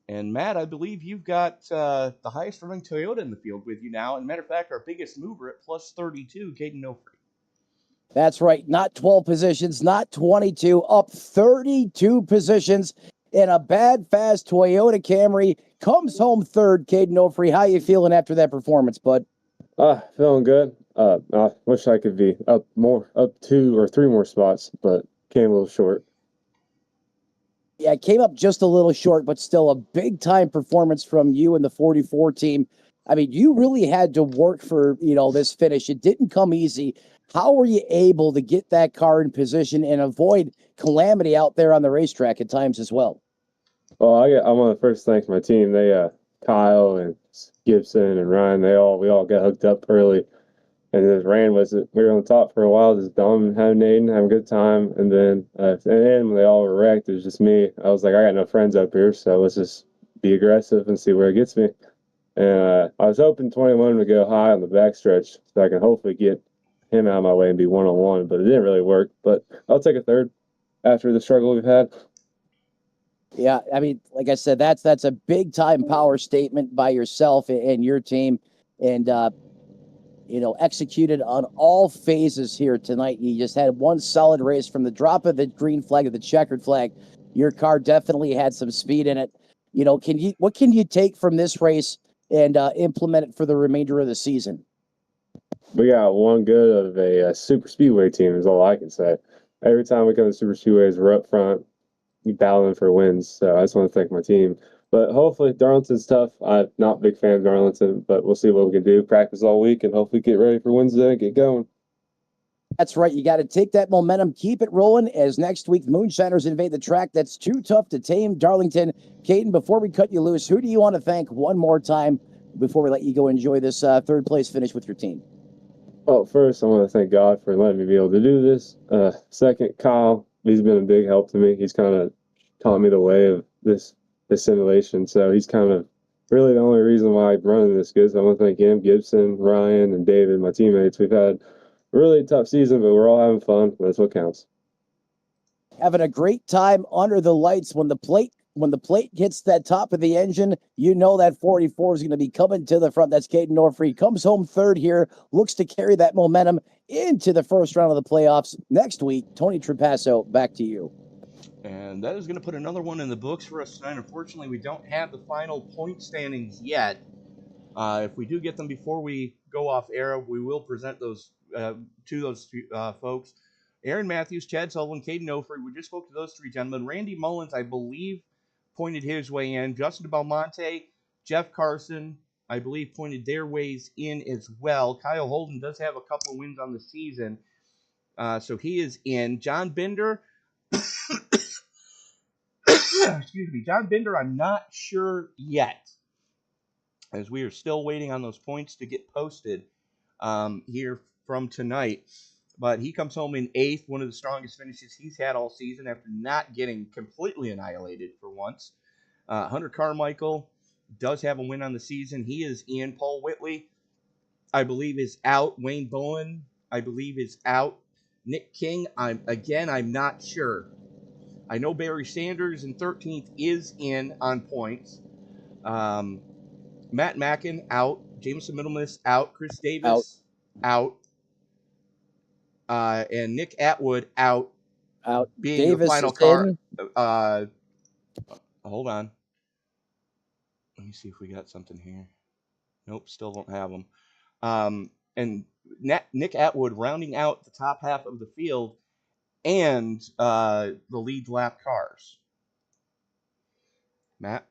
And Matt, I believe you've got the highest running Toyota in the field with you now. And matter of fact, our biggest mover at plus 32, Caden Nofree. That's right. Not 12 positions, not 22, up 32 positions in a bad, fast Toyota Camry. Comes home third, Caden Nofree. How you feeling after that performance, bud? Feeling good. I wish I could be up 2 or 3 more spots, but came a little short. Yeah, it came up just a little short, but still a big-time performance from you and the 44 team. I mean, you really had to work for, this finish. It didn't come easy. How were you able to get that car in position and avoid calamity out there on the racetrack at times as well? Well, I want to first thank my team. They, Kyle and Gibson and Ryan, we all got hooked up early. And just ran with it. We were on top for a while, just dominating, having a good time. And then at the end, when they all were wrecked, it was just me. I was like, I got no friends up here, so let's just be aggressive and see where it gets me. And I was hoping 21 would go high on the backstretch so I can hopefully get him out of my way and be one-on-one, but it didn't really work. But I'll take a third after the struggle we've had. Yeah, I mean, like I said, that's a big-time power statement by yourself and your team. And, executed on all phases here tonight. You just had one solid race from the drop of the green flag to the checkered flag. Your car definitely had some speed in it. What can you take from this race and implement it for the remainder of the season? We got one good of a super speedway team is all I can say. Every time we come to super speedways, we're up front, we battling for wins. So I just want to thank my team. But hopefully, Darlington's tough. I'm not a big fan of Darlington, but we'll see what we can do. Practice all week and hopefully get ready for Wednesday and get going. That's right. You got to take that momentum, keep it rolling as next week Moonshiners invade the track that's too tough to tame. Darlington, Caden, before we cut you loose, who do you want to thank one more time before we let you go enjoy this third place finish with your team? Well, first, I want to thank God for letting me be able to do this. Second, Kyle, he's been a big help to me. He's kind of taught me the way of this simulation. So he's kind of really the only reason why I'm running this good. So I want to thank him, Gibson, Ryan, and David, my teammates. We've had a really tough season, but we're all having fun. That's what counts. Having a great time under the lights. When the plate hits that top of the engine, you know that 44 is going to be coming to the front. That's Caden Nofree. Comes home third here. Looks to carry that momentum into the first round of the playoffs next week. Tony Trapasso, back to you. And that is going to put another one in the books for us tonight. Unfortunately, we don't have the final point standings yet. If we do get them before we go off air, we will present those to those folks. Aaron Matthews, Chad Sullivan, Caden Ofrey. We just spoke to those three gentlemen. Randy Mullins, I believe, pointed his way in. Justin Belmonte, Jeff Carson, I believe, pointed their ways in as well. Kyle Holden does have a couple of wins on the season, so he is in. John Binder. Excuse me. John Binder, I'm not sure yet, as we are still waiting on those points to get posted here from tonight. But he comes home in 8th, one of the strongest finishes he's had all season after not getting completely annihilated for once. Hunter Carmichael does have a win on the season. He is in. Paul Whitley, I believe, is out. Wayne Bowen, I believe, is out. Nick King, I'm not sure. I know Barry Sanders in 13th is in on points. Matt Mackin out. Jameson Middlemas out. Chris Davis out. And Nick Atwood out. Being Davis the final is car. in. Hold on. Let me see if we got something here. Nope, still don't have them. And Nick Atwood rounding out the top half of the field and the lead lap cars. Matt?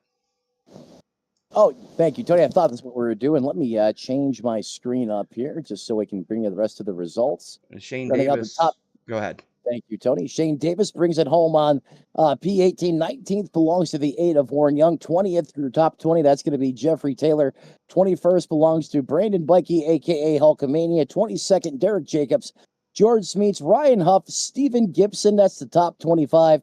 Oh, thank you, Tony. I thought that's what we were doing. Let me change my screen up here just so we can bring you the rest of the results. And Shane Running out Davis. the top. Go ahead. Thank you, Tony. Shane Davis brings it home on P18. 19th belongs to the 8 of Warren Young. 20th through top 20, that's going to be Jeffrey Taylor. 21st belongs to Brandon Bikey, a.k.a. Hulkamania. 22nd, Derek Jacobs. George Smeets, Ryan Huff, Stephen Gibson, that's the top 25.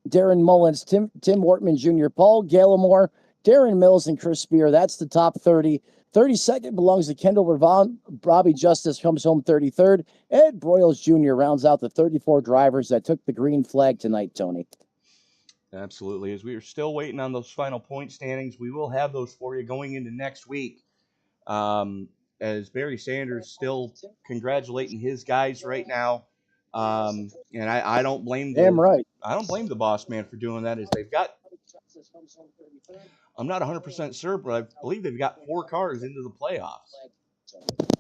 Darren Mullins, Tim Wortman Jr., Paul Gallimore, Darren Mills, and Chris Spear. That's the top 30. 32nd belongs to Kendall Ravon. Robbie Justice comes home 33rd. Ed Broyles Jr. rounds out the 34 drivers that took the green flag tonight, Tony. Absolutely. As we are still waiting on those final point standings, we will have those for you going into next week. As Barry Sanders still congratulating his guys right now. And I don't blame I don't blame the boss man for doing that. As they've got, I'm not 100% sure, but I believe they've got 4 cars into the playoffs.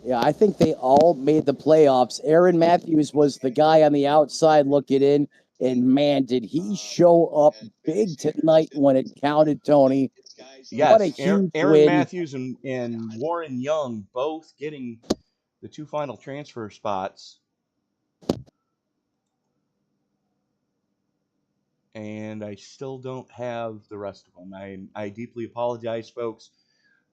Yeah, I think they all made the playoffs. Aaron Matthews was the guy on the outside looking in, and man, did he show up big tonight when it counted, Tony. Yes, what a huge Aaron win. Matthews and Warren Young both getting the 2 final transfer spots. And I still don't have the rest of them. I deeply apologize, folks,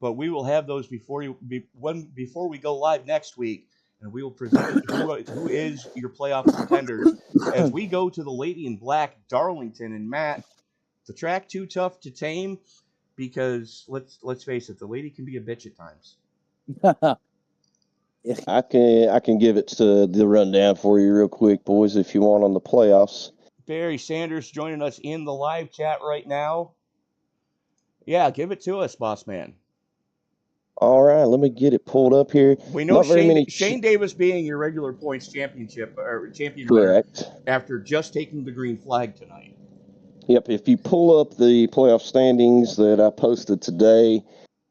but we will have those before we go live next week, and we will present who is your playoff contenders as we go to the Lady in Black, Darlington. And Matt, the track too tough to tame because let's face it, the lady can be a bitch at times. I can give it to the rundown for you real quick, boys, if you want on the playoffs. Barry Sanders joining us in the live chat right now. Yeah, give it to us, boss man. All right, let me get it pulled up here. We know Shane Davis being your regular points champion correct after just taking the green flag tonight. Yep, if you pull up the playoff standings that I posted today,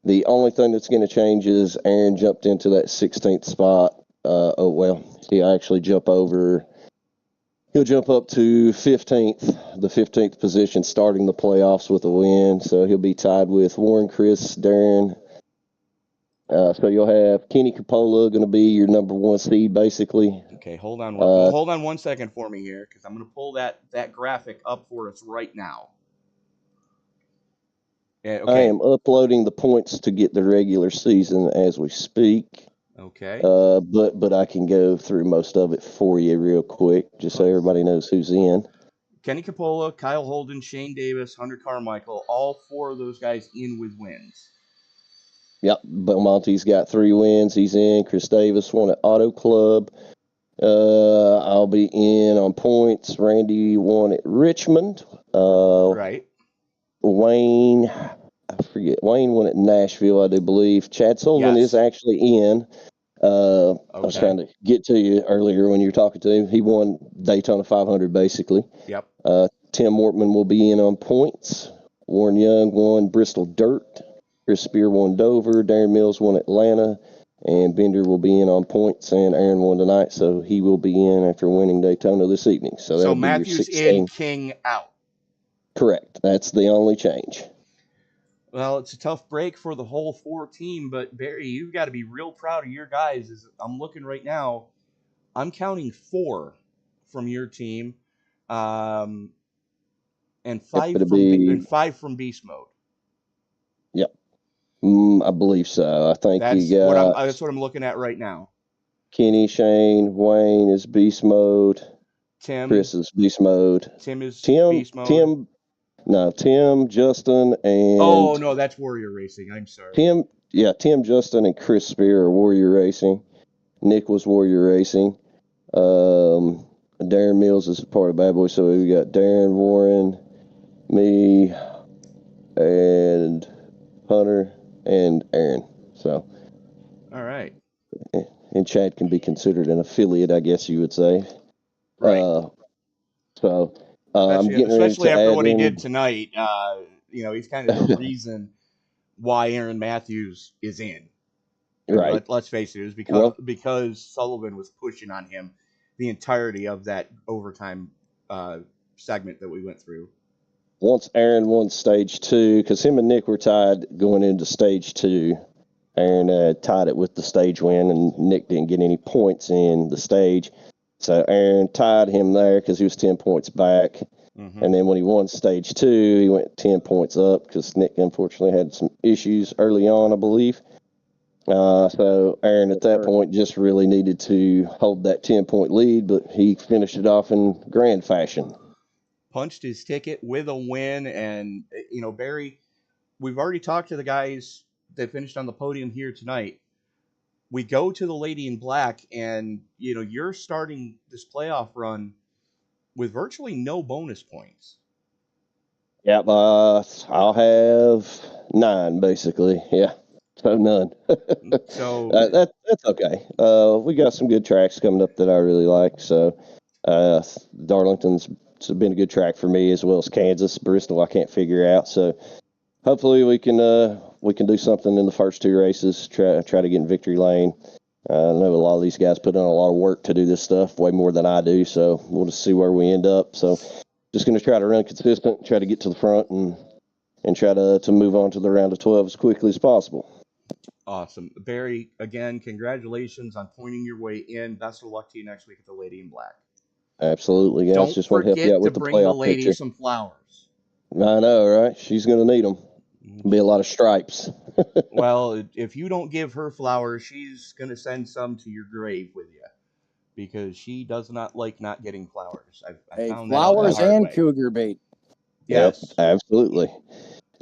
the only thing that's going to change is Aaron jumped into that 16th spot. He'll actually jump over. He'll jump up to 15th, the 15th position, starting the playoffs with a win. So he'll be tied with Warren, Chris, Darren. So you'll have Kenny Capola going to be your number 1 seed, basically. Okay, hold on one second for me here, because I'm going to pull that graphic up for us right now. Yeah, okay. I am uploading the points to get the regular season as we speak. Okay. But I can go through most of it for you real quick, just so everybody knows who's in. Kenny Capola, Kyle Holden, Shane Davis, Hunter Carmichael, all 4 of those guys in with wins. Yep, Belmonte's got 3 wins. He's in. Chris Davis won at Auto Club. I'll be in on points. Randy won at Richmond. Right. Wayne won at Nashville, I do believe. Chad Sullivan is actually in. I was trying to get to you earlier when you were talking to him. He won Daytona 500, basically. Yep. Tim Wortman will be in on points. Warren Young won Bristol Dirt. Chris Spear won Dover. Darren Mills won Atlanta. And Bender will be in on points. And Aaron won tonight, so he will be in after winning Daytona this evening. So that'll be your Matthews 16. in, King out. Correct. That's the only change. Well, it's a tough break for the whole 4 team, but Barry, you've got to be real proud of your guys. As I'm looking right now, I'm counting 4 from your team, and 5 from Beast Mode. Yep, I believe so. I think That's you got that's what I'm looking at right now. Kenny, Shane, Wayne is Beast Mode. Chris is Beast Mode. Tim is Beast Mode. Tim, Justin, and oh no, that's Warrior Racing. I'm sorry. Tim, Justin, and Chris Spear are Warrior Racing. Nick was Warrior Racing. Darren Mills is part of Bad Boy, so we got Darren, Warren, me, and Hunter, and Aaron. So, all right. And Chad can be considered an affiliate, I guess you would say. Right. I'm getting especially ready to after what he in, did tonight. He's kind of the reason why Aaron Matthews is in. Right. Let's face it, it was because Sullivan was pushing on him the entirety of that overtime segment that we went through. Once Aaron won stage 2, because him and Nick were tied going into stage 2. Aaron tied it with the stage win, and Nick didn't get any points in the stage. So Aaron tied him there because he was 10 points back. Mm-hmm. And then when he won stage 2, he went 10 points up because Nick unfortunately had some issues early on, I believe. So Aaron at that point just really needed to hold that 10-point lead, but he finished it off in grand fashion. Punched his ticket with a win. And, Barry, we've already talked to the guys that finished on the podium here tonight. We go to the Lady in Black, and, you're starting this playoff run with virtually no bonus points. Yep, I'll have 9, basically. Yeah. So none. So that's okay. We got some good tracks coming up that I really like. So Darlington's been a good track for me, as well as Kansas. Bristol I can't figure out. So hopefully we can do something in the first 2 races. Try to get in victory lane. I know a lot of these guys put in a lot of work to do this stuff, way more than I do. So we'll just see where we end up. So just going to try to run consistent, try to get to the front, and try to move on to the round of 12 as quickly as possible. Awesome. Barry, again, congratulations on pointing your way in. Best of luck to you next week at the Lady in Black. Absolutely, guys. Don't just want to help you out with the bring the playoff lady picture. some flowers. I know, right? She's going to need them. Be a lot of stripes. Well, if you don't give her flowers, she's going to send some to your grave with you, because she does not like not getting flowers. I found flowers that out and way. cougar bait. Yes, yep, absolutely.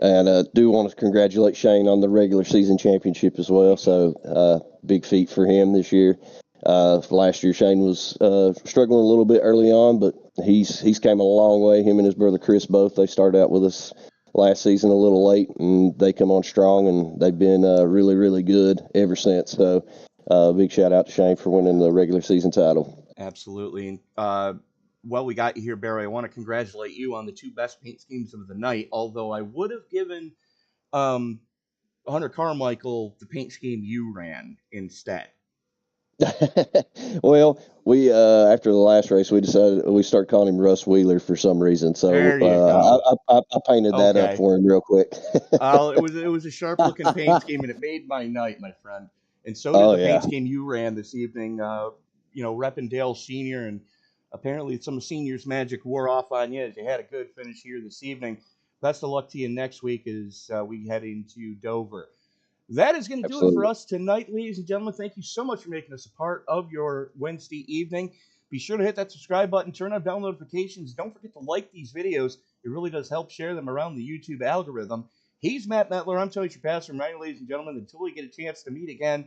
And I do want to congratulate Shane on the regular season championship as well. So big feat for him this year. Last year Shane was struggling a little bit early on, but he's came a long way. Him and his brother Chris both. They started out with us last season a little late, and they come on strong, and they've been really, really good ever since. So big shout out to Shane for winning the regular season title. Absolutely. Well, we got you here, Barry. I want to congratulate you on the 2 best paint schemes of the night, although I would have given Hunter Carmichael the paint scheme you ran instead. Well, we after the last race, we decided we started calling him Russ Wheeler for some reason. So I painted that up for him real quick. It was a sharp looking paint scheme, and it made my night, my friend. And so did the paint scheme you ran this evening. Reppin' Dale Senior, and apparently some seniors' magic wore off on you as you had a good finish here this evening. Best of luck to you next week as we head into Dover. That is going to do it for us tonight, ladies and gentlemen. Thank you so much for making us a part of your Wednesday evening. Be sure to hit that subscribe button, turn on bell notifications. Don't forget to like these videos. It really does help share them around the YouTube algorithm. He's Matt Metler. I'm Tony Trapasser. Ladies and gentlemen, until we get a chance to meet again.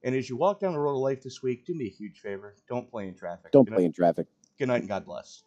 And as you walk down the road of life this week, do me a huge favor. Don't play in traffic. Don't play in traffic. Good night and God bless.